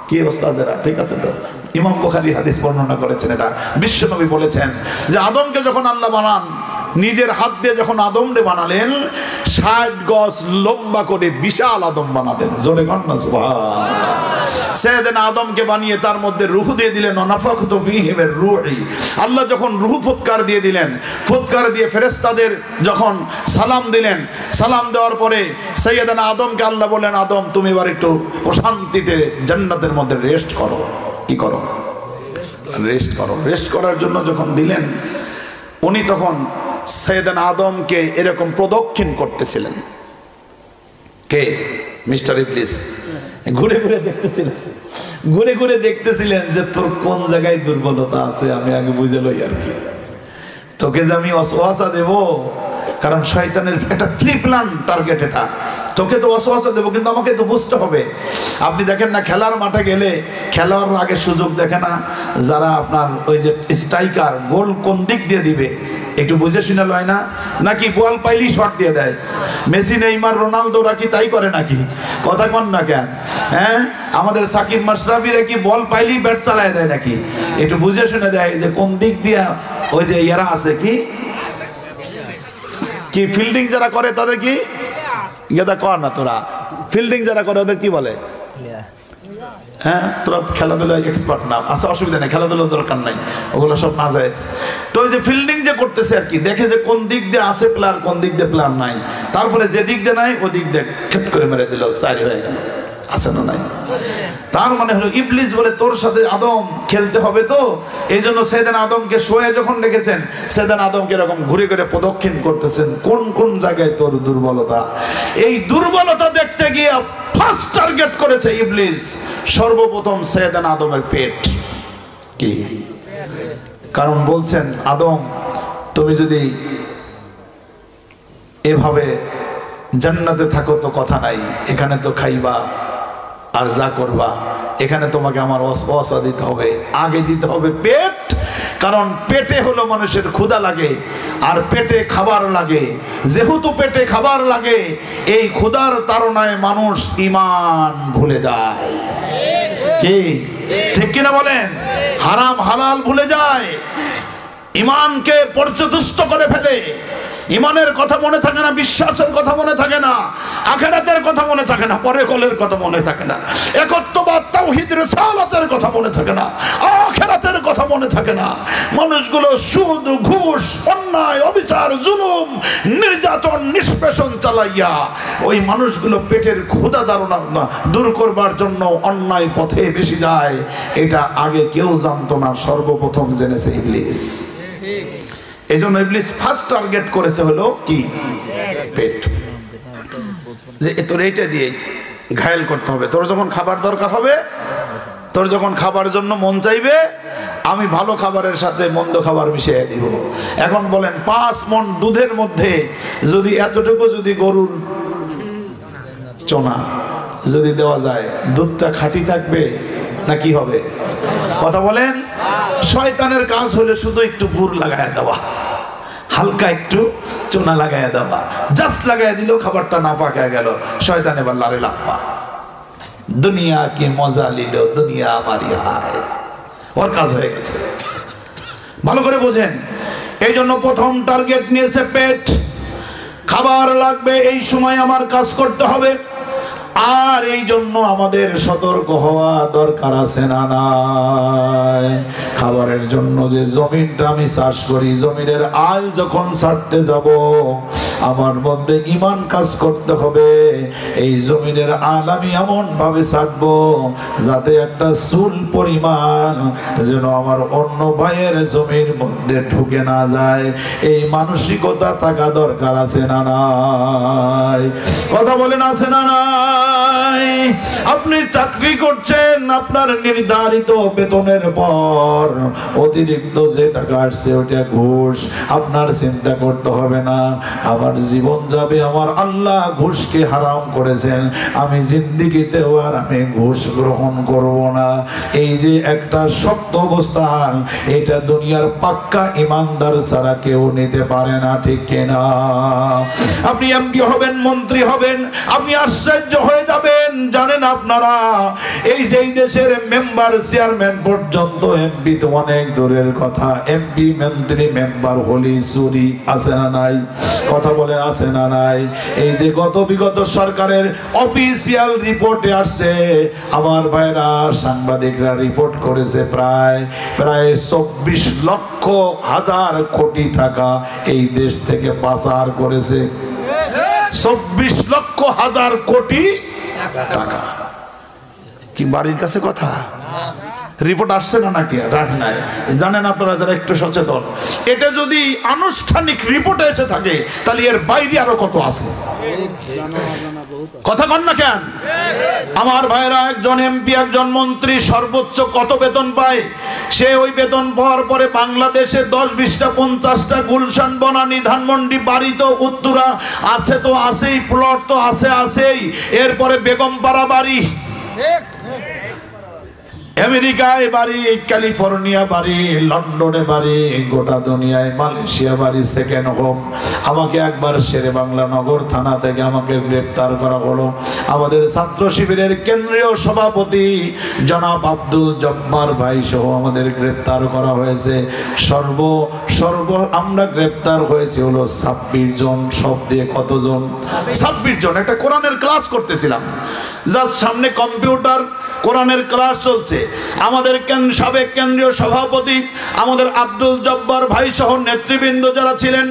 কি ওস্তাদ এরা ঠিক আছে তো? ইমাম বুখারী হাদিস বর্ণনা করেছেন, এটা বিশ্বনবী বলেছেন যে আদমকে যখন আল্লাহ বানান, নিজের হাত দিয়ে যখন আদমরে বানালেন, 60 গজ লম্বা করে বিশাল আদম বানালেন। জোরে কোন না সুবহানাল্লাহ। সাইয়েদনা আদমকে বানিয়ে তার মধ্যে রূহ দিয়ে দিলেন, নাফাখতু ফীহি মির রূহি। আল্লাহ যখন রূহ ফুৎকার দিয়ে দিলেন, ফুৎকার দিয়ে ফেরেশতাদের যখন সালাম দিলেন, সালাম দেওয়ার পরে সাইয়েদনা আদমকে আল্লাহ বলেন, আদম তুমি এবার একটু প্রশান্তিতে জান্নাতের মধ্যে রেস্ট করো। কি করো? রেস্ট করো। রেস্ট করার জন্য যখন দিলেন, উনি তখন সাইয়েদনা আদমকে এরকম প্রদক্ষিণ করতেছিলেন। কে? মিস্টার ইবলিস। ঘুরে ঘুরে দেখতেছিলেন, ঘুরে ঘুরে দেখতেছিলেন যে তোর কোন জায়গায় দুর্বলতা আছে, আমি আগে বুঝে লই আর কি। তোকে যে আমি ওয়াসওয়াসা দেব, কারণ শয়তানের একটা প্রি প্ল্যান টার্গেট, এটা তোকে তো ওয়াসওয়াসা দেবো, কিন্তু আমাকে তো বুঝতে হবে। আপনি দেখেন না খেলার মাঠে গেলে খেলার আগে সুযোগ দেখে না যারা আপনার ওই যে স্ট্রাইকার, গোল কোন দিক দিয়ে দিবে একটু বুঝে শুনে লয় না, নাকি বল পাইলেই শট দিয়ে দেয়? মেসি, নেইমার, রোনালদোরা কি তাই করে নাকি? কথা কন না কেন? হ্যাঁ, আমাদের সাকিব মাশরাফিরা কি বল পাইলেই ব্যাট চালায় দেয় নাকি? একটু বুঝে শুনে দেয় যে কোন দিক দিয়ে। ওই যে ইয়ারা আছে কি কি ফিল্ডিং যারা করে তাদের কি গেদা কর না, তোরা ফিল্ডিং যারা করে ওদের কি বলে? হ্যাঁ, তোরা খেলাধুলায় এক্সপার্ট না, আচ্ছা অসুবিধা নেই, খেলাধুলার দরকার নাই, ওগুলো সব না যায়। তো ওই যে ফিল্ডিং যে করতেছে আর কি, দেখে যে কোন দিক দিয়ে আছে প্লেয়ার, কোন দিক দিয়ে প্লেয়ার নাই, তারপরে যে দিক দিয়ে নাই ওই দিক দিয়ে খেট করে মেরে দিল, চারি হয়ে গেল। আছে না নাই? তার মানে হলো ইবলিস বলে তোর সাথে আদম খেলতে হবে, তো এই জন্য সেদিন আদমকে শোয়ে যখন রেখেছেন, সেদিন আদমকে এরকম ঘুরে ঘুরে প্রদক্ষিণ করতেছেন, কোন কোন জায়গায় তোর দুর্বলতা। এই দুর্বলতা দেখতে গিয়ে ফার্স্ট টার্গেট করেছে ইবলিস সর্বপ্রথম সেদিন আদমের পেট। কি কারণ বলছেন, আদম তুমি যদি এভাবে জান্নাতে থাকো তো কথা নাই, এখানে তো খাইবা আর যা করবা, এখানে তোমাকে আমার ওয়াসওয়াসা দিতে হবে, আগে দিতে হবে পেট। কারণ পেটে হলো মানুষের ক্ষুধা লাগে, আর পেটে খাবার লাগে। যেহেতু পেটে খাবার লাগে, এই ক্ষুধার তাড়নায় মানুষ ঈমান ভুলে যায়। কি ঠিক কিনা বলেন? হারাম হালাল ভুলে যায়, ঈমানকে পর্যদুষ্ট করে ফেলে। ইমানের কথা মনে থাকে না, বিশ্বাসের কথা মনে থাকে না, আখিরাতের কথা মনে থাকে না, পরকালের কথা মনে থাকে না, একত্ববাদ তাওহীদ রিসালাতের কথা মনে থাকে না, আখিরাতের কথা মনে থাকে না। মানুষগুলো সুদ, ঘুষ, অন্যায়, অবিচার, জুলুম, নির্যাতন, নিষ্পেষণ চালাইয়া ওই মানুষগুলো পেটের ক্ষুধা দূর করবার জন্য অন্যায় পথে বেশি যায়। এটা আগে কেউ জানতো না, সর্বপ্রথম জেনেছে ইবলিস। এই জন্য ইবলিস ফার্স্ট টার্গেট করেছে হলো কি? পেট। যে তোর এইটা দিয়ে ঘায়েল করতে হবে। তোর যখন খাবার দরকার হবে, তোর যখন খাবার জন্য মন চাইবে, আমি ভালো খাবারের সাথে মন্দ খাবার মিশিয়ে দিব। এখন বলেন 5 মণ দুধের মধ্যে যদি এতটুকু যদি গরুর চোনা যদি দেওয়া যায়, দুধটা খাঁটি থাকবে না কি হবে? কথা বলেন। শয়তানের কাজ হলে শুধু একটু গুড় লাগায় দেওয়া, হালকা একটু চুনা লাগায় দেওয়া, জাস্ট লাগায় দিলেও খাবারটা নাপাক হয়ে গেল। শয়তান এবার লারে লাপ্পা, দুনিয়া কি মজা নিল, দুনিয়া আমারই হায়, ওর কাজ হয়ে গেছে। ভালো করে বোঝেন। এই জন্য প্রথম টার্গেট নিয়েছে পেট। খাবার লাগবে, এই সময় আমার কাজ করতে হবে। আর এই জন্য আমাদের সতর্ক হওয়া দরকার আছে না নাই? খাবারের জন্য যে জমিনটা আমি চাষ করি, জমিনের আল যখন ছাড়তে যাব, আমার মধ্যে ঈমান কাজ করতে হবে। এই জমিনের আল আমি এমন ভাবে ছাড়বো যাতে একটা চুল পরিমাণ যেন আমার অন্য ভাইয়ের জমির মধ্যে ঢুকে না যায়। এই মানসিকতা থাকা দরকার আছে না নাই? কথা বলেন, আছে না নাই? আপনি চাকরি করছেন, আপনার নির্ধারিত বেতনের পর অতিরিক্ত যে টাকা আসছে ওটা ঘুষ। আপনার চিন্তা করতে হবে না, আমার জীবন যাবে, আমার আল্লাহ ঘুষকে হারাম করেছেন, আমি জিন্দেগিতেও আর আমি ঘুষ গ্রহণ করব না। এই যে একটা শক্ত অবস্থান, এটা দুনিয়ার পাক্কা ইমানদার ছাড়া কেউ নিতে পারে না, ঠিক কিনা? আপনি এমপি হবেন, মন্ত্রী হবেন, আপনি আশ্চর্য হয়ে যাবেন। জানেন আপনারা, এই যে দেশের মেম্বার, চেয়ারম্যান পর্যন্ত, এমপি তো অনেক দূরের কথা, এমপি, মন্ত্রী, মেম্বার হলি চুরি, আছে না নাই? কথা বলেন, আছে না নাই? এই যে বিগত সরকারের অফিসিয়াল রিপোর্টে আসছে, আমার ভাইরা সাংবাদিকরা রিপোর্ট করেছে, প্রায় 24 লক্ষ হাজার কোটি টাকা এই দেশ থেকে পাচার করেছে। 24 লক্ষ হাজার কোটি টাকা। কি বাড়ির কাছে কথা? রিপোর্ট আসছে না নাকি? নাই, জানেন আপনারা যারা একটু সচেতন। এটা যদি আনুষ্ঠানিক রিপোর্টে এসে থাকে তাহলে এর বাইরে আরো কত আছে, কথা কন না কেন? আমার ভাইরা, একজন এমপি, একজন মন্ত্রী সর্বোচ্চ কত বেতন পায়? সে ওই বেতন পাওয়ার পরে বাংলাদেশে 10-20টা 50টা গুলশান, বনানী, ধানমন্ডি বাড়ি তো উত্তরা আছে, তো আছেই, প্লট তো আছেই, এরপরে বেগমপাড়া বাড়ি, আমেরিকায় বাড়ি, ক্যালিফোর্নিয়া বাড়ি, লন্ডনে বাড়ি, গোটা দুনিয়ায় মালয়েশিয়া বাড়ি, সেকেন্ড হোম। আমাকে একবার শেরে বাংলা নগর থানা থেকে আমাকে গ্রেপ্তার করা হলো। আমাদের ছাত্র শিবিরের কেন্দ্রীয় সভাপতি জনাব আব্দুল জব্বার ভাই সহ আমাদের গ্রেপ্তার করা হয়েছে। আমরা গ্রেপ্তার হয়েছে হলো 26 জন। সব দিয়ে কতজন? 26 জন। একটা কোরআনের ক্লাস করতেছিলাম, জাস্ট সামনে কম্পিউটার, কোরআনের ক্লাস চলছে। আমাদের সাবেক কেন্দ্রীয় সভাপতি আমাদের আব্দুল জব্বার ভাই সহ নেতৃবৃন্দ যারা ছিলেন,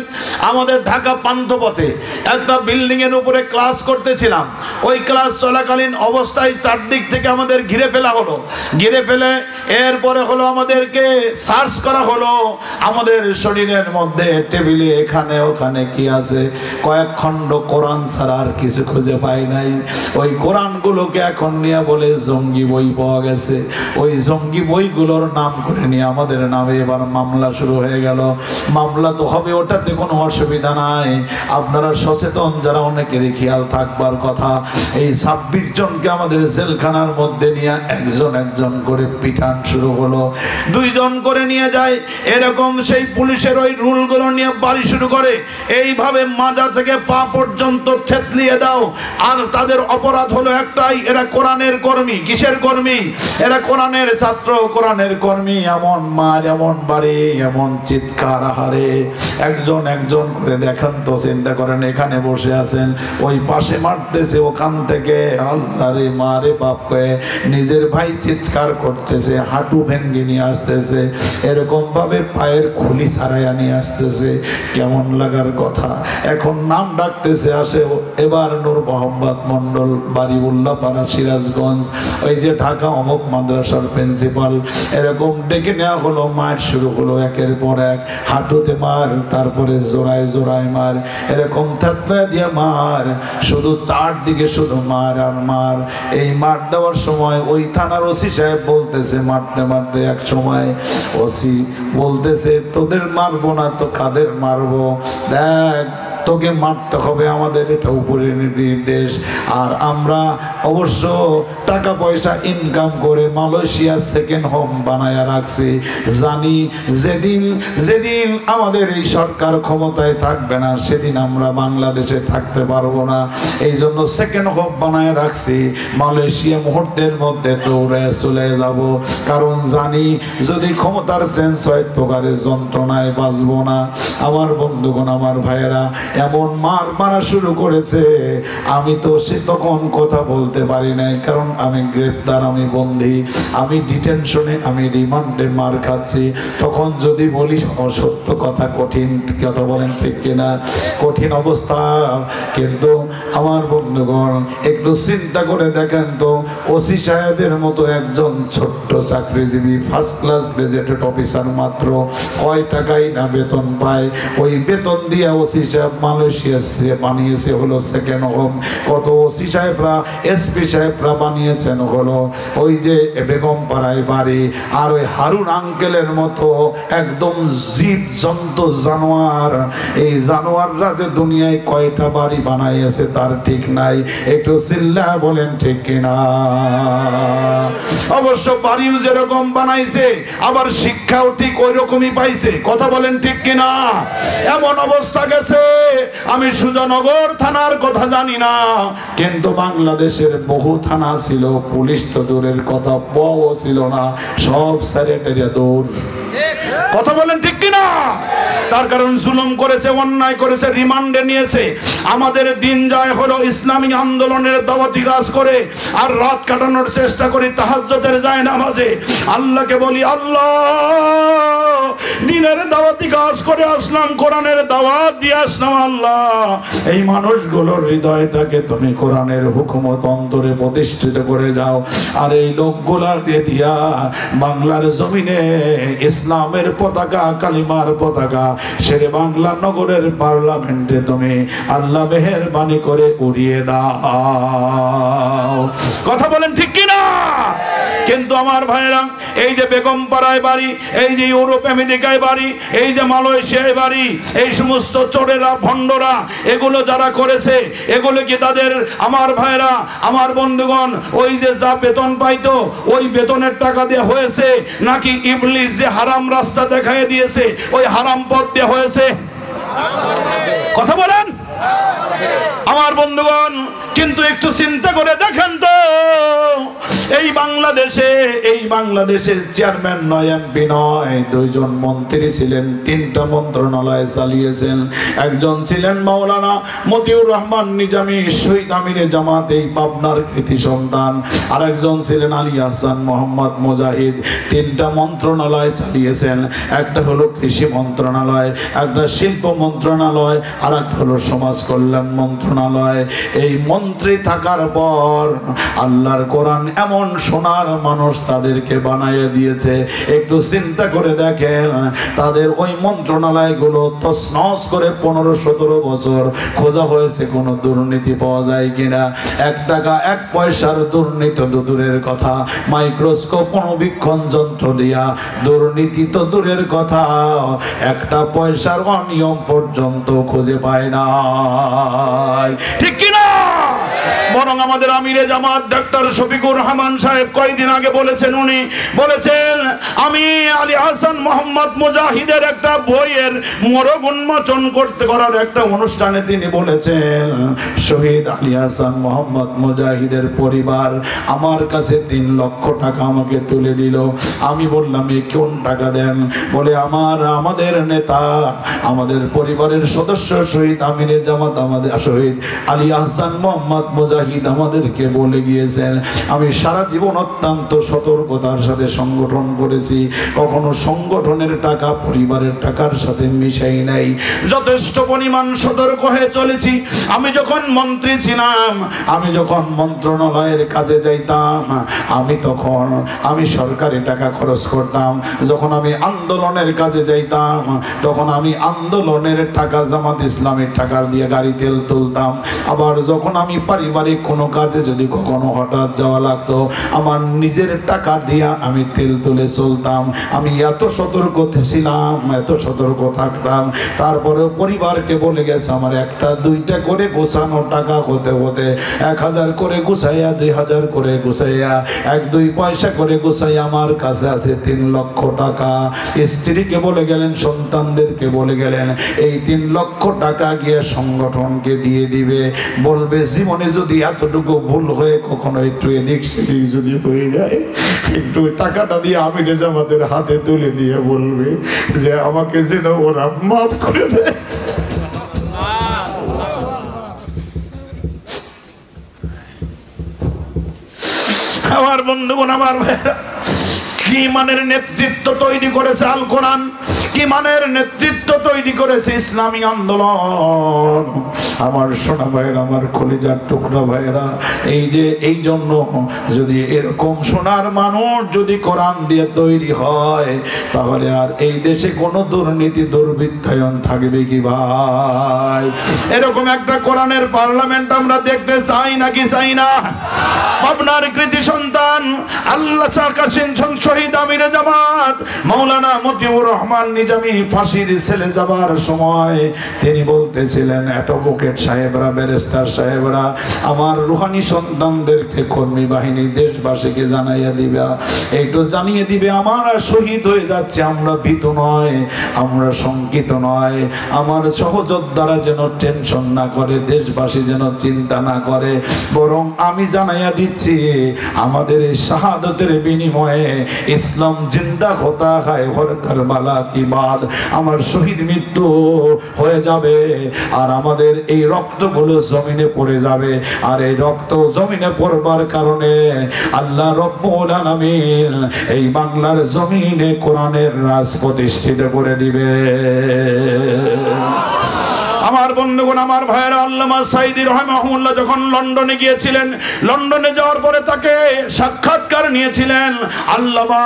আমাদের ঢাকা পান্থপথে একটা বিল্ডিং এর উপরে ক্লাস করতেছিলাম। ওই ক্লাস চলাকালীন অবস্থায় চারদিক থেকে আমাদের ঘিরে ফেলা হলো। ঘিরে ফেলে এরপরে হলো আমাদেরকে সার্চ করা হলো। আমাদের শরীরের মধ্যে টেবিলে এখানে ওখানে কি আছে, কয়েক খণ্ড কোরআন ছাড়া আর কিছু খুঁজে পাই নাই। ওই কোরআনগুলোকে এখন নিয়ে বলে জঙ্গি বই পাওয়া গেছে। ওই জঙ্গি বইগুলোর নাম করে নিয়ে আমাদের নামে এবার মামলা শুরু হয়ে গেল। মামলা তো হবে, ওটাতে কোনো অসুবিধা নাই। আপনারা সচেতন যারা, অনেকেরই খেয়াল থাকবার কথা। এই 26 জনকে আমাদের জেলখানার মধ্যে নিয়ে একজন একজন করে পিটান শুরু হলো। 2 জন করে নিয়ে যায়, এরকম সেই পুলিশের ওই রুলগুলো নিয়ে বাড়ি শুরু করে। এইভাবে মাজা থেকে পা পর্যন্ত থেতলিয়ে দাও। আর তাদের অপরাধ হলো একটাই, এরা কোরআনের কর্মী। কিসের কর্মী? এরা কোরআনের ছাত্র, কোরআনের কর্মী। এমন মার, এমন বাড়ি, এমন চিৎকার, আহারে। একজন একজন করে দেখেন তো, চিন্তা করেন, এখানে বসে আছেন, ওই পাশে মারতেছে, ওখান থেকে আল্লাহ রে মারে বাপ কয়ে নিজের ভাই চিৎকার করতেছে, হাঁটু ভেঙ্গে নিয়ে আসতেছে, এরকম ভাবে পায়ের খুলি ছাড়াইয়া নিয়ে আসতেছে। কেমন লাগার কথা। এখন নাম ডাকতেছে, আসে এবার নূর মোহাম্মদ মন্ডল, বাড়ি উল্লাপাড়া, সিরাজগঞ্জ, ওই যে ঢাকা অমুক মাদ্রাসার প্রিন্সিপাল। এরকম ডেকে নেওয়া হলো। মার শুরু হলো একের পর এক। হাঁটুতে মার, তারপরে জোড়ায় জোড়ায় মার, এরকম থাতলা দিয়ে মার, শুধু চারদিকে শুধু মার আর মার। এই মার দেওয়ার সময় ওই থানার ওসি সাহেব বলতেছে, মারতে মারতে এক সময় ওসি বলতেছে, তোদের মারবো না তো কাদের মারবো, দেখ তোকে মারতে হবে, আমাদের এটা উপরের নির্দেশ। আর আমরা অবশ্য টাকা পয়সা ইনকাম করে মালয়েশিয়া সেকেন্ড হোম বানায়া রাখছি। জানি যেদিন যেদিন আমাদের এই সরকার ক্ষমতায় থাকবে না, সেদিন আমরা বাংলাদেশে থাকতে পারবো না। এই জন্য সেকেন্ড হোম বানায় রাখছি। মালয়েশিয়া মুহূর্তের মধ্যে দৌড়ে চলে যাব, কারণ জানি যদি ক্ষমতার চেঞ্জ হয় তোকারে যন্ত্রণায় বাঁচবো না। আমার বন্ধুগণ, আমার ভাইয়েরা, এমন মারা শুরু করেছে। আমি তো সে তখন কথা বলতে পারি নাই, কারণ আমি গ্রেপ্তার, আমি বন্দী, আমি ডিটেনশনে, আমি রিমান্ডে মার খাচ্ছি। তখন যদি বলি অসত্য কথা, কঠিন কথা, বলেন ঠিক কিনা? কঠিন অবস্থা। কিন্তু আমার বন্ধুগণ, একটু চিন্তা করে দেখেন তো, ওসি সাহেবের মতো একজন ছোট্ট চাকরিজীবী, ফার্স্ট ক্লাস গ্রাজুয়েটেড অফিসার, মাত্র কয় টাকাই না বেতন পায়। ওই বেতন দিয়ে ওসি সাহেব মালয়েশিয়া বানিয়েছে হলো সেকেন্ড হোম। কত ওসি সাহেবরা, এসপি সাহেবরা বানিয়েছেন হলো ওই যে বেগম পাড়ায় বাড়ি। আর ওই হারুন আঙ্কেলের মতো একদম জীব জন্তু জানোয়ার, এই জানোয়াররা যে দুনিয়ায় কয়টা বাড়ি বানাইছে তার ঠিক নাই। একটু চিল্লা বলেন ঠিক কিনা? অবশ্য বাড়িও যেরকম বানাইছে, আবার শিক্ষাও ঠিক ওই রকমই পাইছে। কথা বলেন ঠিক কিনা? এমন অবস্থা গেছে, আমি সুজানগর থানার কথা জানি না, কিন্তু বাংলাদেশের বহু থানা ছিল, পুলিশ তো দূরের কথা, বও ছিল না, সব স্যারেটেরিয়া দূর। কথা বলেন ঠিক কিনা? তার কারণ জুলুম করেছে, অন্যায় করেছে, রিমান্ডে নিয়েছে। আমাদের দিন যায় হলো ইসলামী আন্দোলনের দাওয়াতি কাজ করে, আর রাত কাটানোর চেষ্টা করি তাহাজ্জুদের যায় নামাজে। আল্লাহকে বলি, আল্লাহ দিনের দাওয়াতি কাজ করে আসলাম, কোরআনের দাওয়াত দিয়ে আসলাম, আল্লাহ এই মানুষগুলোর হৃদয়টাকে তুমি কোরআনের হুকুমত অন্তরে প্রতিষ্ঠিত করে যাও। আর এই লোকগুলাকে দিয়া বাংলার জমিনে ইসলামের পতাকা, কালিমার পতাকা শেরে বাংলা নগরের পার্লামেন্টে তুমি আল্লাহ মেহেরবানি করে উড়িয়ে দাও। কথা বলেন ঠিক কিনা? কিন্তু আমার ভাইরা, এই যে বেগম পাড়ায় বাড়ি, এই যে ইউরোপ আমেরিকায় বাড়ি, এই যে মালয়েশিয়ায় বাড়ি, এই সমস্ত চোরেরা ভণ্ডরা এগুলো যারা করেছে, এগুলো কি তাদের, আমার ভাইরা, আমার বন্ধুগণ, ওই যে যা বেতন পাইতো ওই বেতনের টাকা দিয়ে হয়েছে, নাকি ইবলিস যে হারাম রাস্তা দেখায় দিয়েছে ওই হারাম পথ দিয়ে হয়েছে? কথা বলেন আমার বন্ধুগণ। কিন্তু একটু চিন্তা করে দেখেন তো, এই বাংলাদেশে চেয়ারম্যান নয়, এমপি নয়, দুইজন মন্ত্রী ছিলেন, 3টা মন্ত্রণালয় চালিয়েছেন। একজন ছিলেন মাওলানা মতিউর রহমান নিজামী, শহীদ আমিরে জামাত, এই পাবনার কৃতি সন্তান। আর একজন ছিলেন আলী আহসান মোহাম্মদ মুজাহিদ। 3টা মন্ত্রণালয় চালিয়েছেন। একটা হলো কৃষি মন্ত্রণালয়, একটা শিল্প মন্ত্রণালয়, আর একটা হলো সমাজ কল্যাণ মন্ত্রণালয়। এই মন্ত্রী থাকার পর আল্লাহর কোরআন এমন সোনার মানুষ তাদেরকে বানাইয়ে দিয়েছে। একটু চিন্তা করে দেখেন, তাদের ওই মন্ত্রণালয়গুলো তছনছ করে 15-17 বছর খোঁজা হয়েছে কোনো দুর্নীতি পাওয়া যায় কিনা। 1 টাকা 1 পয়সার দুর্নীতি তো দূরের কথা, মাইক্রোস্কোপ অনুবীক্ষণ যন্ত্র দিয়া দুর্নীতি তো দূরের কথা, 1টা পয়সার অনিয়ম পর্যন্ত খুঁজে পায় না। ঠিক কিনা? বরং আমাদের আমিরে জামাত ডক্টর শফিকুর রহমান সাহেব কয়েকদিন আগে বলেছেন, উনি বলেছেন আমি আলী হাসান মোহাম্মদ মুজাহিদের একটা বইয়ের মোড়ক উন্মোচন করার একটা অনুষ্ঠানে তিনি বলেছেন, শহীদ আলী হাসান মোহাম্মদ মুজাহিদের পরিবার আমার কাছে 3 লক্ষ টাকা আমাকে তুলে দিল। আমি বললাম এই কোন টাকা দেন? বলে আমাদের নেতা, আমাদের পরিবারের সদস্য শহীদ আমিরে জামাত, আমাদের শহীদ আলী হাসান মোহাম্মদ মুজাহিদ আমাদেরকে বলে গিয়েছেন। আমি সারা জীবন অত্যন্ত সতর্কতার সাথে সংগঠন করেছি, কখনো সংগঠনের টাকা পরিবারের টাকার সাথে মিশাই নাই, যথেষ্ট পরিমাণ সতর্ক হয়ে চলেছি। আমি যখন মন্ত্রী ছিলাম, আমি যখন মন্ত্রণালয়ের কাজে যাইতাম, আমি সরকারি টাকা খরচ করতাম। যখন আমি আন্দোলনের কাজে যাইতাম, তখন আমি আন্দোলনের টাকা, জামাত ইসলামের টাকা দিয়ে গাড়ি তেল তুলতাম। আবার যখন আমি পারিবারিক কোনো কাজে যদি কখনো হঠাৎ যাওয়া লাগতো, আমার নিজের টাকা দিয়ে আমি তেল তুলে চলতাম। আমি এত সতর্ক ছিলাম, এত সতর্ক থাকতাম। তারপরে পরিবারকে বলে গেছে আমার 1-2টা করে গোছানো টাকা হতে হতে 1000 করে গুছাইয়া, 2000 করে গুছাইয়া, 1-2 পয়সা করে গুছাইয়া আমার কাছে আছে 3 লক্ষ টাকা। স্ত্রীকে বলে গেলেন, সন্তানদেরকে বলে গেলেন, এই 3 লক্ষ টাকা গিয়ে সংগঠনকে দিয়ে দিবে। বলবে জীবনে যদি এতটুকু ভুল হয়ে কখনো একটু এদিক সেদিক যদি হয়ে যায়, একটু টাকাটা দিয়ে আমিরে জামাতের হাতে তুলে দিয়ে বলবে যে আমাকে যেন ওরা মাফ করে দেয়। আমার বন্ধুগণ, আমার ভাইরা, কি মানের নেতৃত্ব তৈরি করেছে আল কোরআন, কি মানের নেতৃত্ব তৈরি করেছে ইসলামী আন্দোলন। আমার সোনা ভাইরা, আমার কলিজার টুকরা ভাইরা, এই জন্য যদি এরকম সোনার মানুষ যদি কোরআন দিয়ে তৈরি হয়, তাহলে আর এই দেশে কোনো দুর্নীতি দুর্বৃত্তায়ন থাকবে কি ভাই? এরকম একটা কোরআনের পার্লামেন্ট আমরা দেখতে চাই নাকি চাই না? আপনার কৃতি সন্তান আল্লাহ শহীদ আমিরে জামাত মাওলানা মতিউর রহমান নিজামী ফাঁসির ছেলে যাবার সময় তিনি বলতেছিলেন, এত বুকে অ্যাডভোকেট সাহেবরা, ব্যারিস্টার সাহেবরা, আমার রুহানি সন্তানদেরকে, কর্মী বাহিনী, দেশবাসীকে জানাইয়া দিবা, একটু জানিয়ে দিবে আমরা শহীদ হয়ে যাচ্ছে, আমরা ভীত নয়, আমরা শঙ্কিত নয়। আমার সহযোদ্ধারা যেন টেনশন না করে, দেশবাসী যেন চিন্তা না করে, বরং আমি জানাইয়া দিচ্ছি আমাদের এই শাহাদতের বিনিময়ে ইসলাম জিন্দা হতা হয়, হর কারবালা কি বাদ, আমার শহীদ মৃত্যু হয়ে যাবে, আর আমাদের এই রক্তগুলো জমিনে পড়ে যাবে, আর এই রক্ত জমিনে পড়বার কারণে আল্লাহ রব্বুল আলামিন এই বাংলার জমিনে কোরআনের রাজ প্রতিষ্ঠিত করে দিবে। আমার বন্ধুগণ, আমার ভাইয়েরা, আল্লামা সাঈদী রাহিমাহুল্লাহ যখন লন্ডনে গিয়েছিলেন, লন্ডনে যাওয়ার পরে তাকে সাক্ষাৎকার নিয়েছিলেন। আল্লামা,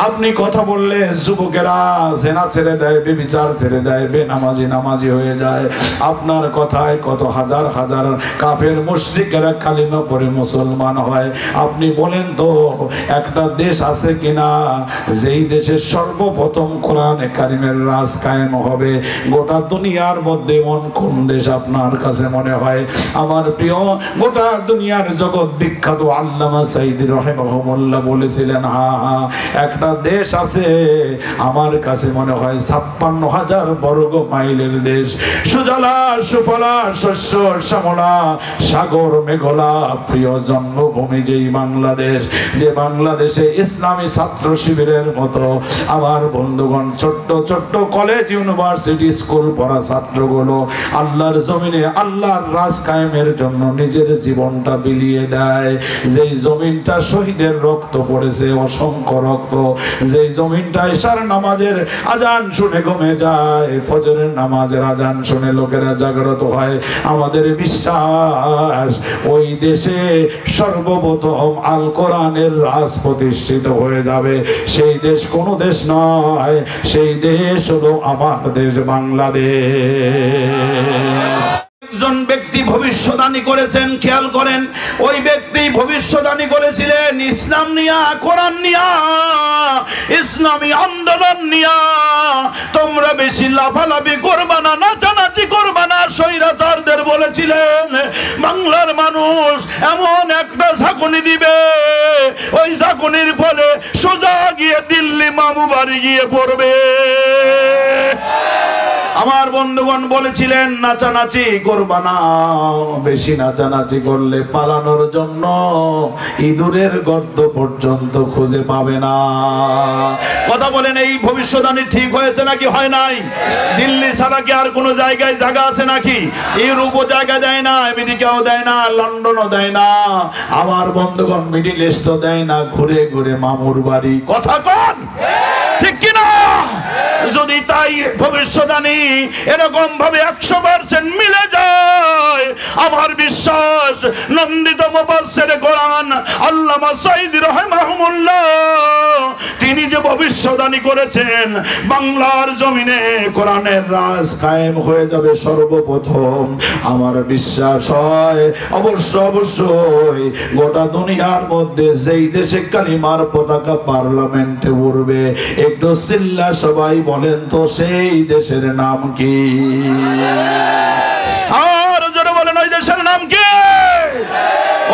আপনি কথা বললে যুবকেরা জেনা ছেড়ে দেয়, ব্যভিচার ছেড়ে দেয়, বেনামাজি নামাজি হয়ে যায়, আপনার কথায় কত হাজার হাজার কাফের মুশরিকেরা কালিমা পড়ে মুসলমান হয়। আপনি বলেন তো একটা দেশ আছে কিনা যেই দেশের সর্বপ্রথম কোরআনে কারিমের রাজ কায়েম হবে? গোটা দুনিয়ার মধ্যে কোন দেশ আপনার কাছে মনে হয়? আমার প্রিয়, গোটা দুনিয়ার জগৎ বিখ্যাত আল্লামা সাঈদী রাহিমাহুল্লাহ বলেছিলেন, হ্যাঁ একটা দেশ আছে আমার কাছে মনে হয় 56,000 বর্গ মাইলের দেশ, সুজলা সুফলা শস্য শ্যামলা সাগর মেঘলা প্রিয় জন্মভূমি যেই বাংলাদেশ, যে বাংলাদেশে ইসলামী ছাত্র শিবিরের মতো আমার বন্ধুগণ ছোট্ট ছোট্ট কলেজ ইউনিভার্সিটি স্কুল পড়া ছাত্রগুলো আল্লাহর জমিনে আল্লাহর রাজ কায়েমের জন্য নিজের জীবনটা বিলিয়ে দেয়। যেই জমিনটা শহীদের রক্ত পড়েছে, অসংখ্য রক্ত, যেই জমিনটা ইশার নামাজের আজান শুনে ঘুমে যায়, ফজরের নামাজের আজান শুনে লোকেরা জাগ্রত হয়, আমাদের বিশ্বাস ওই দেশে সর্বপ্রথম আল কোরআনের রাজ প্রতিষ্ঠিত হয়ে যাবে। সেই দেশ কোনো দেশ নয়, সেই দেশ হলো আমার দেশ বাংলাদেশ। একজন ব্যক্তি ভবিষ্যদ্বাণী করেছেন, খেয়াল করেন, ওই ব্যক্তি ভবিষ্যদ্বাণী করেছিলেন ইসলাম নিয়া, কোরআন নিয়া, ইসলামী আন্দোলন নিয়া তোমরা বেশি লাফালাফি করবা না, নাচানাচি করবা না। স্বৈরাচারদের বলেছিলেন বাংলার মানুষ এমন একটা ঝাঁকুনি দিবে, ওই ঝাঁকুনির ফলে সোজা গিয়ে দিল্লি মামু বাড়ি গিয়ে পড়বে। আমার বন্ধুগণ বলেছিলেন নাচানাচি করবা না, বেশি নাচানাচি করলে পালানোর জন্য ইঁদুরের গর্ত পর্যন্ত খুঁজে পাবে না। কথা বলেন, এই ভবিষ্যদ্বাণী ঠিক হয়েছে নাকি হয় নাই? দিল্লি ছাড়া কি আর কোনো জায়গায় জায়গা আছে নাকি? ইউরোপও জায়গা দেয় না, আমেরিকাও দেয় না, লন্ডনও দেয় না, আমার বন্ধুগণ মিডিল ইস্টও দেয় না, ঘুরে ঘুরে মামুর বাড়ি। কথা কন ঠিক কিনা? যদি তাই ভবিষ্যদ্বাণী এরকম ভাবে 100% মিলে যায়, আমার বিশ্বাস নন্দিত মুফাসসির কোরআন আল্লামা সাঈদী রাহিমাহুল্লাহ তিনি যে ভবিষ্যদ্বাণী করেছেন বাংলার জমিনে কোরআনের রাজ কায়েম হয়ে যাবে সর্বপ্রথম, আমার বিশ্বাস হয় অবশ্যই গোটা দুনিয়ার মধ্যে যেই দেশে কালিমার পতাকা পার্লামেন্টে উড়বে, একটু চিল্লা সবাই বলেন তো সেই দেশের নাম কি? আর যারা বলেন ওই দেশের নাম কি?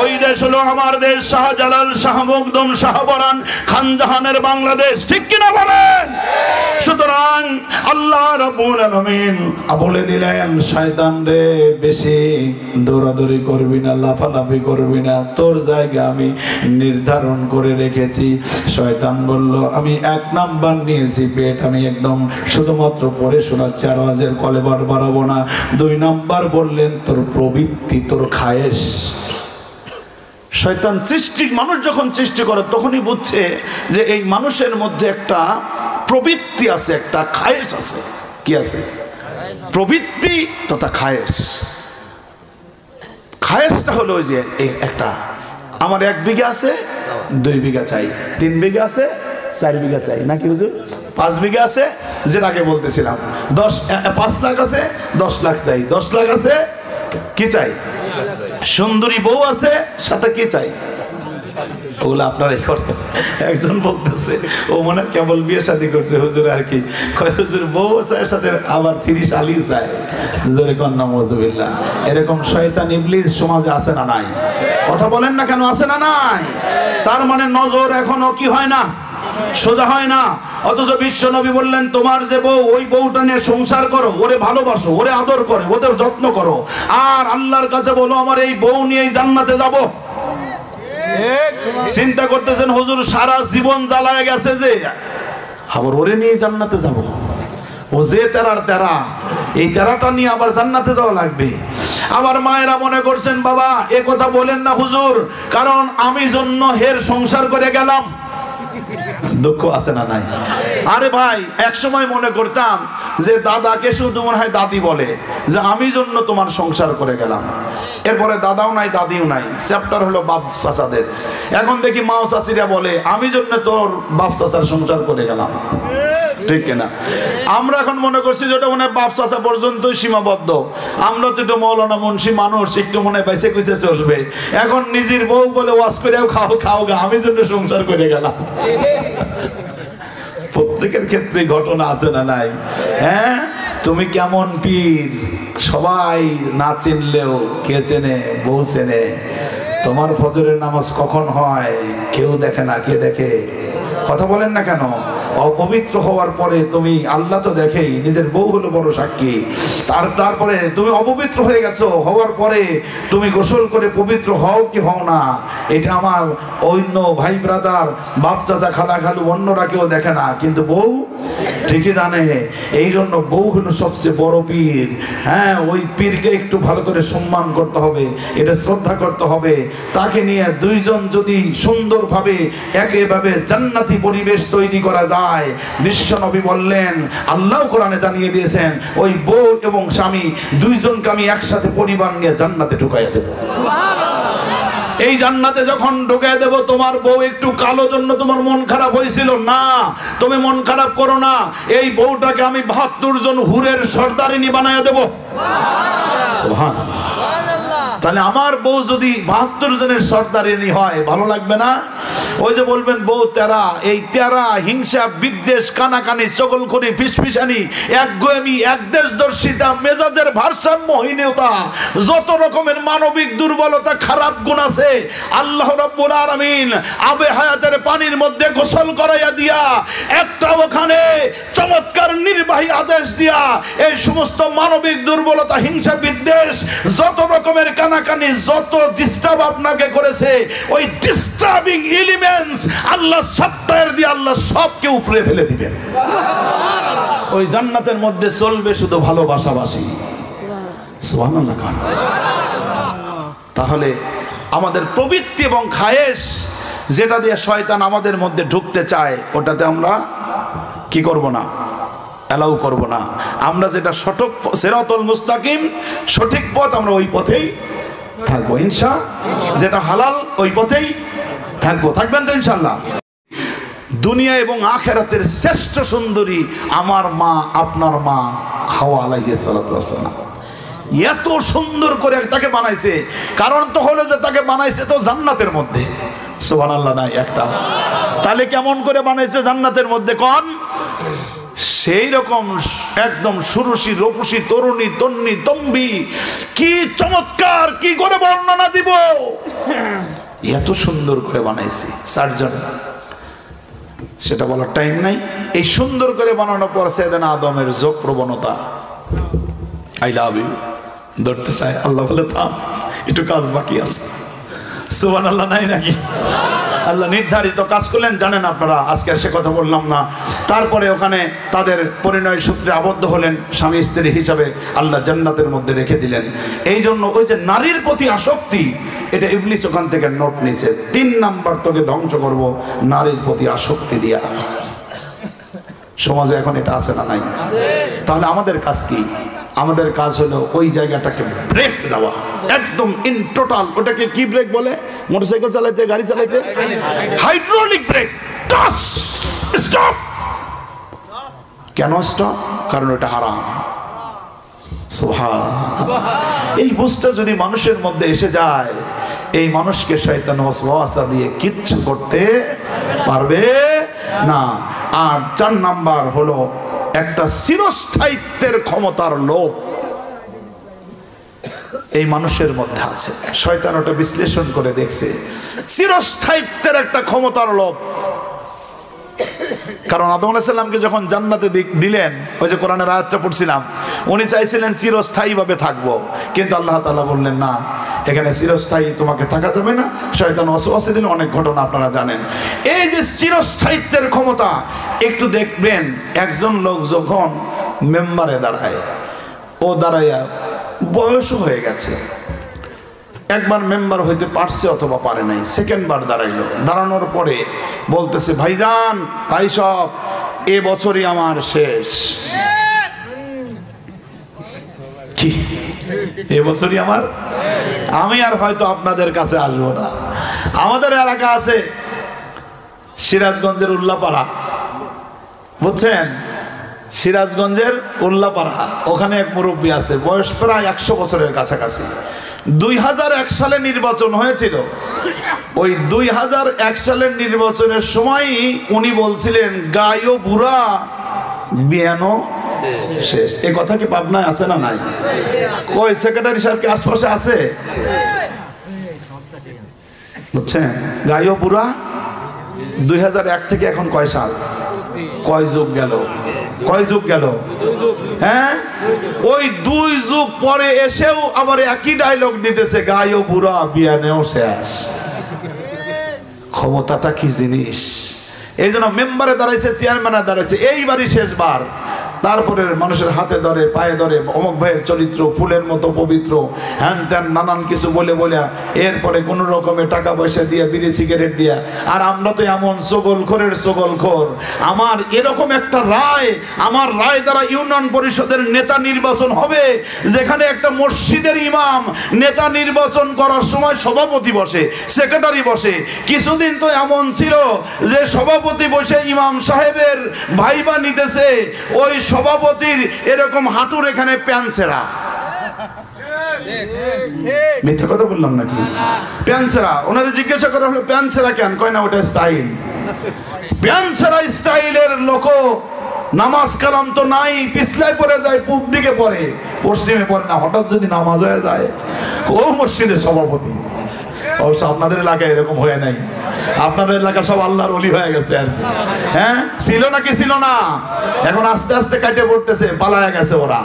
ওই দেশ হলো আমার দেশ, শাহজালাল, শাহ মখদুম, শাহ পরান, খান জাহানের বাংলাদেশ। ঠিক কিনা বলেন? সুতরাং আল্লাহ রাব্বুল আলামিন বলে দিলেন, শয়তান রে বেশি দৌড়াদৌড়ি করবি না, লাফালাফি করবি না, তোর জায়গা আমি নির্ধারণ করে রেখেছি। শয়তান বলল, আমি 1 নাম্বার নিয়েছি পেট, আমি একদম শুধুমাত্র পড়ে শোনাচ্ছি, আর ওয়াজের কলে বাড়াবো না। 2 নাম্বার বললেন তোর প্রবৃত্তি, তোর খায়েশ। শয়তান মানুষ যখন সৃষ্টি করে তখনই বুঝছে যে এই মানুষের মধ্যে একটা প্রবৃত্তি আছে, একটা খায়েশ আছে। কি আছে? প্রবৃত্তি তথা খায়েশ। খায়েশটা হলো ওই যে একটা, আমার 1 বিঘা আছে, 2 বিঘা চাই, 3 বিঘা আছে, 4 বিঘা চাই, নাকি হুজুর? 5 বিঘা আছে, যেটাকে বলতেছিলাম, 5 লাখ আছে, 10 লাখ চাই, 10 লাখ আছে, কি চাই? সুন্দরী বউ আছে, সাথে কি চাই? ওগুলো আপনারাই করেন। একজন বলতেছে ও মনে হয় কেবল বিয়ে শাদী করছে হুজুর আর কি, হুজুর বউ চায়ের সাথে আবার ফিরি শালিও চায়, জোরে কন্যা মজুবিল্লাহ। এরকম শয়তান ইবলিস সমাজে আছে না নাই? কথা বলেন না কেন, আছে না নাই? তার মানে নজর এখনো কি হয় না, সোজা হয় না। অথচ বিশ্ব নবী বললেন তোমার যে বউ, ওই বউটা নিয়ে সংসার করো, ওরে ভালোবাসো, ওরে আদর করে, ওদের যত্ন করো, আর আল্লাহর কাছে বলো আমার এই বউ নিয়েই জান্নাতে যাব। চিন্তা করতেছেন হুজুর সারা জীবন জ্বালায় গেছে যে, আবার ওরে নিয়ে জান্নাতে যাব? ও যে তেরার তেরা, এই তেরাটা নিয়ে আবার জান্নাতে যাওয়া লাগবে। আবার মায়েরা মনে করছেন বাবা এ কথা বলেন না হুজুর, কারণ আমি জন্য হের সংসার করে গেলাম। দুঃখ আছে না নাই? আরে ভাই এক সময় মনে করতাম যে দাদাকে শুধু মনে হয় দাদি বলে যে আমি জন্য তোমার সংসার করে গেলাম, এরপরে দাদাও নাই দাদিও নাই, চ্যাপ্টার হলো বাপ চাচাদের। এখন দেখি মাও চাচিরা বলে আমি জন্য তোর বাপ চাচার সংসার করে গেলাম, ঠিক কিনা? আমরা এখন মনে করছি যেটা মনে হয় বাপ চাচা পর্যন্তই সীমাবদ্ধ, আমরা তো একটু মৌলানা মুন্সি মানুষ, একটু মনে হয় বাইসে কুইসে চলবে। এখন নিজের বউ বলে ওয়াজ করেও খাও খাও গা, আমি জন্য সংসার করে গেলাম। প্রত্যেকের ক্ষেত্রে ঘটনা আছে না নাই? হ্যাঁ, তুমি কেমন পীর সবাই না চিনলেও কে চেনে? বউ চেনে। তোমার ফজরের নামাজ কখন হয় কেউ দেখে না, কে দেখে? কথা বলেন না কেন? অপবিত্র হওয়ার পরে তুমি, আল্লাহ তো দেখেই, নিজের বউ হলো বড় সাক্ষী। তারপরে তুমি অপবিত্র হয়ে গেছো, হওয়ার পরে তুমি গোসল করে পবিত্র হও কি হও না, এটা আমার অন্য ভাই ব্রাদার, বাপ চাচা, খালা খালু, অন্যরা কেউ দেখে না, কিন্তু বউ ঠিকই জানে। এই জন্য বউ হলো সবচেয়ে বড় পীর। হ্যাঁ, ওই পীরকে একটু ভালো করে সম্মান করতে হবে, এটা শ্রদ্ধা করতে হবে। তাকে নিয়ে দুইজন যদি সুন্দরভাবে একেভাবে জান্নাতি পরিবেশ তৈরি করা যায়, বিশ্ব নবী বললেন, আল্লাহ কোরআনে জানিয়ে দিয়েছেন, ওই বউ এবং স্বামী দুইজনকে আমি একসাথে পরিবার নিয়ে জান্নাতে ঢুকাইয়া দেব। এই জান্নাতে যখন ঢুকাইয়া দেব, তোমার বউ একটু কালো জন্য তোমার মন খারাপ হয়েছিল না, তুমি মন খারাপ করো না, এই বউটাকে আমি ৭২ জন হুরের সর্দারিনী বানাইয়া দেব। সুবহানাল্লাহ। তাহলে আমার বউ যদি ৭২ জনের সর্দারিনী হয়, ভালো লাগবে না? ওই যে বলবেন বউ তেরা, এই তেরা, হিংসা, বিদ্বেষ, কানাকানি, চগলখড়ি, ফিসফিসানি, একগুয়েমি, একদেশদর্শিতা, মেজাজের ভারসাম্যহীনতা, যত রকমের মানবিক দুর্বলতা, খারাপ গুণ আছে, আল্লাহ রাব্বুল আলামিন আবে হায়াতের পানির মধ্যে গোসল করাইয়া দিয়া একটা ওখানে চমৎকার নির্বাহী আদেশ দিয়া এই সমস্ত মানবিক দুর্বলতা, হিংসা, বিদ্বেষ, যত রকমের কানাকানি, যত ডিস্টার্ব আপনাকে করেছে, ওই ডিস্টার্বিং এলিমেন্টস আল্লাহ সফটওয়্যার দিয়ে আল্লাহ সবকে উপরে ফেলে দিবেন। ওই জান্নাতের মধ্যে চলবে শুধু ভালোবাসাবাসি। সুবহানাল্লাহ। তাহলে আমাদের প্রবৃত্তি এবং খায়েশ, যেটা দিয়ে শয়তান আমাদের মধ্যে ঢুকতে চায়, ওটাতে আমরা কি করব না, অ্যালাউ করব না। আমরা যেটা সঠিক সিরাতুল মুস্তাকিম, সঠিক পথ, আমরা ওই পথেই থাকবো ইনশাআল্লাহ। যেটা হালাল ওই পথেই থাকবো, থাকবেন তো ইনশাআল্লাহ। দুনিয়া এবং আখিরাতের শ্রেষ্ঠ সুন্দরী আমার মা, আপনার মা হাওয়া আলাইহিস সালাতু ওয়াস সালাম। এত সুন্দর করে তাকে বানাইছে, কারণ তো হলো যে তাকে বানাইছে তো জান্নাতের মধ্যে। সুবহানাল্লাহ নাই একটা? তাহলে কেমন করে বানাইছে জান্নাতের মধ্যে কোন? সেই রকম একদম সুরুষি, রূপসী, তরুণী, তন্নি, তম্বি, কি চমৎকার, কি করে বর্ণনা দিব, এত সুন্দর করে বানাইছে সার্জন, সেটা বলার টাইম নাই। এই সুন্দর করে বানানোর পর সাইয়েদনা আদমের যোগ প্রবণতা, আই লাভ ইউ ধরতে চায়, আল্লাহ বলে থাম, একটু কাজ বাকি আছে। সুবহানাল্লাহ নাই নাকি? আল্লাহ নির্ধারিত কাজ করলেন, জানেন আপনারা, আজকে সে কথা বললাম না। তারপরে ওখানে তাদের পরিণয় সূত্রে আবদ্ধ হলেন, স্বামী স্ত্রী হিসাবে আল্লাহ জান্নাতের মধ্যে রেখে দিলেন। এই জন্য ওই যে নারীর প্রতি আসক্তি, এটা ইবলিস ওখান থেকে নোট নিছে, ৩ নাম্বার তোকে ধ্বংস করব নারীর প্রতি আসক্তি দিয়া। সমাজে এখন এটা আছে না নাই? তাহলে আমাদের কাজ কি? আমাদের কাজ হলো ওই জায়গাটাকে ব্রেক দেওয়া, একদম ইন টোটাল। ওটাকে কি ব্রেক বলে? মোটরসাইকেল চালাইতে, গাড়ি চালাইতে হাইড্রোলিক ব্রেক। স্টপ। কেন স্টপ? কারণ ওটা হারাম। সুবহানাল্লাহ। এই বুঝটা যদি মানুষের মধ্যে এসে যায়, এই মানুষকে শয়তান ওয়াসওয়াসা দিয়ে কিচ্ছু করতে পারবে না। আর 4 নাম্বার হলো একটা চিরস্থায়িত্বের ক্ষমতার লোভ এই মানুষের মধ্যে আছে। শয়তান ওটা বিশ্লেষণ করে দেখছে, চিরস্থায়িত্বের একটা ক্ষমতার লোভ। কারণ আদম আলাইহিস সালামকে যখন জান্নাতে দিলেন, ওই যে কোরআনের আয়াতটা পড়ছিলাম, উনি চাইছিলেন চিরস্থায়ীভাবে থাকবো, কিন্তু আল্লাহ তাআলা বললেন না, এখানে চিরস্থায়ী তোমাকে থাকা যাবে না। শয়তান ওয়াসওয়াসা দিলে অনেক ঘটনা আপনারা জানেন। এই যে চিরস্থায়িত্বের ক্ষমতা, একটু দেখবেন একজন লোক যখন মেম্বারে দাঁড়ায়, ও দাঁড়াইয়া বয়স হয়ে গেছে, একবার মেম্বার হইতে পারছে অথবা পারে নাই, সেকেন্ড বার দাঁড়াইলো, দাঁড়ানোর পরে বলতেছে, ভাইজান ভাই সব, এ বছরই আমার শেষ। কি এ বছরই আমার, আমি আর হয়তো আপনাদের কাছে আসবো না। আমাদের এলাকা আছে সিরাজগঞ্জের উল্লাপাড়া, বুঝছেন, সিরাজগঞ্জের উল্লাপাড়া, ওখানে এক মুরব্বী আছে, বয়স প্রায় 100 বছরের কাছাকাছি। 2001 সালে নির্বাচন হয়েছিল। ওই 2001 সালের নির্বাচনের সময় উনি বলছিলেন, গায়ও বুড়া বিয়ানো শেষ। এই কথা কি পাবনায় আছে না নাই? ওই সেক্রেটারি সাহেব কি আশপাশে আছে? বুঝছেন, গায়ও বুড়া 2001 থেকে এখন কয় সাল, কয় যুগ গেল, কয় যুগ গেল? হ্যাঁ, ওই 2 যুগ পরে এসেও আবার একই ডায়লগ দিতেছে, গায়ও বুড়া বিয়ানেও শেষ। ক্ষমতাটা কি জিনিস! এই জন্য মেম্বারে দাঁড়াইছে, চেয়ারম্যানে দাঁড়াইছে, এইবারই শেষবার। তারপরে মানুষের হাতে ধরে পায়ে ধরে অমুক ভাইয়ের চরিত্র ফুলের মতো পবিত্র, হ্যান ত্যান নানান কিছু বলে বলে এরপরে কোনো রকমে টাকা পয়সা দিয়ে বিড়ি সিগারেট দিয়া। আর আমরা তো এমন চগলখোরের চগলখোর, আমার এরকম একটা রায়, আমার রায় দ্বারা ইউনিয়ন পরিষদের নেতা নির্বাচন হবে, যেখানে একটা মসজিদের ইমাম নেতা নির্বাচন করার সময় সভাপতি বসে, সেক্রেটারি বসে। কিছুদিন তো এমন ছিল যে সভাপতি বসে ইমাম সাহেবের ভাইবা নিতেছে, ওই সভাপতির এরকম হাঁটুর এখানে প্যান্সেরা। মিথ্যা কথা বললাম নাকি? প্যান্সেরা। ওনারে জিজ্ঞাসা করা হলো প্যান্সেরা কেন, কয় না ওটা স্টাইল। প্যান্সেরা স্টাইলের লোক নামাজ কালাম তো নাই, পিছলায় পড়ে যায়, পূব দিকে পড়ে, পশ্চিমে পড়ে না। হঠাৎ যদি নামাজ হয়ে যায়, ও মসজিদের সভাপতি। অবশ্য আপনাদের এলাকায় এরকম হয়ে নাই, আপনাদের এলাকা সব আল্লাহর ওলি হয়ে গেছে আর কি। হ্যাঁ, ছিল নাকি ছিল না? এখন আস্তে আস্তে কাটে পড়তেছে, পালায়া গেছে ওরা।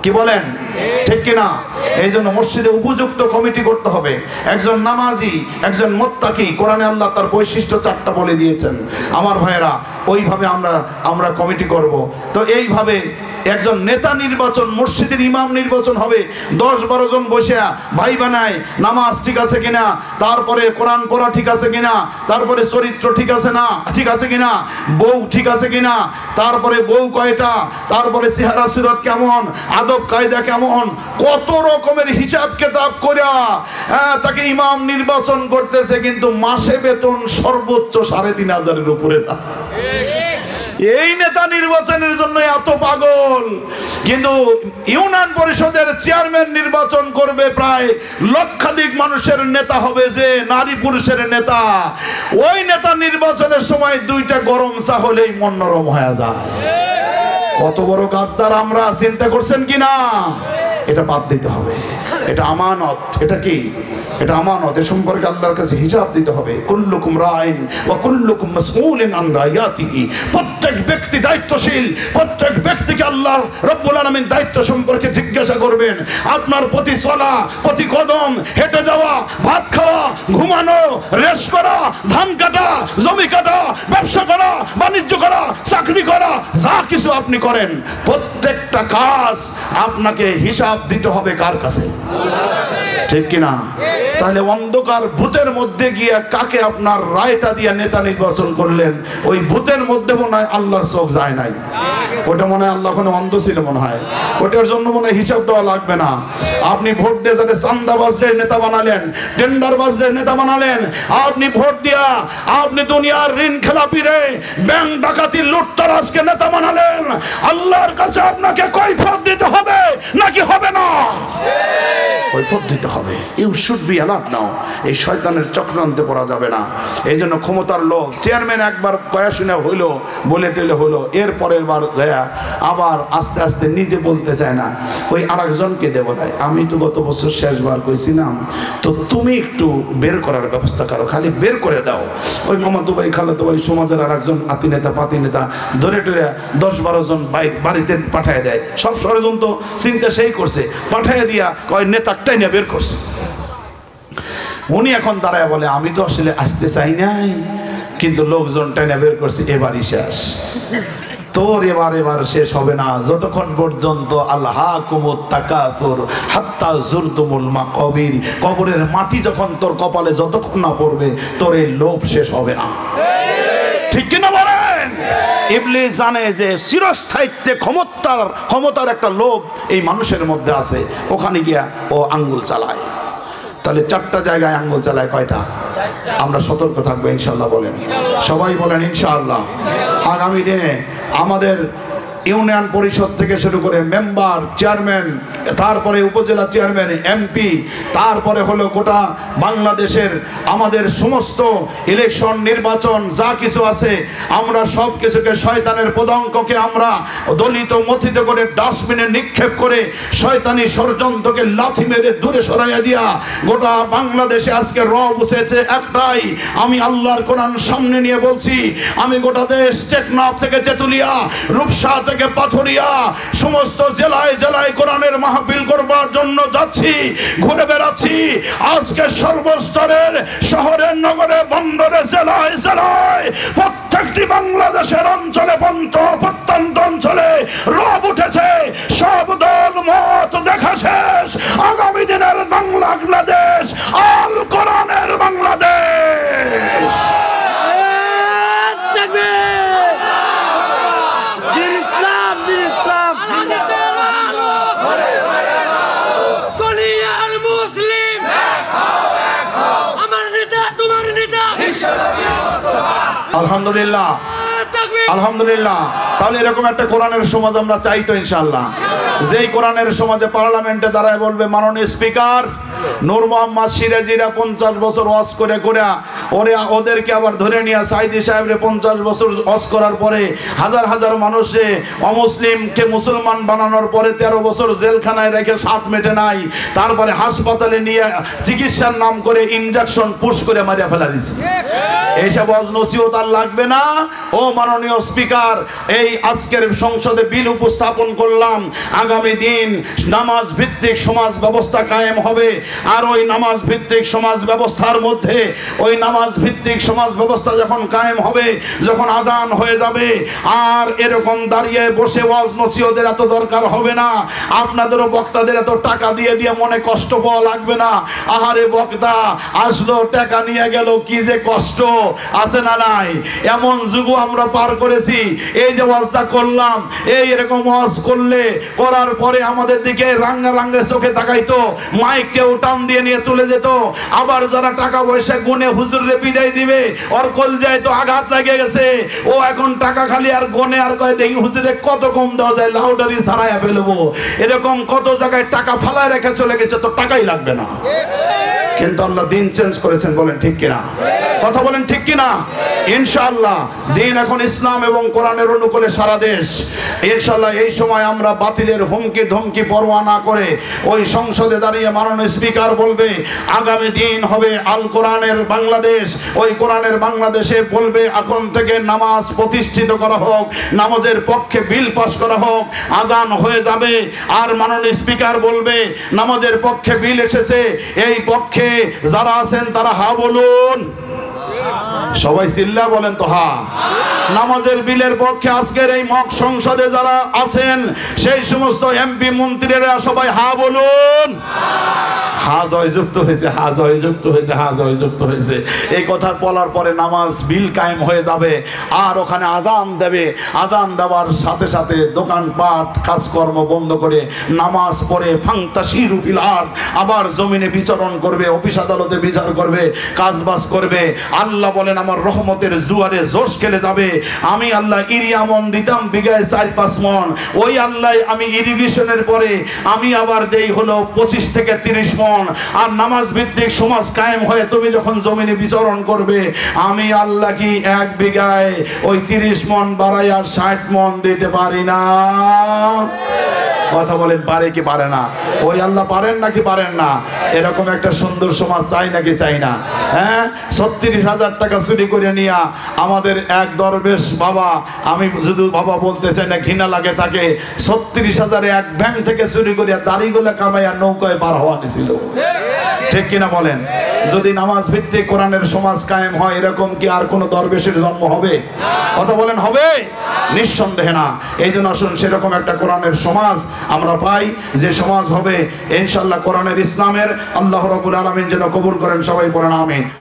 কি বলেন, ঠিক কিনা? এই জন্য মসজিদে উপযুক্ত কমিটি করতে হবে। একজন নামাজি, একজন মুত্তাকি, কোরআনে আল্লাহ তার বৈশিষ্ট্য 4টা বলে দিয়েছেন। আমার ভাইয়েরা, ওইভাবে আমরা কমিটি করব। তো এইভাবে একজন নেতা নির্বাচন, মসজিদের ইমাম নির্বাচন হবে। 10-12 জন বসে ভাই বানায়, নামাজ ঠিক আছে কিনা, তারপরে কোরআন পড়া ঠিক আছে কিনা, তারপরে চরিত্র ঠিক আছে না, ঠিক আছে কিনা, বউ ঠিক আছে কিনা, তারপরে বউ কয়টা, তারপরে চেহারা সুরত কেমন, আদব কায়দা কেমন, কত রকমের হিসাব কিতাব করে তাকে ইমাম নির্বাচন করতেছে। কিন্তু মাসে বেতন সর্বোচ্চ 3,500-এর উপরে না। এই নেতা নির্বাচনের জন্য এত পাগল। কিন্তু ইউনিয়ন পরিষদের চেয়ারম্যান নির্বাচন করবে প্রায় লক্ষাধিক মানুষের নেতা হবে, যে নারী পুরুষের নেতা। ওই নেতা নির্বাচনের সময় 2টা গরম চা হলেই মন নরম হয়ে যায়। কত বড় গাদ্দার আমরা, চিন্তা করছেন কিনা? এটা বাদ দিতে হবে। এটা আমানত। এটা কি? এটা আমানত। এ সম্পর্কে আল্লাহর কাছে হিসাব দিতে হবে। কুল্লুকুম রাইন ওয়া কুল্লুকুম মাসউলুন আন রায়াতিহি। প্রত্যেক ব্যক্তি দায়িত্বশীল। প্রত্যেক ব্যক্তিকে আল্লাহ রাব্বুল আলামিন দায়িত্ব সম্পর্কে জিজ্ঞাসা করবেন। আপনার প্রতি চলা, প্রতি কদম, হেঁটে যাওয়া, ভাত খাওয়া, ঘুমানো, রেস্ট করা, ধান কাটা, জমি কাটা, ব্যবসা করা, বাণিজ্য করা, চাকরি করা, যা কিছু আপনি করেন, প্রত্যেকটা কাজ আপনাকে হিসাব দিতে হবে কার কাছে? ঠিক কিনা? তাহলে অন্ধকার ভূতের মধ্যে গিয়ে কাকে আপনার রায়টা দিয়ে নেতা নির্বাচন করলেন, ওই ভূতের মধ্যে মনে হয় আল্লাহর চোখ যায় নাই। ওটা মনে হয় আল্লাহ ওখানে অন্ধ ছিল মনে হয়। ওটার জন্য মনে হয় হিসাব দেওয়া লাগবে না। আপনি ভোট দিয়ে যাতে চান্দা বাজলে নেতা বানালেন, টেন্ডার বাজলে নেতা বানালেন, আপনি ভোট দিয়া আপনি দুনিয়ার ঋণ খেলাপিরে, ব্যাংক ডাকাতি, লুটতরাজকে নেতা বানালেন, আল্লাহর কাছে আপনাকে কৈফিয়ত দিতে হবে নাকি হবে না? কৈফিয়ত দিতে হবে। ইউ শুড বি অ্যালার্ট নাও, এই শয়তানের চক্রান্তে পড়া যাবে না। এই জন্য ক্ষমতার লোভ, চেয়ারম্যান একবার কয়া শুনে হইলো, বলে টেলে হইলো, এর পরের বার দেয়া আবার আস্তে আস্তে নিজে বলতে চায় না, ওই আরেকজনকে দেব দেয়। আমি তো গত বছর শেষবার কইছিলাম, তো তুমি একটু বের করার ব্যবস্থা করো, খালি বের করে দাও। ওই মামাতো ভাই, খালাতো ভাই, সমাজের আর একজন আতি নেতা পাতি নেতা ধরে টরে 10-12 জন বাড়িতে পাঠায় দেয়। সব ষড়যন্ত্র চিন্তা সেই করছে, পাঠায় দিয়া কয় নেতারটাই নিয়ে বের করছে। উনি এখন দাঁড়ায় বলে, আমি তো আসলে আসতে চাই নাই, কিন্তু লোকজনটাই নিয়ে বের করছে, এবারই শেষ। তোর এবার শেষ হবে না যতক্ষণ পর্যন্ত আল্লাহ কুমুত তাকাসুর হাত্তা জুরতুমুল মাকাবির, কবরের মাটি যখন তোর কপালে যতক্ষণ না পড়বে, তোর এই লোভ শেষ হবে না। ঠিক কিনা বলেন? ইবলিস জানে যে চিরস্থায়িত্বে ক্ষমতার একটা লোভ এই মানুষের মধ্যে আছে, ওখানে গিয়া ও আঙ্গুল চালায়। তাহলে 4টা জায়গায় আঙ্গুল চালায়, কয়টা? আমরা সতর্ক থাকবো ইনশাআল্লাহ। বলেন সবাই, বলেন ইনশাআল্লাহ। আগামী দিনে আমাদের ইউনিয়ন পরিষদ থেকে শুরু করে মেম্বার, চেয়ারম্যান, তারপরে উপজেলা চেয়ারম্যান, এমপি, তারপরে হলো গোটা বাংলাদেশের আমাদের সমস্ত ইলেকশন, নির্বাচন যা কিছু আছে, আমরা সব কিছুকে শয়তানের পদাঙ্ককে আমরা দলিত মথিত করে ডাস্টবিনে নিক্ষেপ করে শয়তানি ষড়যন্ত্রকে লাথি মেরে দূরে সরাইয়া দিয়া গোটা বাংলাদেশে আজকে রব উঠেছে একটাই। আমি আল্লাহর কোরআন সামনে নিয়ে বলছি, আমি গোটা দেশ টেকনাফ থেকে তেতুলিয়া, রূপসা থেকে পাথরিয়া, সমস্ত জেলায় জেলায় কোরআনের মাহফিল করবার জন্য যাচ্ছি, ঘুরে বেড়াচ্ছি। আজকে সর্বস্তরের শহরে, নগরে, বন্দরে, জেলায় জেলায়, প্রত্যেকটি বাংলাদেশের অঞ্চলে, প্রত্যন্ত অঞ্চলে রব উঠেছে। সব দল মত দেখা শেষ। আগামী দিনের বাংলাদেশ আল কোরআনের বাংলাদেশ। আলহামদুলিল্লাহ, আলহামদুলিল্লাহ। তাহলে এরকম একটা কোরআনের সমাজ আমরা চাই তো ইনশাআল্লাহ, যেই কোরআনের সমাজে পার্লামেন্টে দাঁড়ায় বলবে, মাননীয় স্পিকার নূর মোহাম্মদ সিরাজিরা 50 বছর ওয়াজ করে ওদেরকে আবার ধরে নিয়ে সাইদি সাহেবরে 50 বছর ওয়াজ করার পরে হাজার হাজার মানুষে অমুসলিমকে মুসলমান বানানোর পরে 13 বছর জেলখানায় রেখে সাত মেটে নাই, তারপরে হাসপাতালে নিয়ে চিকিৎসার নাম করে ইনজেকশন পুশ করে মারিয়া ফেলা দিচ্ছে। এইসব ওয়াজ নসিহত আর লাগবে না। ও মাননীয় স্পিকার, এই আজকের সংসদে বিল উপস্থাপন করলাম, আগামী দিন নামাজ ভিত্তিক সমাজ ব্যবস্থা কায়েম হবে। আর ওই নামাজ ভিত্তিক সমাজ ব্যবস্থার মধ্যে, ওই নামাজ ভিত্তিক সমাজ ব্যবস্থা যখন কায়েম হবে, যখন আজান হয়ে যাবে, আর এরকম দাঁড়িয়ে বসে ওয়াজ নসিহতের এত দরকার হবে না। আপনাদেরও বক্তাদের এত টাকা দিয়ে দিয়ে মনে কষ্ট পাওয়া লাগবে না। আহারে বক্তা আসলো, টাকা নিয়ে গেল, কি যে কষ্ট আছে না নাই? এমন যুগ আমরা পার করেছি। এই যে ওয়াজটা করলাম, এই এরকম ওয়াজ করার পরে আমাদের দিকে রাঙ্গা রাঙ্গে চোখে তাকাইতো, মাইককে উঠান দিয়ে নিয়ে তুলে যেত। আবার যারা টাকা পয়সা গুনে হুজুরে বিদায় দিবে, ওর কলজায় তো আঘাত লাগে গেছে, ও এখন টাকা খালি আর গুনে আর কয়, দেখি হুজুরে কত কম দেওয়া যায়, লাউডারি ছাড়াইয়া ফেলবো। এরকম কত জায়গায় টাকা ফালায় রেখে চলে গেছে, তো টাকাই লাগবে না। কিন্তু আল্লাহ দিন চেঞ্জ করেছেন, বলেন ঠিক কিনা? কথা বলেন ঠিক কিনা? ইনশাআল্লাহ দিন এখন ইসলাম এবং কোরআনের অনুকূলে সারা দেশ। ইনশাআল্লাহ এই সময় আমরা বাতিলের হুমকি ধমকি পরোয়া না করে ওই সংসদে দাঁড়িয়ে মাননীয় স্পিকার বলবে, আগামী দিন হবে আল কোরআনের বাংলাদেশ। ওই কোরআনের বাংলাদেশে বলবে, এখন থেকে নামাজ প্রতিষ্ঠিত করা হোক, নামাজের পক্ষে বিল পাস করা হোক, আজান হয়ে যাবে। আর মাননীয় স্পিকার বলবে, নামাজের পক্ষে বিল এসেছে, এই পক্ষে যারা আছেন তারা হা বলুন। সবাই চিল্লা বলেন তো হা। নামাজের বিলের পক্ষে আজকের এই মক সংসদে যারা আছেন, সেই সমস্ত এমপি মন্ত্রীরা সবাই হা বলুন। হা জয়যুক্ত হয়েছে, হা জয়যুক্ত হয়েছে, হা জয়যুক্ত হয়েছে। এই কথা বলার পরে নামাজ বিল কায়েম হয়ে যাবে। আর ওখানে আজান দেবে, আজান দেওয়ার সাথে সাথে দোকানপাট কাজকর্ম বন্ধ করে নামাজ পড়ে ফাংতাশিরু ফিল আরদ, আবার জমিনে বিচরণ করবে, অফিস আদালতে বিচার করবে, কাজবাজ করবে। আল্লাহ বলেন, আমার রহমতের জুয়ারে জোশ খেলে যাবে। আমি আল্লাহ ইরিয়া মন দিতাম বিঘায় 4-5 মন, ওই আল্লাহ আমি ইরিগেশনের পরে আমি আবার দেই হলো 25 থেকে 30 মন। আর নামাজ ভিত্তিক সমাজ কায়েম হয়ে তুমি যখন জমিনে বিচরণ করবে, আমি আল্লাহ কি 1 বিঘায় ওই 30 মন বাড়াই আর 60 মন দিতে পারি না? কথা বলেন, পারে কি পারে না? ওই আল্লাহ পারেন নাকি পারেন না? এরকম একটা সুন্দর সমাজ চাই নাকি চাই না? হ্যাঁ, 36,000 টাকা চুরি করে নিয়া আমাদের এক দরবেশ বাবা, আমি যদি বাবা বলতে চাই না, ঘৃণা লাগে তাকে, 36,000 এক ব্যাংক থেকে চুরি করিয়া দাড়িগুলা কামাইয়া নৌকায় পার হওয়া নিছিল। ঠিক কিনা বলেন? যদি নামাজ ভিত্তিক কোরআনের সমাজ কায়েম হয়, এরকম কি আর কোন দরবেশের জন্ম হবে? কথা বলেন, হবে? নিঃসন্দেহে না। এই জন্য আসুন সেরকম একটা কোরআনের সমাজ আমরা পাই, যে সমাজ হবে ইনশাআল্লাহ কোরআনের ইসলামের। আল্লাহ রাব্বুল আলামিন যেন কবুল করেন। সবাই পড়েন আমিন।